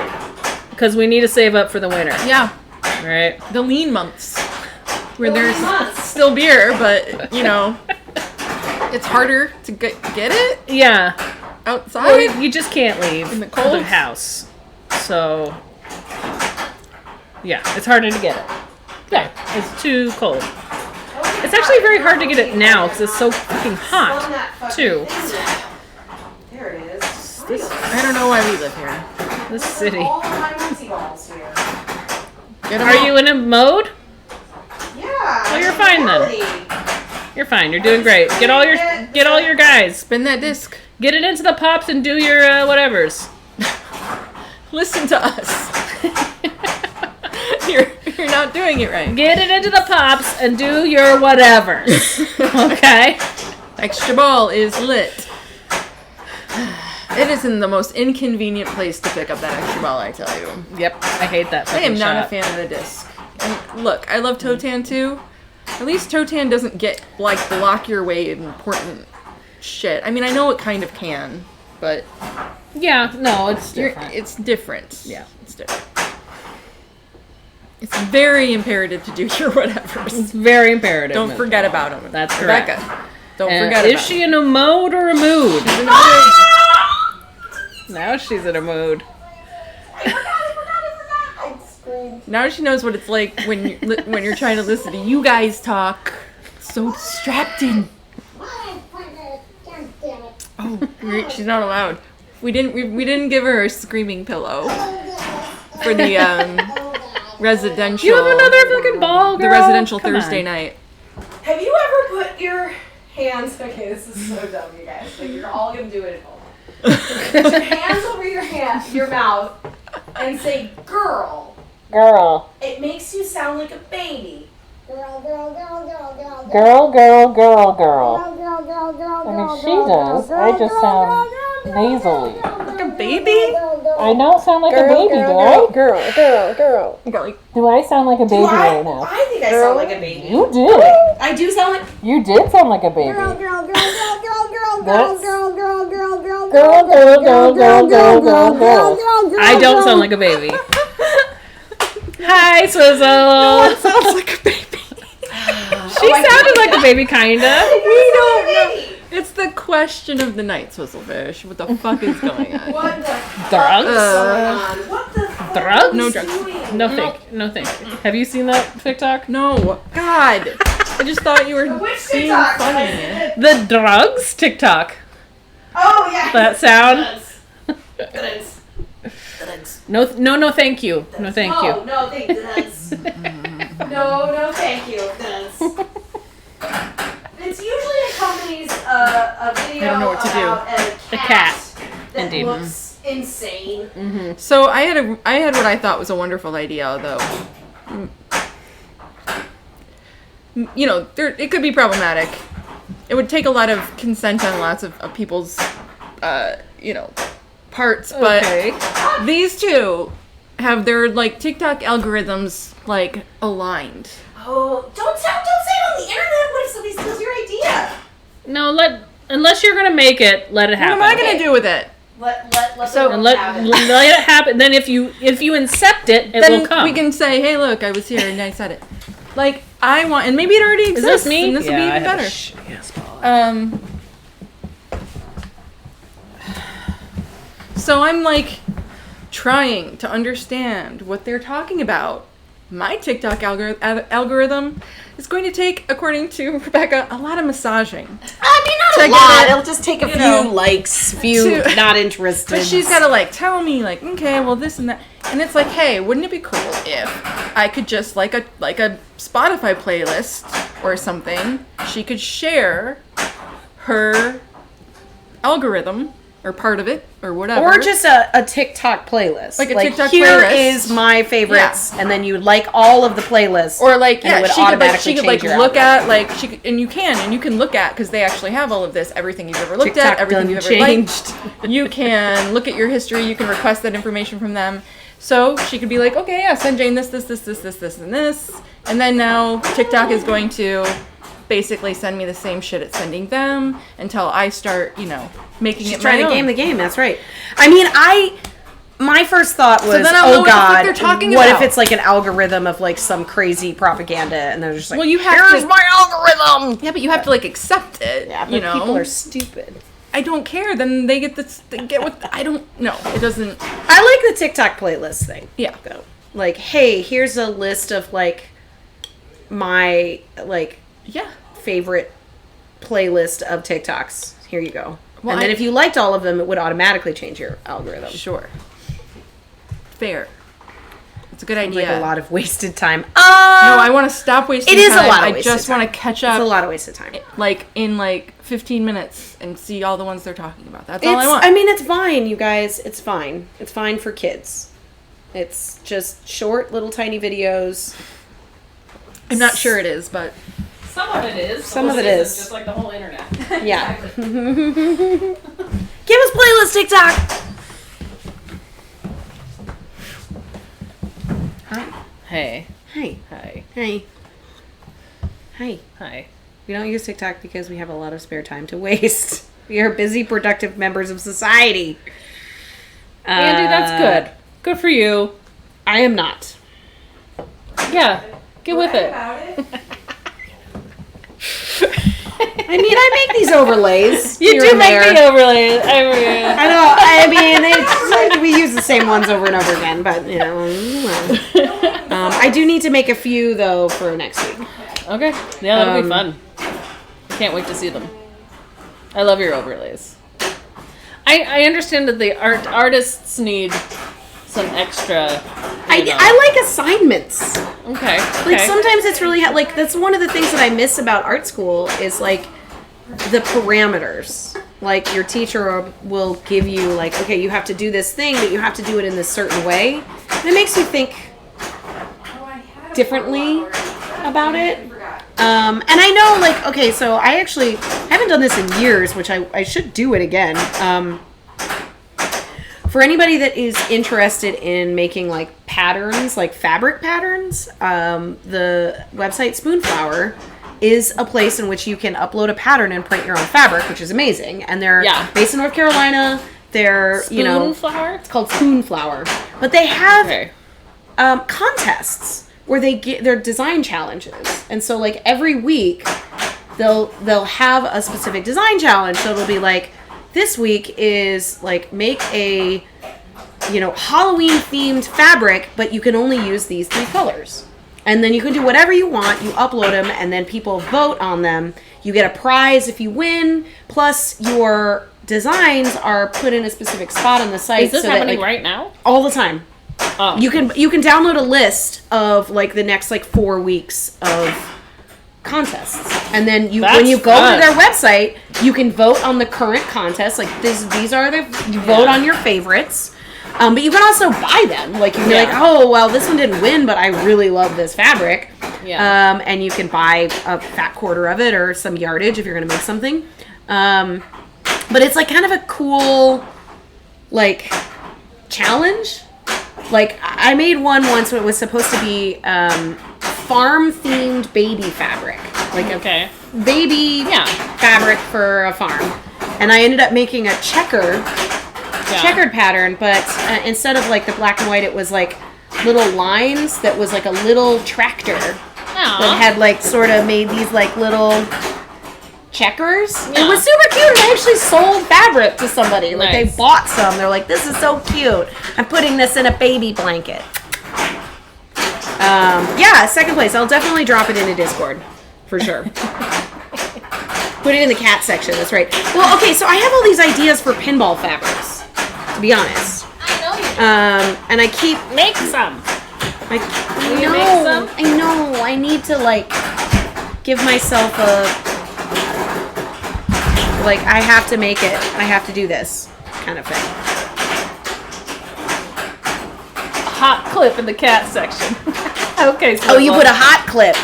because we need to save up for the winter. Yeah. All right. The lean months. Where The lean there's months. still beer, but, you know, it's harder to get it Yeah. outside. Well, you just can't leave In the cold? the house. So, yeah, it's harder to get it. Yeah, it's too cold. It's actually very hard to get it now because it's so fucking Spun hot, that fucking too. thing. There it is. I don't know why we live here. This city. All of my multi-balls here. Get 'em Are all. you in a mode? Yeah. Well, you're fine then. reality. You're fine. You're doing great. Get all your guys. Spin that disc. Get it into the pops and do your whatevers. Listen to us. You're not doing it right. Get it into the pops and do your whatevers. Okay. Extra ball is lit. It is in the most inconvenient place to pick up that extra ball, I tell you. Yep. I hate that. I am fucking not shot. a fan of the disc. And look, I love Totan too. At least Totan doesn't get like block your way important shit. I mean, I know it kind of can, but Yeah. No, it's different. it's different. Yeah. It's different. It's very imperative to do your whatevers. It's very imperative. Don't forget about them. That's Rebecca. correct. Don't And forget is about she in a mode or a mood? them. Now she's in a mood. Now she knows what it's like when when you're trying to listen to you guys talk. It's so distracting. Oh, she's not allowed. We didn't give her a screaming pillow for the residential. You have another fucking ball, girl. the residential Come Thursday on. night. Have you ever put your hands? Okay, this is so dumb, you guys. But you're all gonna do it at home. Put your hands over your mouth, and say girl, Girl. it makes you sound like a baby. Girl, girl, girl, girl, girl, Girl, girl, girl, girl. girl, girl, girl, girl, I mean, girl, she girl, does. girl, I just girl, sound girl, girl, nasally. Like a baby? I don't sound like a baby, do I? Girl. You got like, Do I sound like a baby right now? I think I sound like a baby. You did. I do sound like. You did sound like a baby. girl, girl, girl, girl, girl, girl, That's- girl, girl, girl, girl, Girl, girl, girl, girl, girl, girl, girl. I don't sound like a baby. Hi, Swizzle. sounds like a baby. She sounded like a baby, kinda. We don't know. It's the question of the night, Swizzlefish. What the fuck is going on? What the Drugs? What the fuck? Drugs? No drugs. No thank you. Have you seen that TikTok? No. God. I just thought you were Which being TikTok? funny. The drugs TikTok. Oh yeah. That sound? Goods. No, thank you. No, thank you. Oh, no, thank you. No, thank you. It's usually accompanies a video I don't know what to do. about A cat. that Indeed. looks insane. So I had what I thought was a wonderful idea, though. You know, it could be problematic. It would take a lot of consent on lots of people's, parts. But Okay. these two have their like TikTok algorithms like aligned. Oh, don't say it on the internet. What if somebody steals your idea? No, unless you're gonna make it, let it What happen. am I gonna do with it? Let So- them And let have it. it happen. Then if you incept it, it Then will come. we can say, "Hey, look, I was here and I said it." Like I want, and maybe it already Is exists. this me? And this will be even better. So I'm like trying to understand what they're talking about. My TikTok algorithm is going to take, according to Rebecca, a lot of massaging. I mean, not To a get lot. it, It'll just take a few know, likes, few to- not interested. But she's got to like tell me like, okay, well this and that, and it's like, hey, wouldn't it be cool if I could just like a Spotify playlist or something? She could share her algorithm or part of it or whatever, Or just a TikTok playlist. Like a TikTok here playlist. is my favorites, and then you like all of the playlists. or like and it would she could automatically like change your look algorithm. at like she could, and you can look at because they actually have all of this, everything you've ever looked TikTok at, everything done you've ever changed. liked. You can look at your history. You can request that information from them. So she could be like, okay, yeah, send Jane this, and this, and then now TikTok is going to basically send me the same shit it's sending them until I start, making She's it trying my to own. game the game. That's right. I mean, my first thought was, then I'll know oh what the fuck god, they're talking what about. if it's like an algorithm of like some crazy propaganda, and they're just like, Well, you have here's to- my algorithm. Yeah, but you have to like accept it. Yeah, but you know, people are stupid. I don't care. Then they get what I don't know. It doesn't. I like the TikTok playlist thing. Yeah. Though, like, hey, here's a list of like my like Yeah. favorite playlist of TikToks. Here you go. Well, and then I- if you liked all of them, it would automatically change your algorithm. Sure. Fair. It's a good It's idea. like a lot of wasted time. No, I want to stop wasting It is a time. lot of I wasted just want time. to catch It's a up, lot of wasted time. like in like 15 minutes, and see all the ones they're talking about. That's all I want. I mean, it's fine, you guys. It's fine. It's fine for kids. It's just short, little, tiny videos. I'm not sure it is, but Some of it is. Some of it is. Just like the whole internet. Yeah. Give us playlist TikTok. Hey. Hey, Hi. hey, hey. Hi. We don't use TikTok because we have a lot of spare time to waste. We are busy, productive members of society. Andy, that's good. Good for you. I am not. Yeah. Get with it. I mean, I make these overlays. You here do and make there. the overlays. I know. I mean, it's like we use the same ones over and over again, but you know. Well. I do need to make a few though for next week. Okay. Yeah, that'll be fun. Can't wait to see them. I love your overlays. I understand that the artists need some extra. I like assignments. Okay. Like sometimes it's really like that's one of the things that I miss about art school is like the parameters. like your teacher will give you like, okay, you have to do this thing, but you have to do it in this certain way. And it makes you think differently about it. And I know, like, okay, so I haven't done this in years, which I should do it again. For anybody that is interested in making like patterns, like fabric patterns, the website Spoonflower is a place in which you can upload a pattern and print your own fabric, which is amazing. And they're based in North Carolina. They're, Spoonflower? It's called Spoonflower. But they have contests where they get their design challenges. And so like every week they'll have a specific design challenge. So it'll be like, this week is like make a Halloween themed fabric, but you can only use these 3 colors. And then you can do whatever you want, you upload them, and then people vote on them. You get a prize if you win, plus your designs are put in a specific spot on the site. Is this happening right now? All the time. Oh. You can download a list of like the next like 4 weeks of contests, and then when you go to their website, you can vote on the current contests. Like these are you vote on your favorites, but you can also buy them. Like you can be like, oh well, this one didn't win, but I really love this fabric. Yeah. And you can buy a fat quarter of it or some yardage if you're gonna make something. But it's like kind of a cool like challenge. Like I made one once when it was supposed to be farm themed baby fabric, like a baby fabric for a farm, and I ended up making a checkered pattern, but instead of like the black and white, it was like little lines that was like a little tractor that had like sort of made these like little checkers. It was super cute, and I actually sold fabric to somebody. Like they bought some. They're like, this is so cute. I'm putting this in a baby blanket. Second place. I'll definitely drop it into Discord for sure. Put it in the cat section. That's right. Well, okay, so I have all these ideas for pinball fabrics, to be honest. I know you. And I keep make some. I know. I need to like give myself a like I have to make it. I have to do this kind of thing. Hot clip in the cat section. Okay. So you put a hot clip.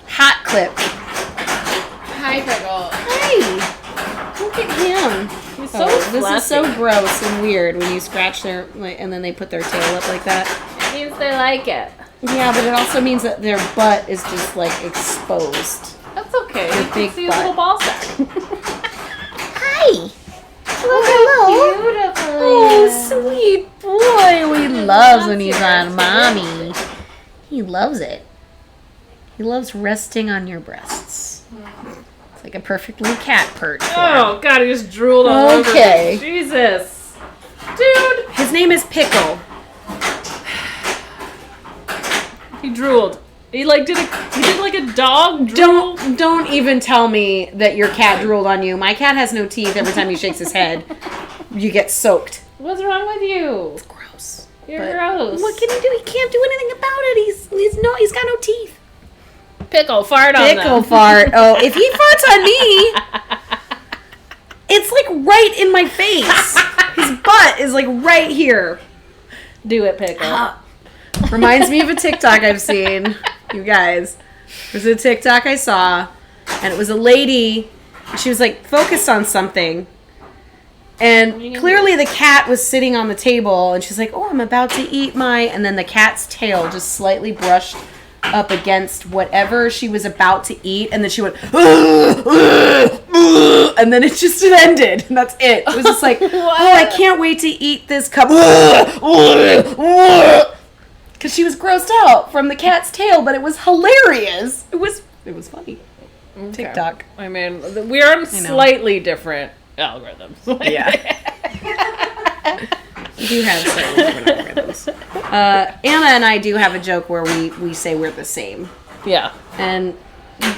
Hot clip. Hi, Pickle. Hi. Look at him. He's so this fluffy. is so gross and weird when you scratch their and then they put their tail up like that. It means they like it. Yeah, but it also means that their butt is just like exposed. That's okay. You can big see butt. a little ball sack. Hi. Oh, beautiful. Oh, sweet boy. He loves when he's on mommy. He loves it. He loves resting on your breasts. It's like a perfect little cat perch. Oh, God, he just drooled all over me. Okay. Jesus. Dude. His name is Pickle. He drooled. He did like a dog drool. Don't even tell me that your cat drooled on you. My cat has no teeth. Every time he shakes his head, you get soaked. What's wrong with you? It's gross. You're gross. What can he do? He can't do anything about it. He's got no teeth. Pickle fart on them. Pickle fart. Oh, if he farts on me, it's like right in my face. His butt is like right here. Do it, Pickle. Reminds me of a TikTok I've seen. You guys. There's a TikTok I saw, and it was a lady. She was like focused on something. And clearly the cat was sitting on the table, and she's like, oh, I'm about to eat my... And then the cat's tail just slightly brushed up against whatever she was about to eat, and then she went, and then it just ended. And that's it. It was just like, oh, I can't wait to eat this cup. Because she was grossed out from the cat's tail, but it was hilarious. It was funny. Okay. TikTok. I mean, we are on slightly different algorithms. Yeah. We do have slightly different algorithms. Anna and I do have a joke where we say we're the same. Yeah. And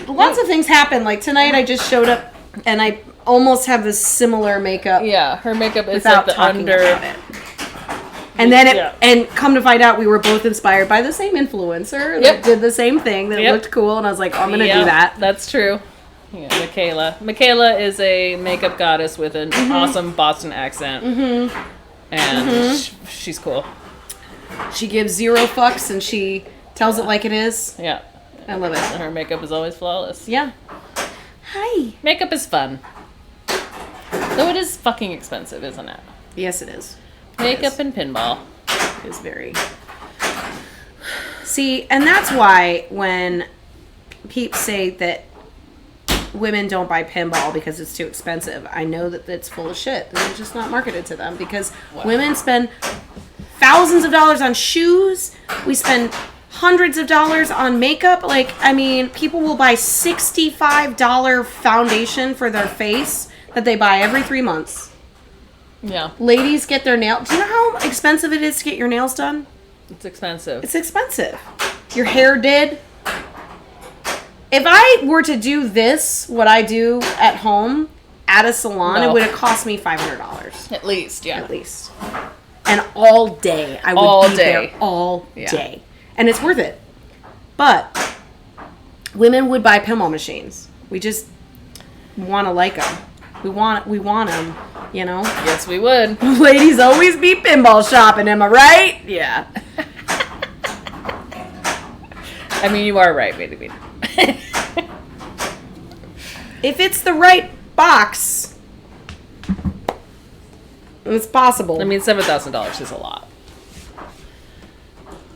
lots of things happen. Like tonight I just showed up and I almost have a similar makeup. Yeah, her makeup is without like the talking under... about it. And then and come to find out we were both inspired by the same influencer that did the same thing that looked cool, and I was like, oh, I'm gonna do that. That's true. Yeah, Michaela. Michaela is a makeup goddess with an awesome Boston accent. And she's cool. She gives 0 fucks and she tells it like it is. Yeah. I love it. Her makeup is always flawless. Yeah. Hi. Makeup is fun. Though it is fucking expensive, isn't it? Yes, it is. Makeup and pinball. It is very. See, and that's why when peeps say that women don't buy pinball because it's too expensive, I know that it's full of shit. It's just not marketed to them because women spend thousands of dollars on shoes. We spend hundreds of dollars on makeup. Like, I mean, people will buy $65 foundation for their face that they buy every 3 months. Yeah. Ladies get their nails. Do you know how expensive it is to get your nails done? It's expensive. It's expensive. Your hair did. If I were to do this, what I do at home, at a salon, No. it would have cost me $500. At least, yeah. At least. And all day. I would All be day. there all day. And it's worth it. But women would buy pinball machines. We just want to like them. We want them, you know? Yes, we would. Ladies always be pinball shopping, am I right? Yeah. I mean, you are right, baby. If it's the right box, it's possible. I mean, $7,000 is a lot.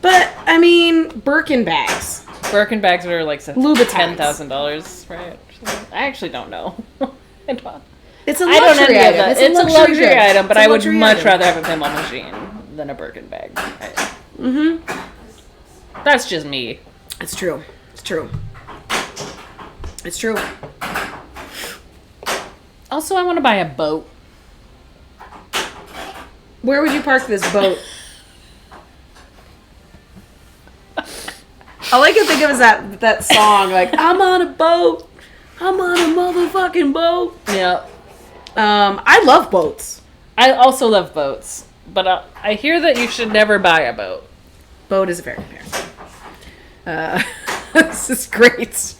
But, I mean, Birkin bags. Birkin bags are like Louboutins. $10,000, right? I actually don't know. I don't It's a I don't luxury envy item. that. It's a luxury good. item, but It's a I would luxury much item. rather have a pinball machine than a Birkin bag. That's just me. It's true. It's true. It's true. Also, I want to buy a boat. Where would you park this boat? All I can think of is that song, like, I'm on a boat. I'm on a motherfucking boat. Yeah. I love boats. I also love boats, but I hear that you should never buy a boat. Boat is very embarrassing. This is great.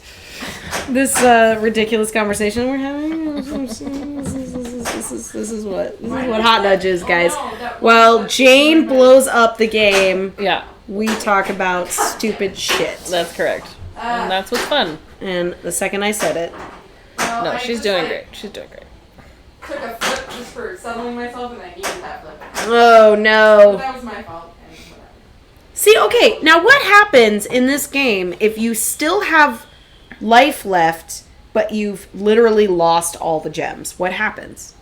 This ridiculous conversation we're having. This is what hot nudge is, guys. While Jane blows up the game, Yeah, we talk about stupid shit. that's correct. And that's what's fun. And the second I said it, Well, No, I she's just, doing like, great. She's doing great. Took a flip just for settling myself, and I needed that flip. oh But no. that was my fault. And whatever. See, okay, now what happens in this game if you still have life left, but you've literally lost all the gems? What happens?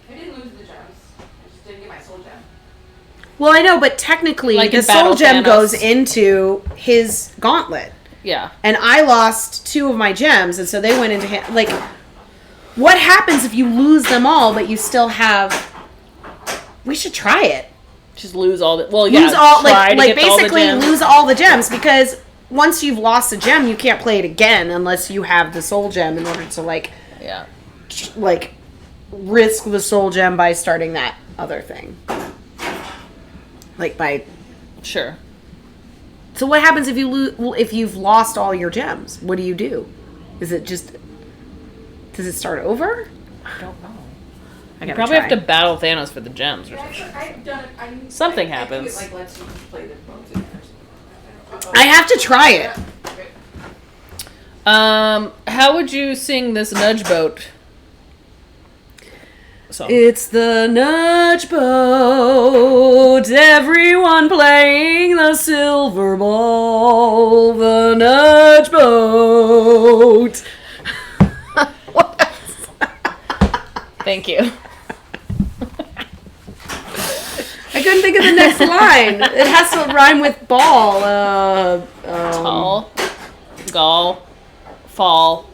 I didn't lose the gems. I just didn't get my soul gem. Well, I know, but technically, Like the in soul Battle gem Thanos. goes into his gauntlet. Yeah. And I lost 2 of my gems, and so they went into him. Like, what happens if you lose them all, but you still have... We should try it. Just lose all the... Well, yeah, Lose all, try to like get all the basically gems. lose all the gems, because once you've lost a gem, you can't play it again unless you have the soul gem in order to, like, risk the soul gem by starting that other thing. Like, by... Sure. So what happens if you if you've lost all your gems? What do you do? Is it just... Does it start over? I don't know. I You gotta probably try. have to battle Thanos for the gems or Yeah, something. I've done it. Something I think happens. it, like, lets you just play the boats in there or something. I have to try it. How would you sing this Nudge Boat song? It's the Nudge Boat, everyone playing the silver ball, the Nudge Boat. Thank you. I couldn't think of the next line. It has to rhyme with ball. Tall, gall, fall,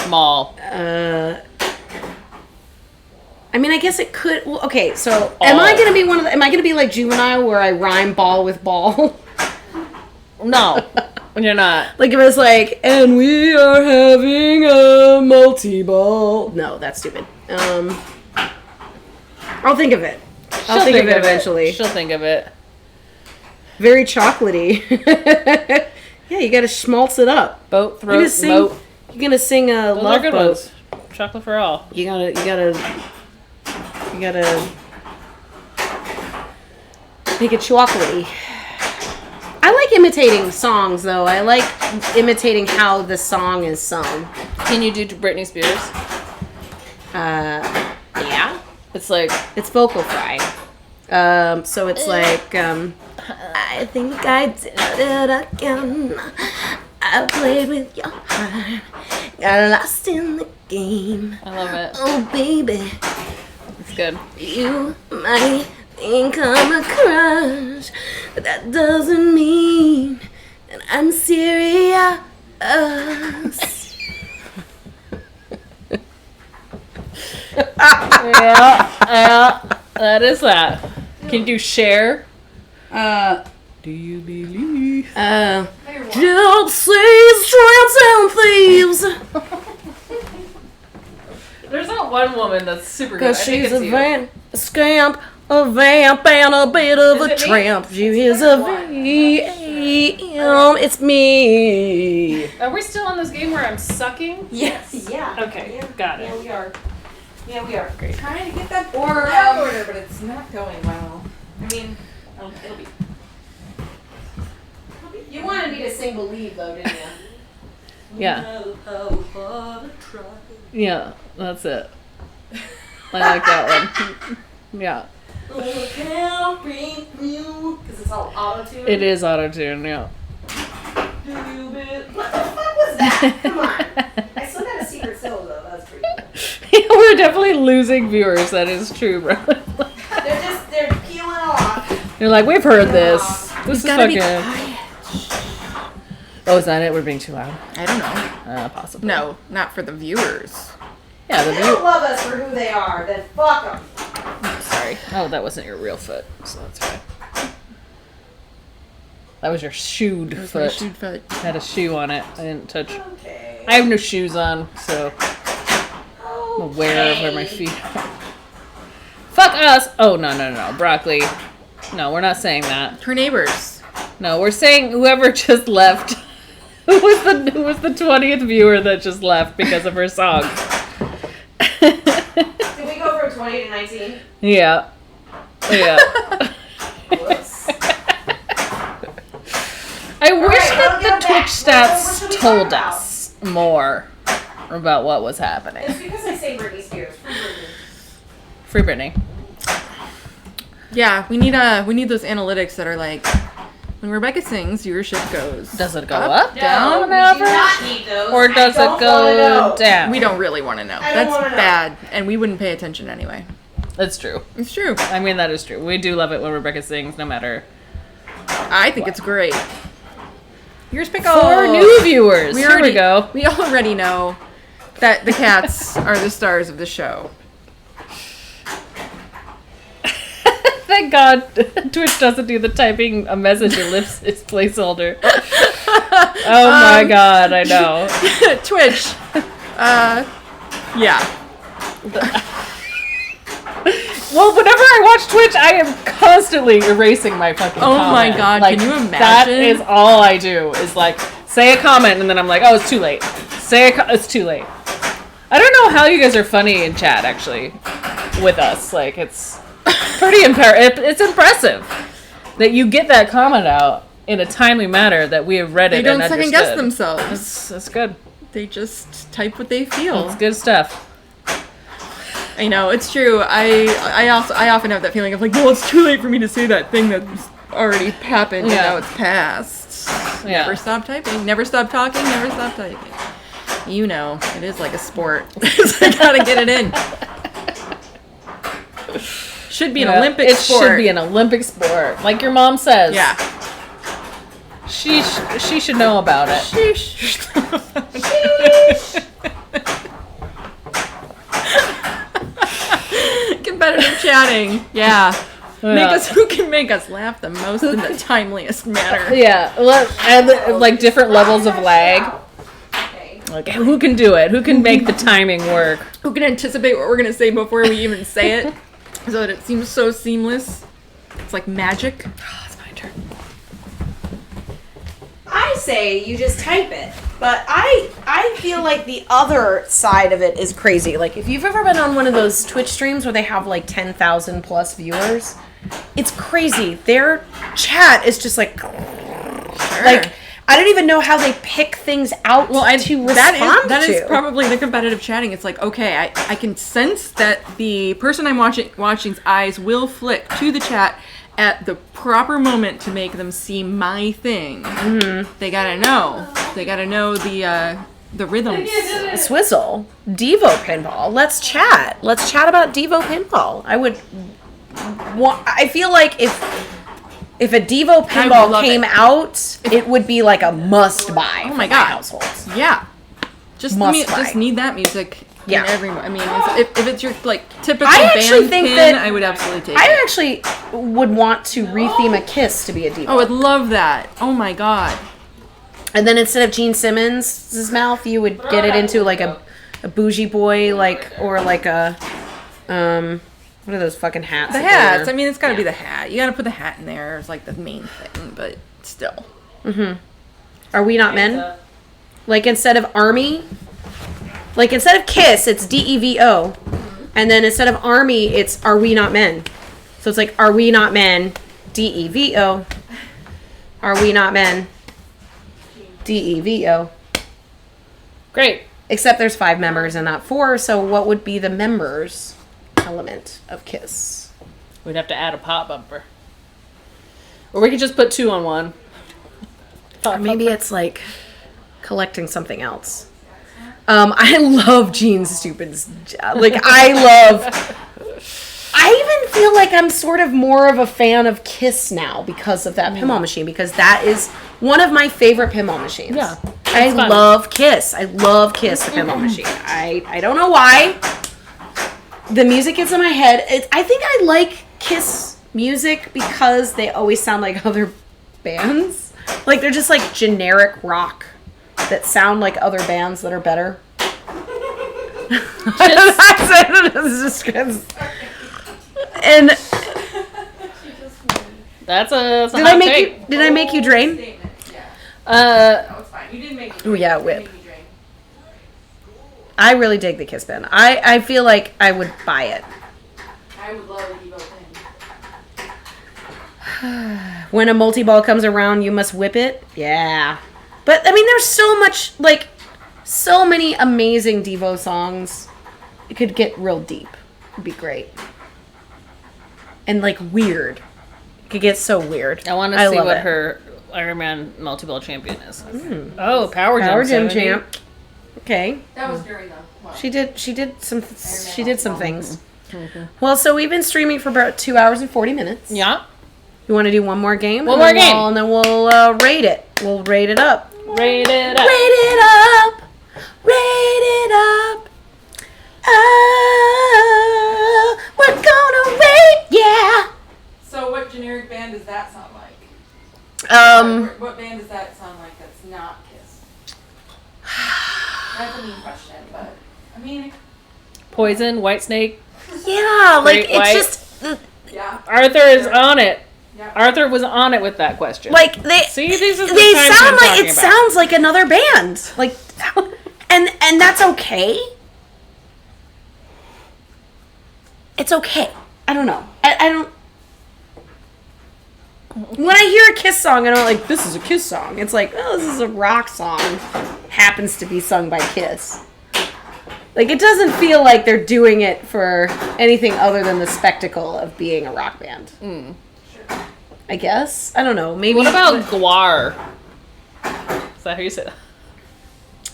mall. I mean, I guess it could. Well, okay, so am I gonna be one of the? Am I gonna be like Juvenile, where I rhyme ball with ball? No, you're not. Like if it's like, and we are having a multi-ball. No, that's stupid. I'll think of it. I'll think of it eventually. She'll think of it. Very chocolatey. Yeah, you gotta schmaltz it up. Boat, You throat, just sing, moat. you You're gonna sing a Those Love are good Boat. ones. Chocolate for all. You gotta make it chocolatey. I like imitating songs though. I like imitating how the song is sung. Can you do Britney Spears? Yeah. It's like, It's vocal fry. So it's like, I think I did it again. I played with your heart, got lost in the game. I love it. Oh baby, It's good. you might think I'm a crush, but that doesn't mean that I'm serious. Yeah, that is that. Can you do Share? Do you believe? Gypsies, tramps, and thieves. There's not one woman that's super good. Cause I think she's it's a you. vamp, a scamp, a vamp, and a bit of Is a it me? tramp. She is a vamp. It's me. Are we still on this game where I'm sucking? Yes. Yeah. Okay, got it. Yeah, we are. Yeah, we are. Great. Trying to get that Or, back order, but it's not going well. I mean, it'll be. You wanted me to sing "Believe" though, didn't you? Yeah. Yeah, that's it. I like that one. Yeah. Because it's all auto-tune. It is auto-tune, yeah. What the fuck was that? Come on. I still got a secret syllable though. That's pretty cool. We're definitely losing viewers, that is true, bro. They're peeling off. You're like, we've heard this. This is gotta be fucking... Oh, is that it? We're being too loud? I don't know. Possibly. No, not for the viewers. Yeah, the They don't love us for who they are. Then fuck them. Sorry. Oh, that wasn't your real foot, so that's fine. That was your shoed foot. Shoot foot. Had a shoe on it. I didn't touch. Okay. I have no shoes on, so I'm aware of where my feet are. Fuck us! Oh, no. Broccoli. No, we're not saying that. Her neighbors. No, we're saying whoever just left. Who was the 20th viewer that just left because of her song? Did we go from 20 to 19? Yeah. Yeah. Whoops. I wish right, that I'll the get Twitch back. stats What should we told talk about? us more about what was happening. It's because I say Britney Spears. Free Britney. Yeah, we need those analytics that are like, when Rebecca sings, viewership goes. Does it go up, No, down, we on do average? not need those. Or does I don't it wanna go know. down? We don't really want to know. I don't That's wanna know. bad, and we wouldn't pay attention anyway. That's true. It's true. I mean, that is true. We do love it when Rebecca sings, no matter. I think it's great. Here's Pickle. For new viewers, We here already we go. We already know that the cats are the stars of the show. Thank God Twitch doesn't do the typing a message and lips its placeholder. Oh my God, I know. Twitch. Yeah. Well, whenever I watch Twitch, I am constantly erasing my fucking Oh my comment. God, Like, can you That imagine? is all I do, is like, say a comment, and then I'm like, oh, it's too late. It's too late. I don't know how you guys are funny in chat, actually, with us. Like, it's pretty it's impressive that you get that comment out in a timely manner, that we have read it They don't and second guess understood. themselves. That's good. They just type what they feel. It's good stuff. I know, it's true. I often have that feeling of like, well, it's too late for me to say that thing that's already happened and Yeah. now it's past. Yeah. Never stop typing, never stop talking, never stop typing. You know, it is like a sport. I gotta get it in. Should be an Yeah, Olympic sport. It should be an Olympic sport, like your mom says. Yeah. She should know about it. Sheesh. Competitive chatting. Yeah. Who can make us laugh the most in the timeliest manner. Yeah, and like different levels of lag. Okay. Like, who can do it? Who can make the timing work? Who can anticipate what we're gonna say before we even say it, so that it seems so seamless. It's like magic. It's my turn. I say you just type it. But I feel like the other side of it is crazy. Like if you've ever been on one of those Twitch streams where they have like 10,000 plus viewers, it's crazy. Their chat is just like I don't even know how they pick things out to respond that to. is probably the competitive chatting. It's like, okay, I can sense that the person I'm watching's eyes will flick to the chat at the proper moment to make them see my thing. Mm-hmm. They gotta know. They gotta know the rhythms. Swizzle, Devo Pinball. Let's chat. Let's chat about Devo Pinball. I feel like if a Devo Pinball came out, it would be like a must buy. Oh my for god, households. Yeah, just Must buy. just need that music. Yeah. In every. I mean, if it's your like typical I actually band think pin, that I would absolutely take I it. actually would want to retheme a Kiss to be a Devo. Oh, I'd love that. Oh my god. And then instead of Gene Simmons' mouth, you would get it into like a bougie boy, or like a what are those fucking hats? The that they hats. wear? I mean, it's got to be the hat. You got to put the hat in there. It's like the main thing, but still. Are We Not Men? Like instead of Army, like instead of Kiss, it's DEVO, and then instead of Army, it's Are We Not Men? So it's like Are We Not Men? DEVO. Are We Not Men? DEVO. Great. Except there's 5 members and not 4, so what would be the members element of Kiss? We'd have to add a pop bumper. Or we could just put 2 on one. Or maybe it's like collecting something else. I love Gene's stupid. I even feel like I'm sort of more of a fan of Kiss now because of that pinball machine, because that is one of my favorite pinball machines. Yeah, I fun. love Kiss. I love Kiss, the pinball machine. I don't know why. The music gets in my head. I think I like Kiss music because they always sound like other bands. Like they're just like generic rock that sound like other bands that are better. And That's a did hot I make take. you? Did I make you drain? Statement. Yeah. Uh, No, it's fine. You didn't make me Oh, drink. yeah, You whip. made me drink. I really dig the Kiss pen. I feel like I would buy it. I would love a Devo thing. When a multi-ball comes around, you must whip it. Yeah. But, I mean, there's so much, like, so many amazing Devo songs. It could get real deep. It'd be great. And, like, weird. It could get so weird. I want to see love what it. her Iron Man multi-ball champion is. Oh, Power Gym. Power Gym 70. champ. Okay. That was during the. Well, She did some things. Well, so we've been streaming for about 2 hours and 40 minutes. Yeah. You want to do one more game? One more game. And then we'll rate it. We'll rate it up. Rate it up. Rate it up. Rate it up. Oh, we're gonna rate, yeah. so what generic band does that sound like? What band does that sound like that's not Kiss? That's a mean question, but I mean, Poison, Whitesnake. Yeah, like Great White. it's just yeah. Arthur is on it. Yeah. Arthur was on it with that question. like they See, these are the they times sound I'm like talking it about. sounds like another band. Like and that's okay. It's okay. I don't know. I don't. When I hear a Kiss song, I don't like, this is a Kiss song. It's like, oh, this is a rock song. Happens to be sung by Kiss. Like, it doesn't feel like they're doing it for anything other than the spectacle of being a rock band. I guess. I don't know. Maybe. What about Guar? Is that how you say that?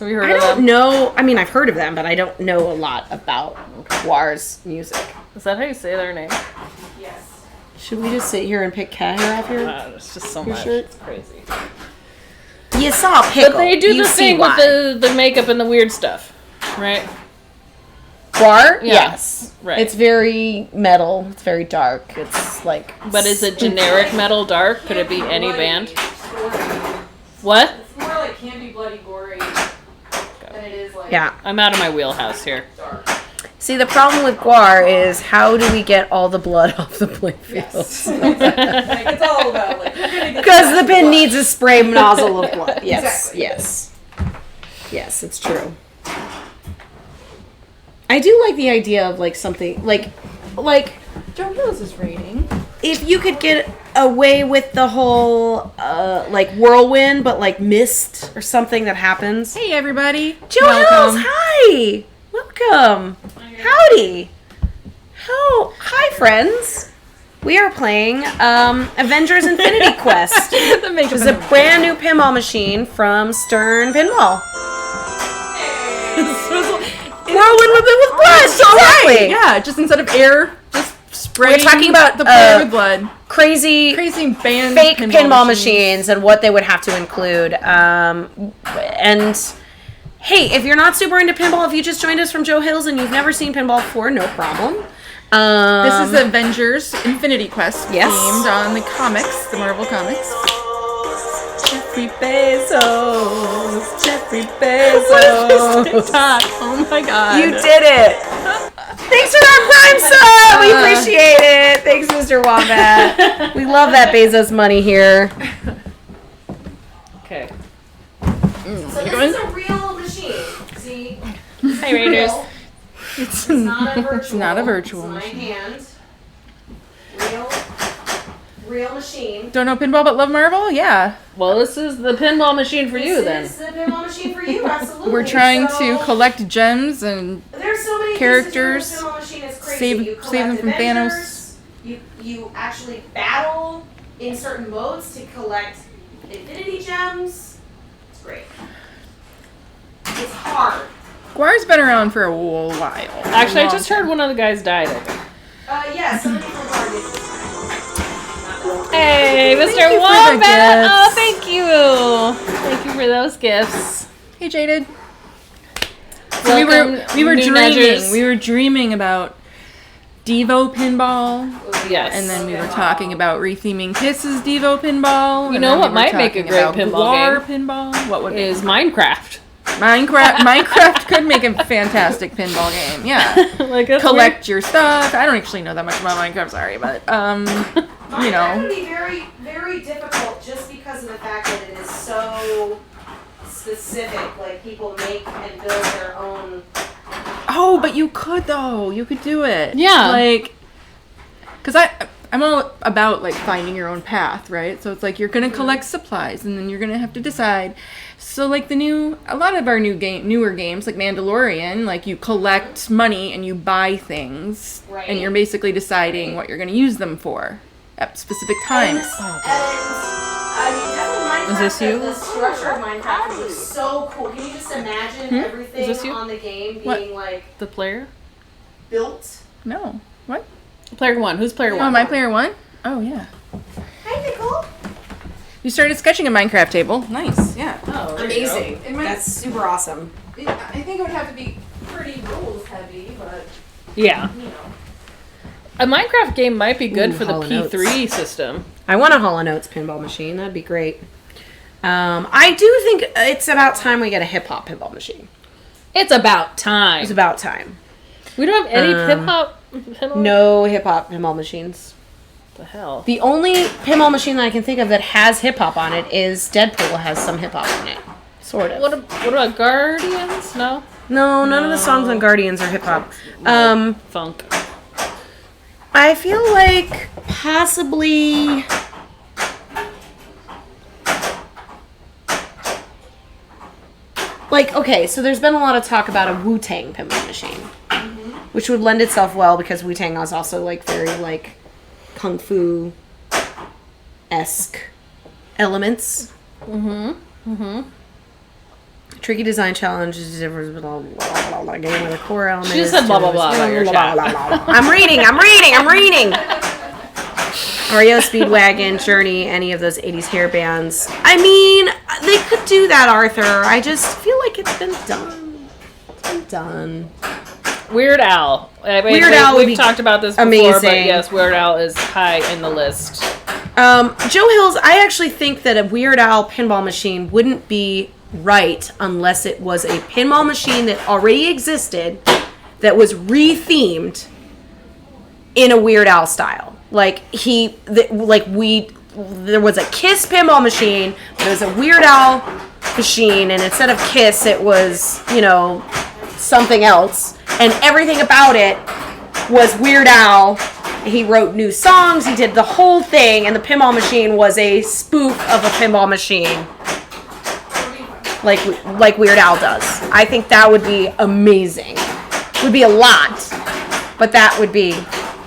Have you heard I of don't them? know. I mean, I've heard of them, but I don't know a lot about Guar's music. Is that how you say their name? Yes. Should we just sit here and pick cat hair off here? It's just so Your much. shirt? It's crazy. You saw a pickle. But they do You the see thing why. with the makeup and the weird stuff, right? Guar? Yeah. Yes. Right. It's very metal. It's very dark. It's like. But is it generic metal dark? Could it be any Bloody, band? gory. What? It's more like Can't Be Bloody Gory than it is like Yeah. I'm out of my wheelhouse here. dark. See, the problem with Guar is how do we get all the blood off the playfield? Like, it's all about like you're gonna get Because the pin needs a spray nozzle of blood. Yes. Exactly. Yes. Yes, it's true. I do like the idea of like something like Joe Hills is rating. if you could get away with the whole like whirlwind, but like mist or something that happens. Hey everybody. Joe Hills, hi, welcome, howdy, hi friends. We are playing Avengers Infinity Quest. That makes It's a brand new pinball machine from Stern Pinball. Whirlwind with blood. Exactly. Yeah, just instead of air, just spray. We're talking about the player with blood. Crazy Band fake pinball machines and what they would have to include. And hey, if you're not super into pinball, if you just joined us from Joe Hills and you've never seen pinball before, no problem. This is Avengers Infinity Quest Yes. themed on the comics, the Marvel comics. Jeffrey Bezos. Jeffrey What is this TikTok? Oh my god. You did it. Thanks for that Prime sub. We appreciate it. Thanks, Mr. Wombat. We love that Bezos money here. Okay. So this is a real machine. See? Hi, Raiders. It's Not a virtual. It's not a virtual It's my machine. hand. Real machine. Don't know pinball but love Marvel? Yeah. Well, this is the pinball machine for you then. This is the pinball machine for you, absolutely. We're trying to So, collect gems and there's so many characters, things to do with the pinball machine, it's crazy. save- You save them collect from Thanos. Avengers, You actually battle in certain modes to collect infinity gems. It's great. It's hard. Guar's been around for a while. Actually, I just heard one of the guys died, I think. Yeah, somebody from Guardians. Hey, Thank Mr. you for the Wombat! Oh, gifts. thank you! Thank you for those gifts. Hey, Jaded. So we were new dreaming. nudgers. We were dreaming about Devo pinball, Yes. and then we were talking about retheming Kiss's Devo pinball. You and know then what we were might make a talking great about pinball Guar pinball. What would is Minecraft. Minecraft could make a fantastic pinball game. Yeah. Like that's Collect your stuff. I don't actually know that much about Minecraft, sorry, but you Minecraft know. would be very, very difficult just because of the fact that it is so specific. Like people make and build their own. Oh, but you could though. You could do it. Yeah. Like, cause I'm all about like finding your own path, right? So it's like you're gonna collect supplies, and then you're gonna have to decide. So like a lot of our newer games, like Mandalorian, like you collect money and you buy things, Right. and you're basically deciding what you're gonna use them for at specific times. And I mean, definitely Minecraft. Is this you? The structure of Minecraft looks so cool. Can you just imagine everything Is this you? on the game being What? like The player? built? No, what? Player one. Who's player Oh, one? my player one? Oh yeah. Hi, Nicole. You started sketching a Minecraft table. Nice. Yeah. Oh, Amazing. It might- That's super awesome. I think it would have to be pretty rules heavy, but Yeah. you know. A Minecraft game might be good Ooh, for the Hollow Notes. P3 system. I want a Hollow Notes pinball machine. That'd be great. I do think it's about time we get a hip hop pinball machine. It's about time. It's about time. We don't have any hip hop. No hip hop pinball machines. What the hell? The only pinball machine that I can think of that has hip hop on it is Deadpool has some hip hop on it. Sort of. What about Guardians? No. No, none of the songs on Guardians are hip hop. Funk. I feel like possibly. Like, okay, so there's been a lot of talk about a Wu-Tang pinball machine, which would lend itself well because Wu-Tang is also like very like kung fu esque elements. Tricky design challenge is different. Blah, blah, blah, blah, game with a core element. She just said blah, blah, blah about your chat. I'm reading. REO Speedwagon, Journey, any of those 80s hair bands. I mean, they could do that, Arthur. I just feel like it's been done. It's been done. Weird Al. Weird Al would We've be talked about this before, amazing. but yes, Weird Al is high in the list. Joe Hills, I actually think that a Weird Al pinball machine wouldn't be right unless it was a pinball machine that already existed that was rethemed in a Weird Al style. There was a Kiss pinball machine, but it was a Weird Al machine, and instead of Kiss, it was, you know, something else. And everything about it was Weird Al. He wrote new songs, he did the whole thing, and the pinball machine was a spoof of a pinball machine. Like Weird Al does. I think that would be amazing. Would be a lot, but that would be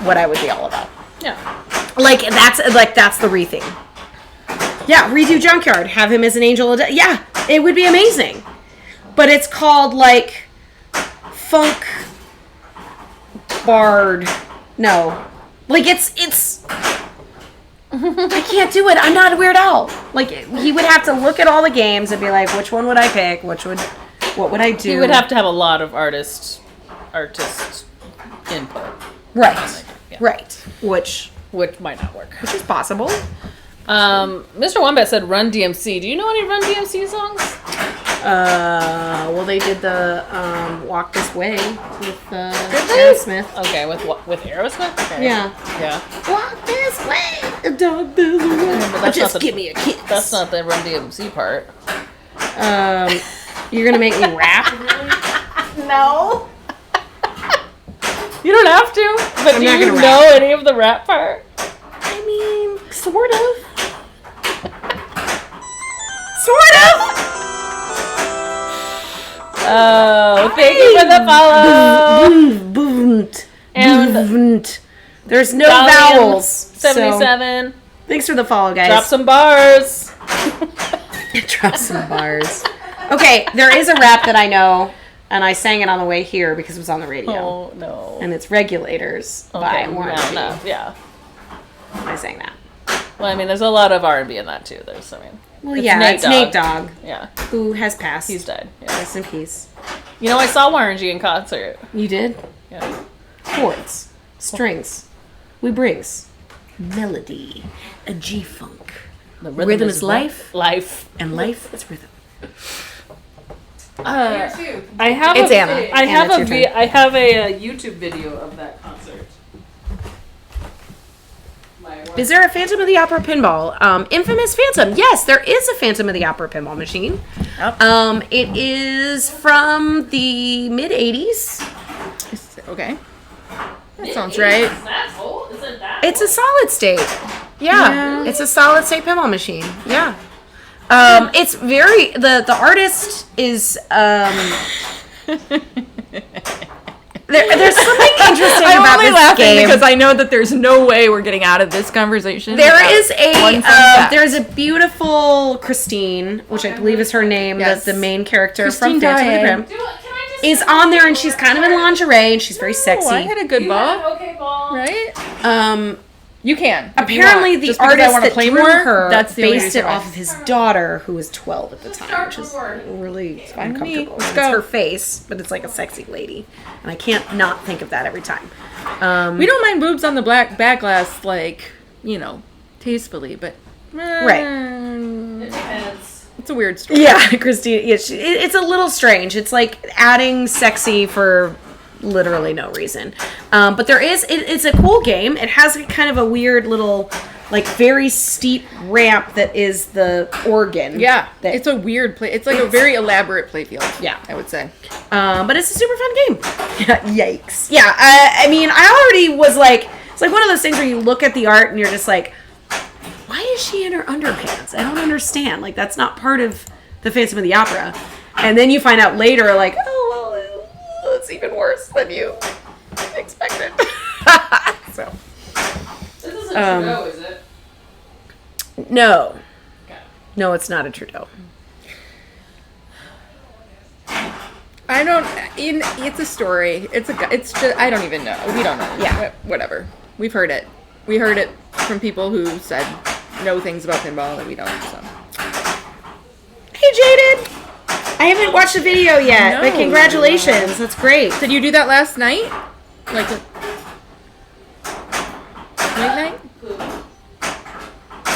what I would be all about. Yeah. Like that's the re-thing. Yeah, redo Junkyard. Have him as an angel of death. Yeah, it would be amazing. But it's called like Funk Bard. No, like it's. I can't do it. I'm not a Weird Al. Like he would have to look at all the games and be like, which one would I pick? What would I do? He would have to have a lot of artist input. Right. Yeah. Right. Which might not work. is possible. Mr. Wombat said Run DMC. Do you know any Run DMC songs? Well, they did the Walk This Way with they? Aerosmith. Okay, with Aerosmith? Okay. Yeah. Yeah. Walk this way, dog this way. That's Just not the- give me a kiss. That's not the Run DMC part. You're gonna make me rap? No. You don't have to. But I'm do not you gonna know any of the rap part? I mean, sort of. Sort of. Oh, thank you for the follow. And There's no Valiant vowels. 77. So, thanks for the follow, guys. Drop some bars. Drop some bars. Okay, there is a rap that I know, and I sang it on the way here because it was on the radio. Oh no. And it's Regulators by Warren G. enough. Yeah. I sang that. Well, I mean, there's a lot of R&B in that too. Well, It's yeah, Nate it's Nate Dogg, Yeah, who has passed. he's dead. Yeah. Rest in peace. You know, I saw Warren G in concert. You did? Yeah. Chords, strings, we brings melody, a G-funk. The Rhythm is life. Life. And life is rhythm. Here too. I have It's a, Anna. I have Anna, it's your turn. I have a YouTube video of that concert. Is there a Phantom of the Opera pinball? Infamous Phantom. Yes, there is a Phantom of the Opera pinball machine. Yep. It is from the mid 80s. Okay. That sounds right. That's old. Is it that? It's a solid state. Yeah, it's a solid state pinball machine. Yeah. It's very the artist is there's something interesting I'm about only this laughing game. because I know that there's no way we're getting out of this conversation. There without is one fun a fact. there's a beautiful Christine, which I believe is her name, Yes. the main character Christine from Phantom of the Diane. Grim, is on there, and she's kind of in lingerie, and she's very Oh, I sexy. had a good ball, Okay, ball. right? You can. if you apparently want. the Just because I artist wanna that play drew more, her that's the only based reason it why. off of his daughter, who was 12 at the time, which is really fine with me. uncomfortable. Let's It's go. her face, but it's like a sexy lady, and I can't not think of that every time. We don't mind boobs on the black back glass, like, you know, tastefully, but Right. It depends. it's a weird story. Yeah, Christine. Yeah, it's a little strange. It's like adding sexy for literally no reason. But there is. It's a cool game. It has kind of a weird little, like, very steep ramp that is the organ. Yeah, That, it's a weird play. It's like a very elaborate playfield. Yeah. I would say. but it's a super fun game. Yikes. Yeah. I mean, I already was like, it's like one of those things where you look at the art and you're just like, why is she in her underpants? I don't understand. Like, that's not part of the Phantom of the Opera. And then you find out later, like, oh, well, it's even worse than you expected. So, This isn't Trudeau, is it? no. No, it's not a Trudeau. I don't. It's a story. It's just. I don't even know. We don't know. Yeah. Whatever. We've heard it. We heard it from people who said know things about pinball that we don't. So. Hey, Jaden! I haven't watched the video yet, but No. congratulations. That's great. Did you do that last night? Like late night?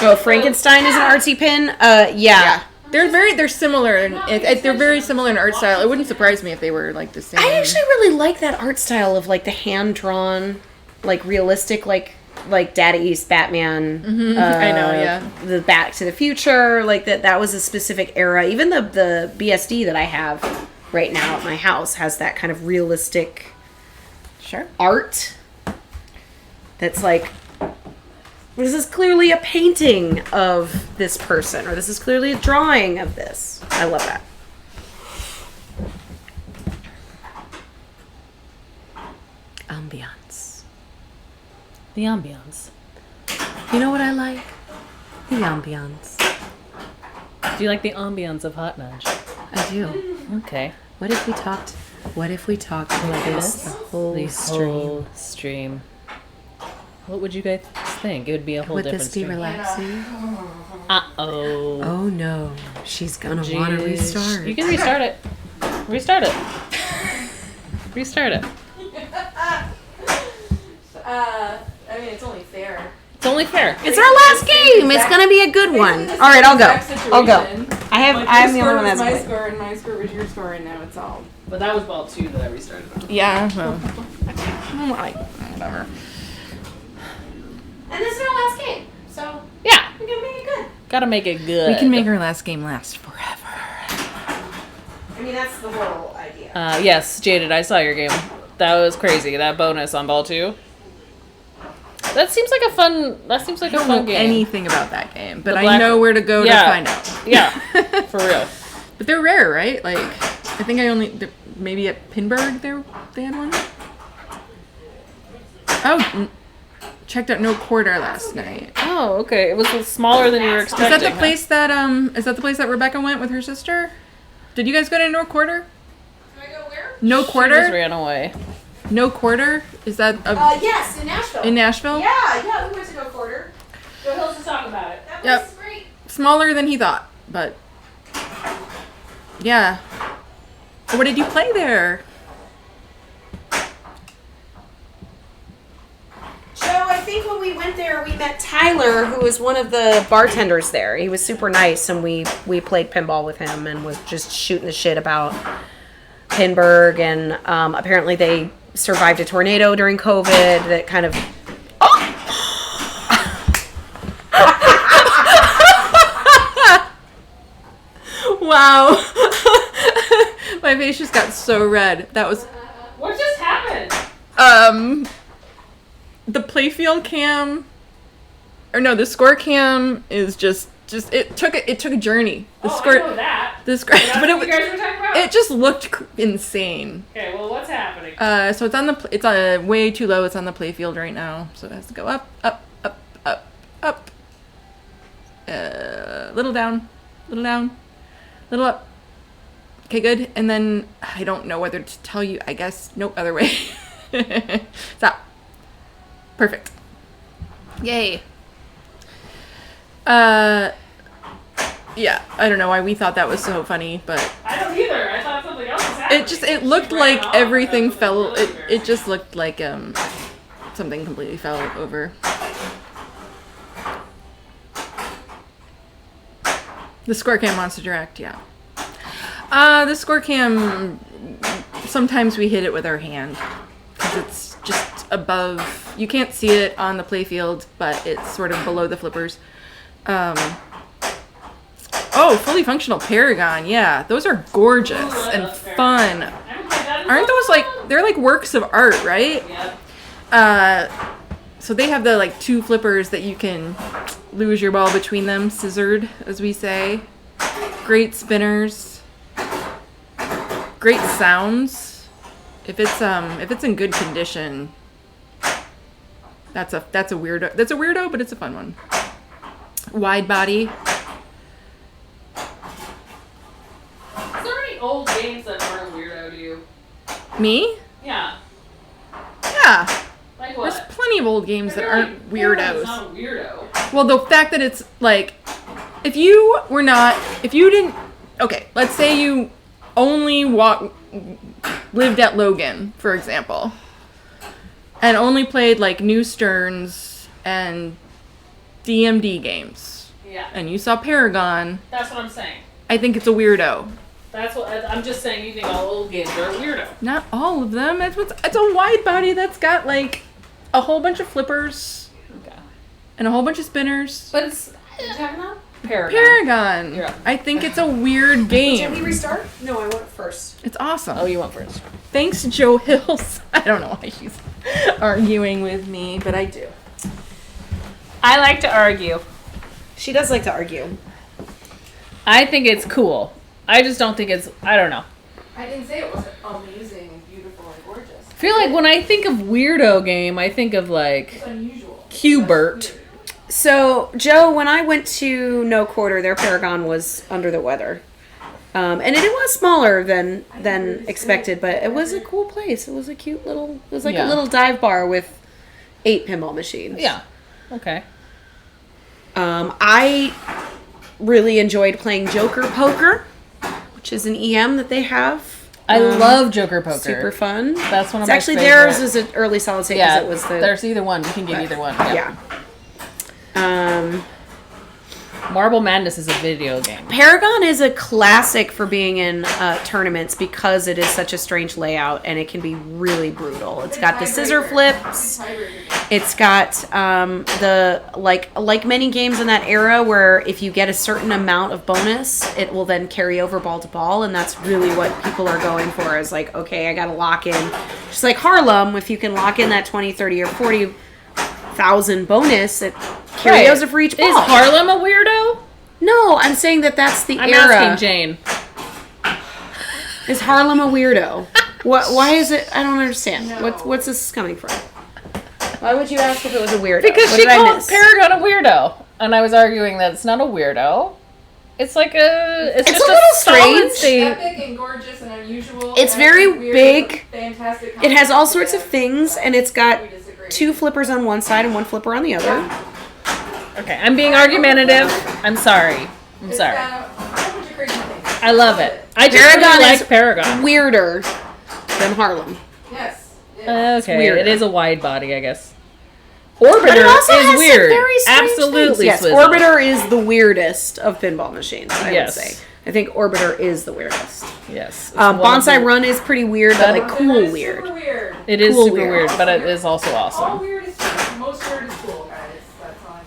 Oh, Frankenstein is an artsy pin? Yeah. They're similar. They're very similar in art style. It wouldn't surprise me if they were like the same. I actually really like that art style of, like, the hand-drawn, like, realistic, like, like Data East Batman. I know, yeah. The Back to the Future, like that was a specific era. Even the BSD that I have right now at my house has that kind of realistic Sure. art that's like, this is clearly a painting of this person, or this is clearly a drawing of this. I love that. Ambiance. The ambiance. You know what I like? The ambiance. Do you like the ambiance of Hot Nudge? I do. Okay. What if we talked like this the whole The stream? whole stream. What would you guys think? It would be a whole Would different this be stream. relaxing? Uh-oh. Oh no, she's gonna want to restart. You can restart it. Restart it. Restart it. I mean, it's only fair. It's only fair. It's our last game. It's gonna be a good one. All right, I'll go. I'll go. I'm the only one that's my played. score, and my score was your score, and now it's all. But that was ball 2 that I restarted on. Yeah, well. Whatever. And this is our last game, so Yeah. we're gonna make it good. Gotta make it good. We can make our last game last forever. I mean, that's the whole idea. Yes, Jaded, I saw your game. That was crazy. That bonus on ball 2. That seems like a fun. That seems like I a don't fun know game. anything about that game, but The I black- know where to go Yeah. to find out. Yeah, for real. But they're rare, right? Like, I think maybe at Pinburg they had one. Oh, checked out No Quarter last night. Oh, okay. It was smaller than you were Is expecting. that the place that Rebecca went with her sister? Did you guys go to No Quarter? Can I go where? No She just Quarter? ran away. No Quarter? Is that Yes, in Nashville. in Nashville? Yeah, we went to No Quarter. Go Hills to talk about it. That Yep. place is great. Smaller than he thought, but yeah. What did you play there? Joe, I think when we went there, we met Tyler, who was one of the bartenders there. He was super nice, and we played pinball with him and was just shooting the shit about Pinburg. And apparently, they survived a tornado during COVID that kind of. Wow. My face just got so red. That was What just happened? the playfield cam, or no, the score cam is just it took a journey. The score, that. the score, but were talking about? it just looked insane. Okay, well, what's happening? So it's way too low. It's on the playfield right now, so it has to go up, up, up, up, up. Little down, little down, little up. Okay, good. And then I don't know whether to tell you. I guess nope, other way. Stop. Perfect. Yay. Yeah, I don't know why we thought that was so funny, but I don't either. I thought something else was happening. it looked like everything fell. It just looked like something completely fell over. The score cam Monster Direct, yeah. The score cam, sometimes we hit it with our hand because it's just above. You can't see it on the playfield, but it's sort of below the flippers. Oh, fully functional Paragon, yeah. Those are gorgeous and fun. Aren't those they're like works of art, right? Yeah. So they have the two flippers that you can lose your ball between them, scissored, as we say. Great spinners. Great sounds. If it's in good condition, that's a weirdo. That's a weirdo, but it's a fun one. Wide body. Is there any old games that aren't a weirdo to you? Me? Yeah. Yeah. Like There's what? plenty of old games that aren't It's weirdos. not a weirdo. Well, the fact that it's if you didn't, okay, let's say you only lived at Logan, for example, and only played New Stearns and DMD games, Yeah. and you saw Paragon, That's what I'm saying. I think it's a weirdo. That's what I'm just saying. You think all old games are a weirdo? Not all of them. It's a wide body that's got a whole bunch of flippers. and a whole bunch of spinners. But it's Paragon? Paragon. Paragon. You're up. I think it's a weird game. Did we restart? No, I went first. It's awesome. Oh, you went first. Thanks, Joe Hills. I don't know why he's arguing with me, but I do. I like to argue. She does like to argue. I think it's cool. I just don't think it's. I don't know. I didn't say it wasn't amazing and beautiful and gorgeous. I feel like when I think of weirdo game, I think of like It's unusual. Q*bert. So, Joe, when I went to No Quarter, their Paragon was under the weather. And it was smaller than expected, but it was a cool place. It was a cute little, it was like Yeah. a little dive bar with 8 pinball machines. Yeah. Okay. I really enjoyed playing Joker Poker, which is an EM that they have. I love Joker Poker. Super fun. That's one of It's my actually favorite. theirs is an early solid state because Yeah, it was the there's either one. You can get either one. Yeah. yeah. Marble Madness is a video game. Paragon is a classic for being in tournaments because it is such a strange layout and it can be really brutal. It's got the scissor flips. It's got the like many games in that era where if you get a certain amount of bonus, it will then carry over ball to ball, and that's really what people are going for. Is like, okay, I got to lock in. Just like Harlem, if you can lock in that 20, 30, or 40,000 bonus, it carries over for each ball. Is Harlem a weirdo? No, I'm saying that's the I'm era. asking Jane. Is Harlem a weirdo? What? Why is it? I don't understand. What's this coming from? Why would you ask if it was a weirdo? Because What she did I called miss? Paragon a weirdo, and I was arguing that it's not a weirdo. It's like it's just a little solid strange. state. Epic and gorgeous and unusual. It's and very weird, big. Fantastic. It has all sorts of things, and it's got We disagree. 2 flippers on one side and 1 flipper on the other. Okay, I'm being argumentative. I'm sorry. I'm It's sorry. got a whole bunch of crazy things. I love it. I just Paragon really is like Paragon. Weirder than Harlem. Yes. Yeah. Okay, weirder. it is a wide body, I guess. But Orbiter it also has is some weird. very strange Absolutely, things. Yes, Swizzle. Orbiter is the weirdest of pinball machines, I Yes. would say. I think Orbiter is the weirdest. Yes. It's one of Bonsai the- Run is pretty weird, but like They're cool super weird. weird. It is cool super weird. weird, but it is also All awesome. weird is cool. Most weird is cool, guys. That's all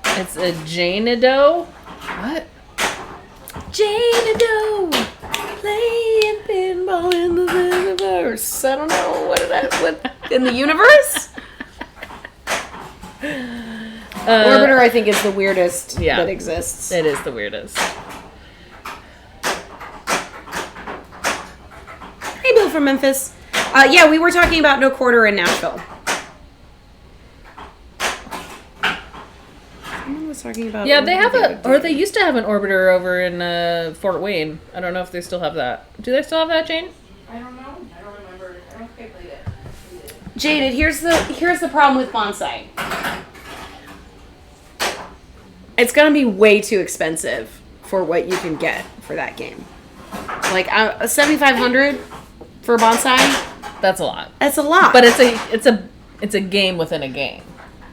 I'm saying. It's a Janado. What? Janado, playing pinball in the universe. I don't know what in the universe. Orbiter, I think, is the weirdest yeah. that exists. It is the weirdest. Hey, Bill from Memphis. Yeah, we were talking about No Quarter in Nashville. Someone was talking about. Yeah, they have or they used to have an Orbiter over in Fort Wayne. I don't know if they still have that. Do they still have that, Jane? I don't know. I don't remember. I don't think I played it. Jaded, here's the problem with Bonsai. It's gonna be way too expensive for what you can get for that game. Like a $7,500 for Bonsai, That's a lot. that's a lot. But it's a game within a game.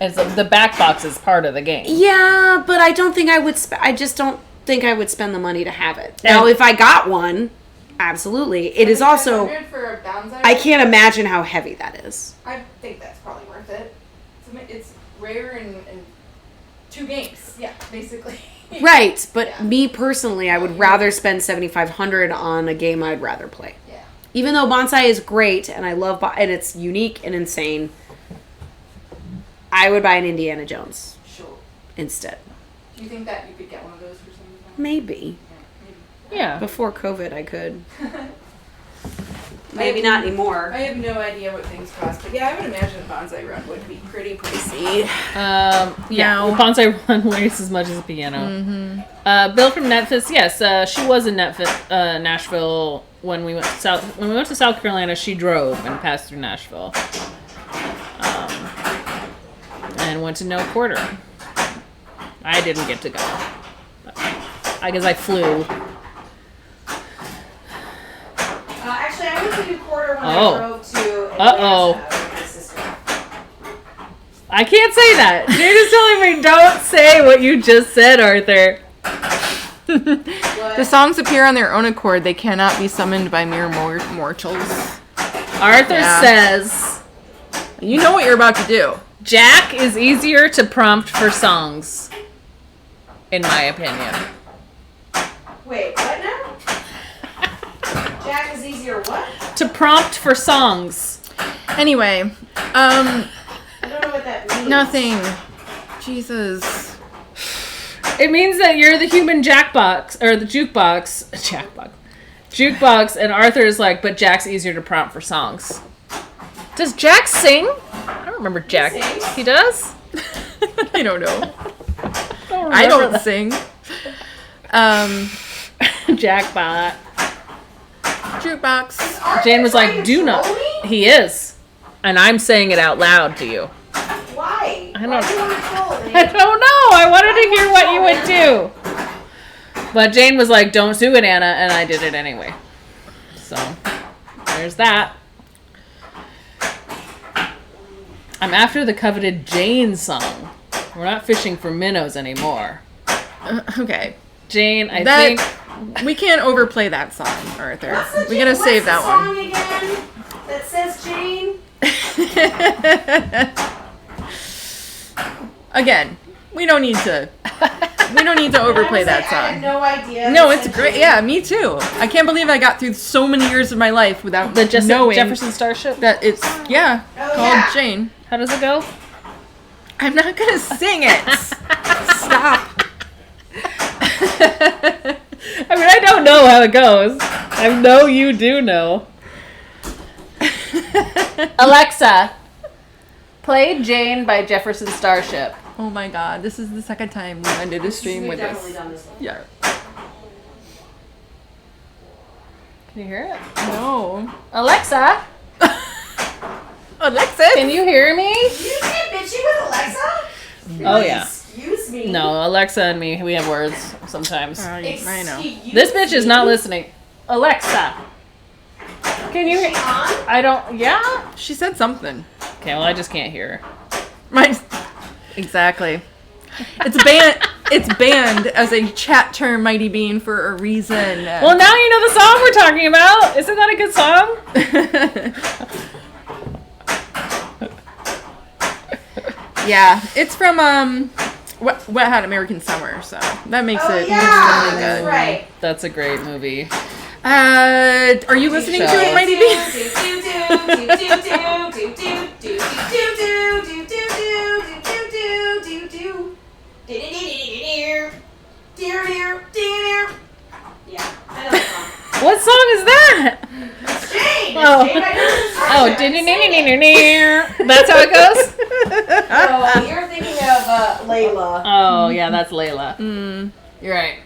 The back box is part of the game. yeah, but I don't think I would. I just don't think I would spend the money to have it. Now, And- if I got one, absolutely. It is also. $7,500 for a Bonsai. I can't imagine how heavy that is. I think that's probably worth it. It's rare and 2 games. Yeah, basically. Right, but Yeah. me personally, I would rather spend $7,500 on a game I'd rather play. Yeah. Even though Bonsai is great and I love and it's unique and insane, I would buy an Indiana Jones Sure. instead. Do you think that you could get one of those for $7,500? Maybe Yeah. before COVID, I could. Maybe not anymore. I have no idea what things cost, but yeah, I would imagine a Bonsai Run would be pretty pricey. Yeah. No. Well, Bonsai Run weighs as much as a piano. Bill from Memphis. Yes, she was in Nashville when we went south. When we went to South Carolina, she drove and passed through Nashville, and went to No Quarter. I didn't get to go. I guess I flew. Actually, I went to New Quarter when Oh. I drove to Uh-oh. Atlanta with my sister. I can't say that. Jade is telling me don't say what you just said, Arthur. The songs appear on their own accord. They cannot be summoned by mere mortals. Arthur Yeah. says You know what you're about to do. Jack is easier to prompt for songs, in my opinion. Wait, what now? Jack is easier what? To prompt for songs. Anyway, I don't know what that means. nothing. Jesus. It means that you're the human Jackbox, or the jukebox. Jukebox, and Arthur is like, but Jack's easier to prompt for songs. Does Jack sing? I don't remember Jack. He does? I don't know. I I don't sing. Jackbot. Jukebox. Jane was trying like, to do not. troll me? He is. And I'm saying it out loud to you. Why? I don't- Why do you want to troll me? I don't know. I wanted to hear what you would do. But Jane was like, don't do it, Anna. And I did it anyway. So, there's that. I'm after the coveted Jane song. We're not fishing for minnows anymore. Okay. Jane, I That think... we can't overplay that song, Arthur. What's the We gotta save that one. song again that says Jane? Again, we don't need to overplay that I song. had no idea. No, that it's said great. Jane. Yeah, me too. I can't believe I got through so many years of my life without The knowing Jefferson Starship? that it's Oh, called yeah. Jane. How does it go? I'm not gonna sing it. Stop. I mean, I don't know how it goes. I know you do know. Alexa, play Jane by Jefferson Starship. Oh my god, this is the second time we ended a stream We've with definitely this. done this one. Yeah. Can you hear it? No. Alexa, Alexis. can you hear me? You get bitchy with Alexa? Oh, yeah. Excuse me. No, Alexa and me, we have words sometimes. I know. Excuse This bitch is me? not listening. Alexa, can you Is she hear? on? I don't. Yeah. She said something. Okay, well, I just can't hear her. Right. Exactly. It's banned as a chat term, Mighty Bean, for a reason. Well, now you know the song we're talking about. Isn't that a good song? Yeah, it's from Wet Hot American Summer, so that makes Oh, it yeah, really that's good. right. That's a great movie. Are you listening to it, Mighty Bean? Yeah, I know that song. What song is that? Jane! Oh. Jane by Jefferson Oh, Starship. that's how it goes? Oh, you're thinking of Layla. Oh, yeah, that's Layla. You're right.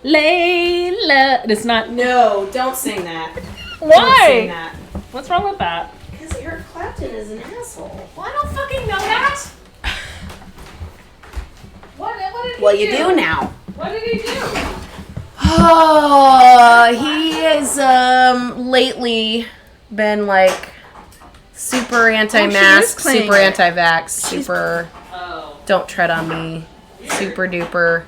Layla. It's not. No, don't sing that. Don't sing Why? that. What's wrong with that? Because Eric Clapton is an asshole. Well, I don't fucking know that. What did he Well, you do now. What did he do? Oh, he has lately been like super anti-mask, playing super it. anti-vax, super Oh. don't tread on me, super duper.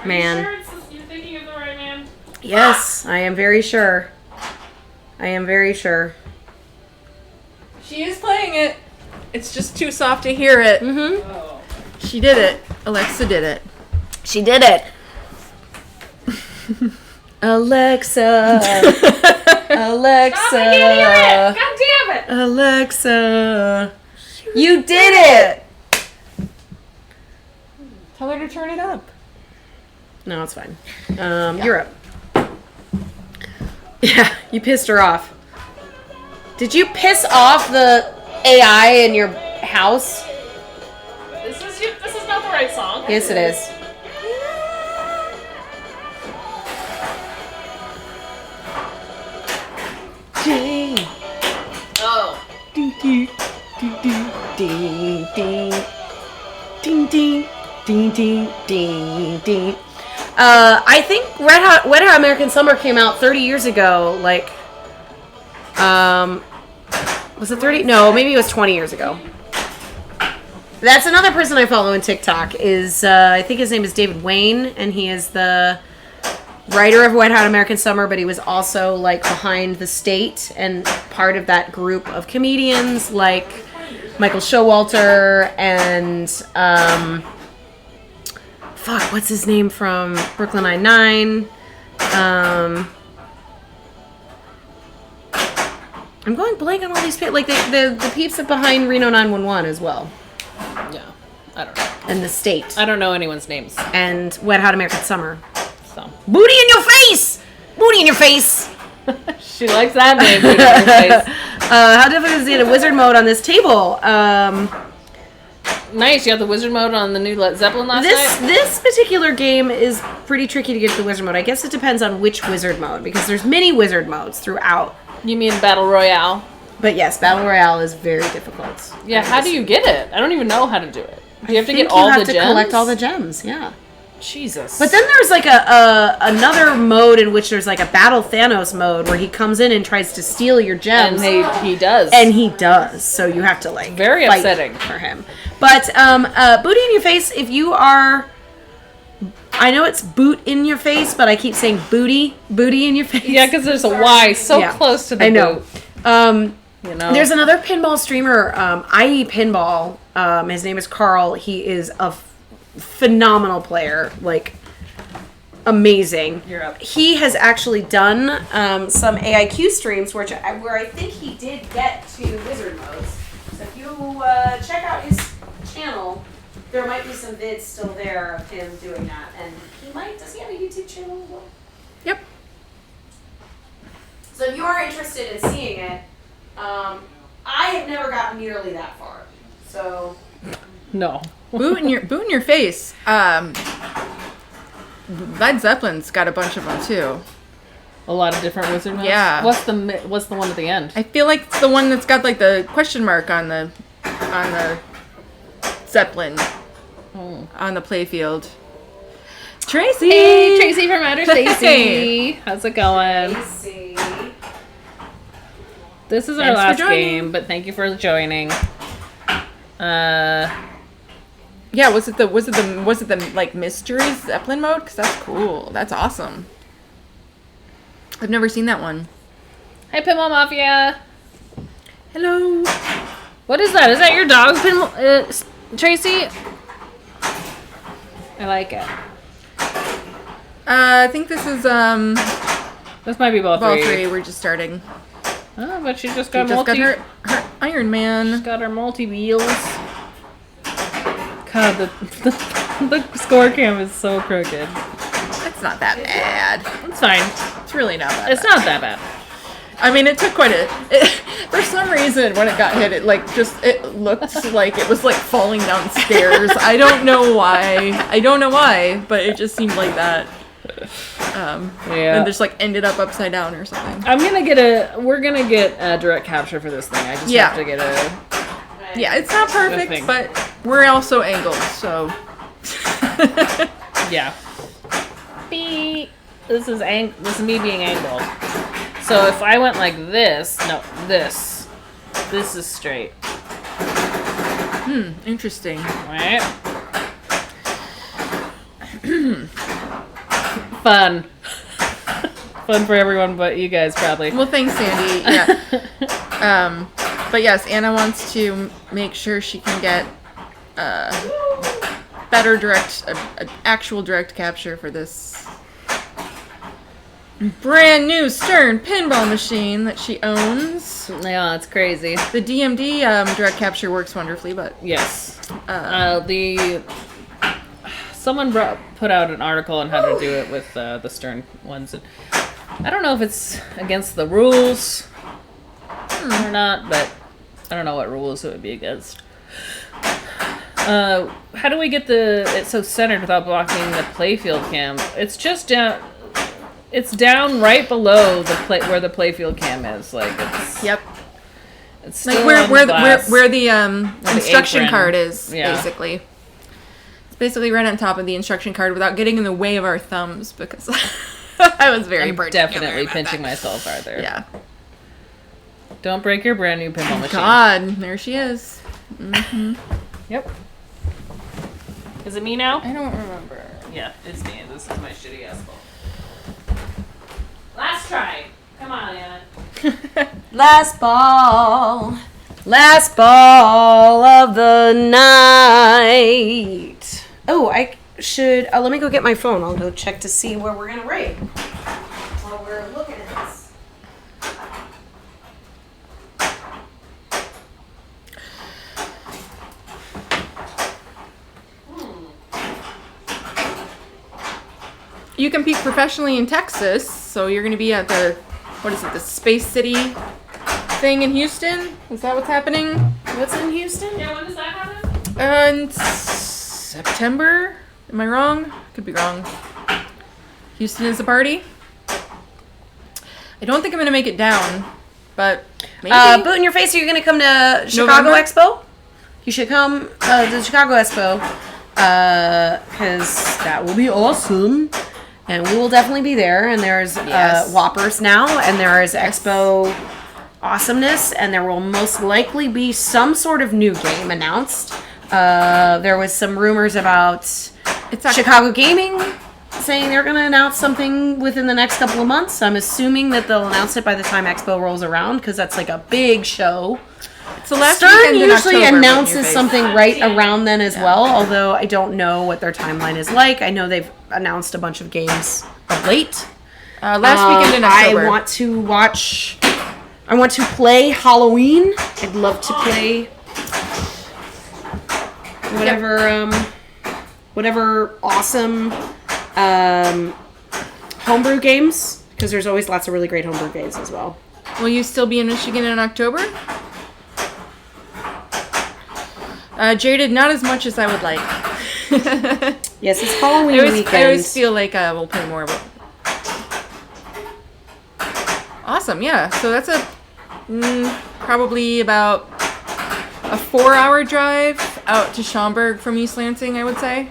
Man. Sure you're thinking of the right man? Yes, I am very sure. I am very sure. She is playing it. It's just too soft to hear it. Mm-hmm. Oh. She did it. Alexa did it. She did it. Alexa. Alexa. I can't hear it! God damn it! Alexa. You did it. Tell her to turn it up. No, it's fine. You're up. Yeah, you pissed her off. Did you piss off the AI in your house? This is not the right song. Yes, it is. Ding, Oh. ding, ding, ding, ding, ding, ding, ding, ding, ding, ding, ding, ding. I think Wet Hot American Summer came out 30 years ago. Like, was it 30? No, maybe it was 20 years ago. That's another person I follow on TikTok. Is I think his name is David Wayne, and he is the writer of Wet Hot American Summer, but he was also like behind the state and part of that group of comedians like Michael Showalter and what's his name from Brooklyn Nine-Nine? I'm going blank on all these people. Like the peeps behind Reno 911 as well. Yeah. I don't know. And the state. I don't know anyone's names. And Wet Hot American Summer. So Booty in your face! Booty in your face! she likes that name. Booty in her face. How difficult is it in wizard mode on this table? Nice. You have the wizard mode on the new Led Zeppelin last night? This particular game is pretty tricky to get to the wizard mode. I guess it depends on which wizard mode, because there's many wizard modes throughout. You mean Battle Royale? But yes, Battle Royale is very difficult. Yeah, how do you get it? I don't even know how to do it. Do you have to get You all have the to gems? collect all the gems, yeah. Jesus. But then there's like another mode in which there's like a Battle Thanos mode where he comes in and tries to steal your gems. And he does. And he does. So you have to like Very fight upsetting. for him. But booty in your face, if you are, I know it's boot in your face, but I keep saying booty in your face. Yeah, because there's a Y so Yeah. close to the I know. boot. You know. There's another pinball streamer, IE Pinball. His name is Carl. He is a phenomenal player, like amazing. You're up. He has actually done some AIQ streams where I think he did get to wizard modes. So if you check out his channel, there might be some vids still there of him doing that. And does he have a YouTube channel as well? Yep. So if you are interested in seeing it, I have never gotten nearly that far. So No. Boot in your face. Led Zeppelin's got a bunch of them too. A lot of different wizard modes? Yeah. What's the one at the end? I feel like it's the one that's got like the question mark on the Zeppelin on the playfield. Tracy. Hey, Tracy from Outer Stacy. Hey. How's it going? see. This is our Thanks for last joining. game, but thank you for joining. Yeah, was it the like mystery Zeppelin mode? Because that's cool. That's awesome. I've never seen that one. Hi, Pinball Mafia. Hello. What is that? Is that your dog, Tracy? I like it. I think this is This might be both ball three. three. We're just starting. Oh, but she just She got just got multi. her Iron Man. Got her multi wheels. God, the score cam is so crooked. It's not that bad. It's fine. It's really not that It's bad. not that bad. I mean, it took quite for some reason, when it got hit, it looked like it was like falling down stairs. I don't know why, but it just seemed like that. Yeah. And just like ended up upside down or something. We're gonna get a direct capture for this thing. I just Yeah. have to get a. Yeah, it's not perfect, thing. but we're also angled, so. Yeah. Beep. This is me being angled. So if I went like this, no, this is straight, Interesting. right? Fun. Fun for everyone but you guys, probably. Well, thanks, Sandy. Yeah. But yes, Anna wants to make sure she can get better actual direct capture for this brand new Stern pinball machine that she owns. Yeah, it's crazy. The DMD direct capture works wonderfully, but Yes. Someone put out an article on how to do it with the Stern ones. And I don't know if it's against the rules or not, but I don't know what rules it would be against. How do we get it so centered without blocking the playfield cam? It's just down. It's down right below where the playfield cam is. Like it's. yep. It's Like still where on where the the, glass. where the instruction apron. card is, Yeah. basically. It's basically right on top of the instruction card without getting in the way of our thumbs, because I was very I'm particular definitely about pinching that. myself farther. Yeah. Don't break your brand new pinball machine. God, there she is. Yep. Is it me now? I don't remember. Yeah, it's me. This is my shitty ass fault. Last ball of the night. Oh, I should. Let me go get my phone. I'll go check to see where we're gonna raid while we're looking at this. You compete professionally in Texas, so you're going to be at the, what is it, the Space City thing in Houston? Is that what's happening? What's in Houston? Yeah, when does that happen? In September? Am I wrong? Could be wrong. Houston is the party. I don't think I'm going to make it down, but maybe. Boot in your face, are you going to come to Chicago November? Expo? You should come to the Chicago Expo, because that will be awesome. And we will definitely be there. And there's Yes. Whoppers now, and there is Expo awesomeness, and there will most likely be some sort of new game announced. There was some rumors about It's Chicago Gaming saying they're going to announce something within the next couple of months. I'm assuming that they'll announce it by the time Expo rolls around, because that's like a big show. It's the last Stern weekend in usually October, announces Boot in Your Face. something right around then as well, although I don't know what their timeline is like. I know they've announced a bunch of games of late. Last weekend in October. I want to play Halloween. I'd love to play whatever awesome homebrew games, because there's always lots of really great homebrew games as well. Will you still be in Michigan in October? Jaded, not as much as I would like. Yes, it's Halloween weekend. I always feel like we'll play more of it. Awesome, yeah. So that's probably about a 4-hour drive out to Schaumburg from East Lansing, I would say.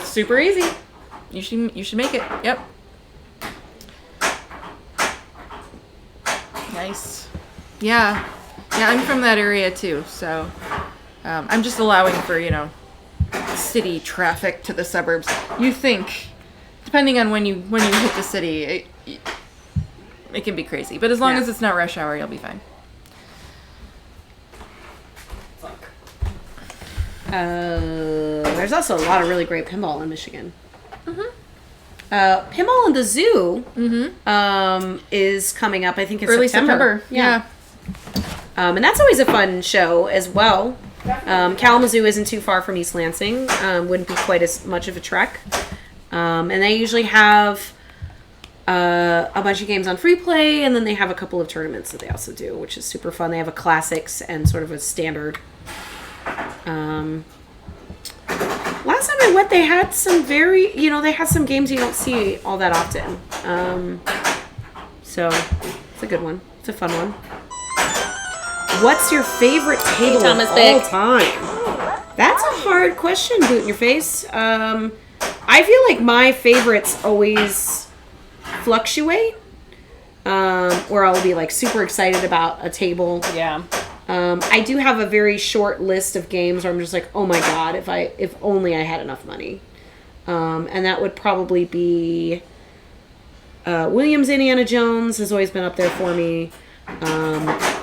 Super easy. You should make it. Yep. Nice. Yeah. Yeah, I'm from that area too, so I'm just allowing for, city traffic to the suburbs. You think, depending on when you hit the city, it can be crazy. But as long as it's not rush hour, you'll be fine. There's also a lot of really great pinball in Michigan. Pinball in the Zoo is coming up. I think it's Early September. Yeah. And that's always a fun show as well. Kalamazoo isn't too far from East Lansing. Wouldn't be quite as much of a trek. And they usually have a bunch of games on free play, and then they have a couple of tournaments that they also do, which is super fun. They have a classics and sort of a standard. Last time I went, they had some they had some games you don't see all that often. So it's a good one. It's a fun one. What's your favorite table Thomas of Bick. all time? That's a hard question, Boot in Your Face. I feel like my favorites always fluctuate. Or I'll be like super excited about a table. Yeah. I do have a very short list of games where I'm just like, oh my god, if only I had enough money. And that would probably be Williams Indiana Jones has always been up there for me.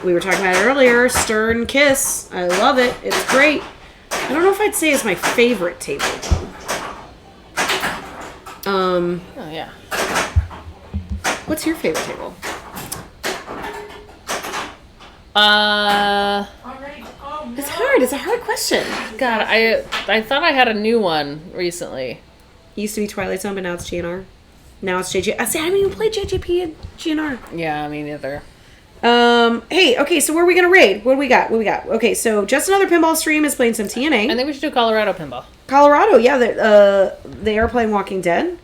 We were talking about it earlier, Stern Kiss. I love it. It's great. I don't know if I'd say it's my favorite table though. Oh yeah. What's your favorite table? It's hard. It's a hard question. God, I thought I had a new one recently. It used to be Twilight Zone, but now it's GNR. Now it's JJ. I haven't even played JJP and GNR. Yeah, me neither. Hey, okay, so where are we gonna raid? What do we got? Okay, so Just Another Pinball Stream is playing some TNA. I think we should do Colorado pinball. Colorado, yeah, they are playing Walking Dead.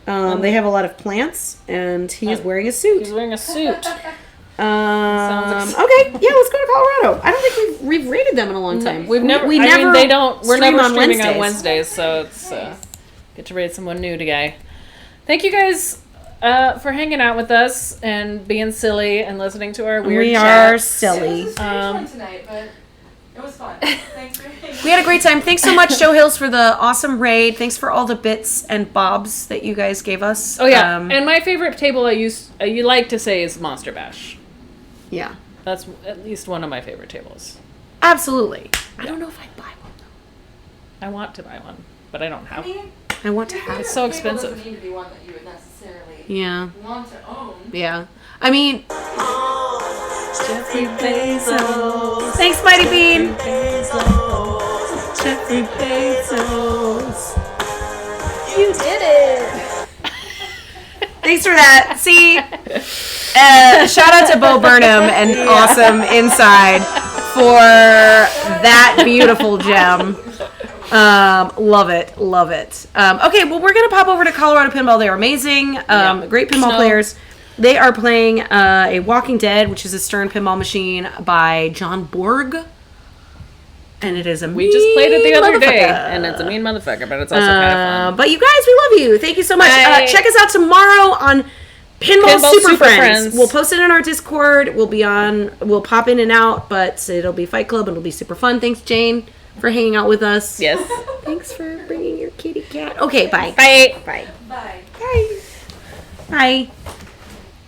They have a lot of plants, and he is wearing a suit. He's wearing a suit. Okay, yeah, let's go to Colorado. I don't think we've rated them in a long time. We've never. We I never. mean, they don't. We're stream never on streaming on Wednesdays. Wednesdays, so it's get to raid someone new today. Thank you guys for hanging out with us and being silly and listening to our weird We chat. are silly. One tonight, but It was fun. Thanks for having me. We had a great time. Thanks so much, Joe Hills, for the awesome raid. Thanks for all the bits and bobs that you guys gave us. Oh yeah, and my favorite table you like to say is Monster Bash. Yeah. That's at least one of my favorite tables. Absolutely. I don't know if I'd buy one. I want to buy one, but I don't have. I want to have It's it. so Table expensive. doesn't need to be one that you would necessarily Yeah. want to own. Yeah. I mean, Jeffrey Bezos. Thanks, Mighty Bean. Jeffrey Bezos. You did it. Thanks for that. See, shout out to Bo Burnham and Awesome Inside for that beautiful gem. Love it. Love it. Okay, well, we're going to pop over to Colorado Pinball. They're amazing. Great pinball players. They are playing a Walking Dead, which is a Stern pinball machine by John Borg. And it is a We just played it the other day, and it's a mean motherfucker, but it's also kind of fun. But you guys, we love you. Thank you so much. Bye. Check us out tomorrow on Pinball Super Super Friends. Friends. We'll post it in our Discord. We'll pop in and out, but it'll be Fight Club and it'll be super fun. Thanks, Jane, for hanging out with us. Yes. Thanks for bringing your kitty cat. Okay, bye. Bye. Bye. Bye. Bye. Bye.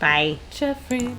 Bye. Jeffrey.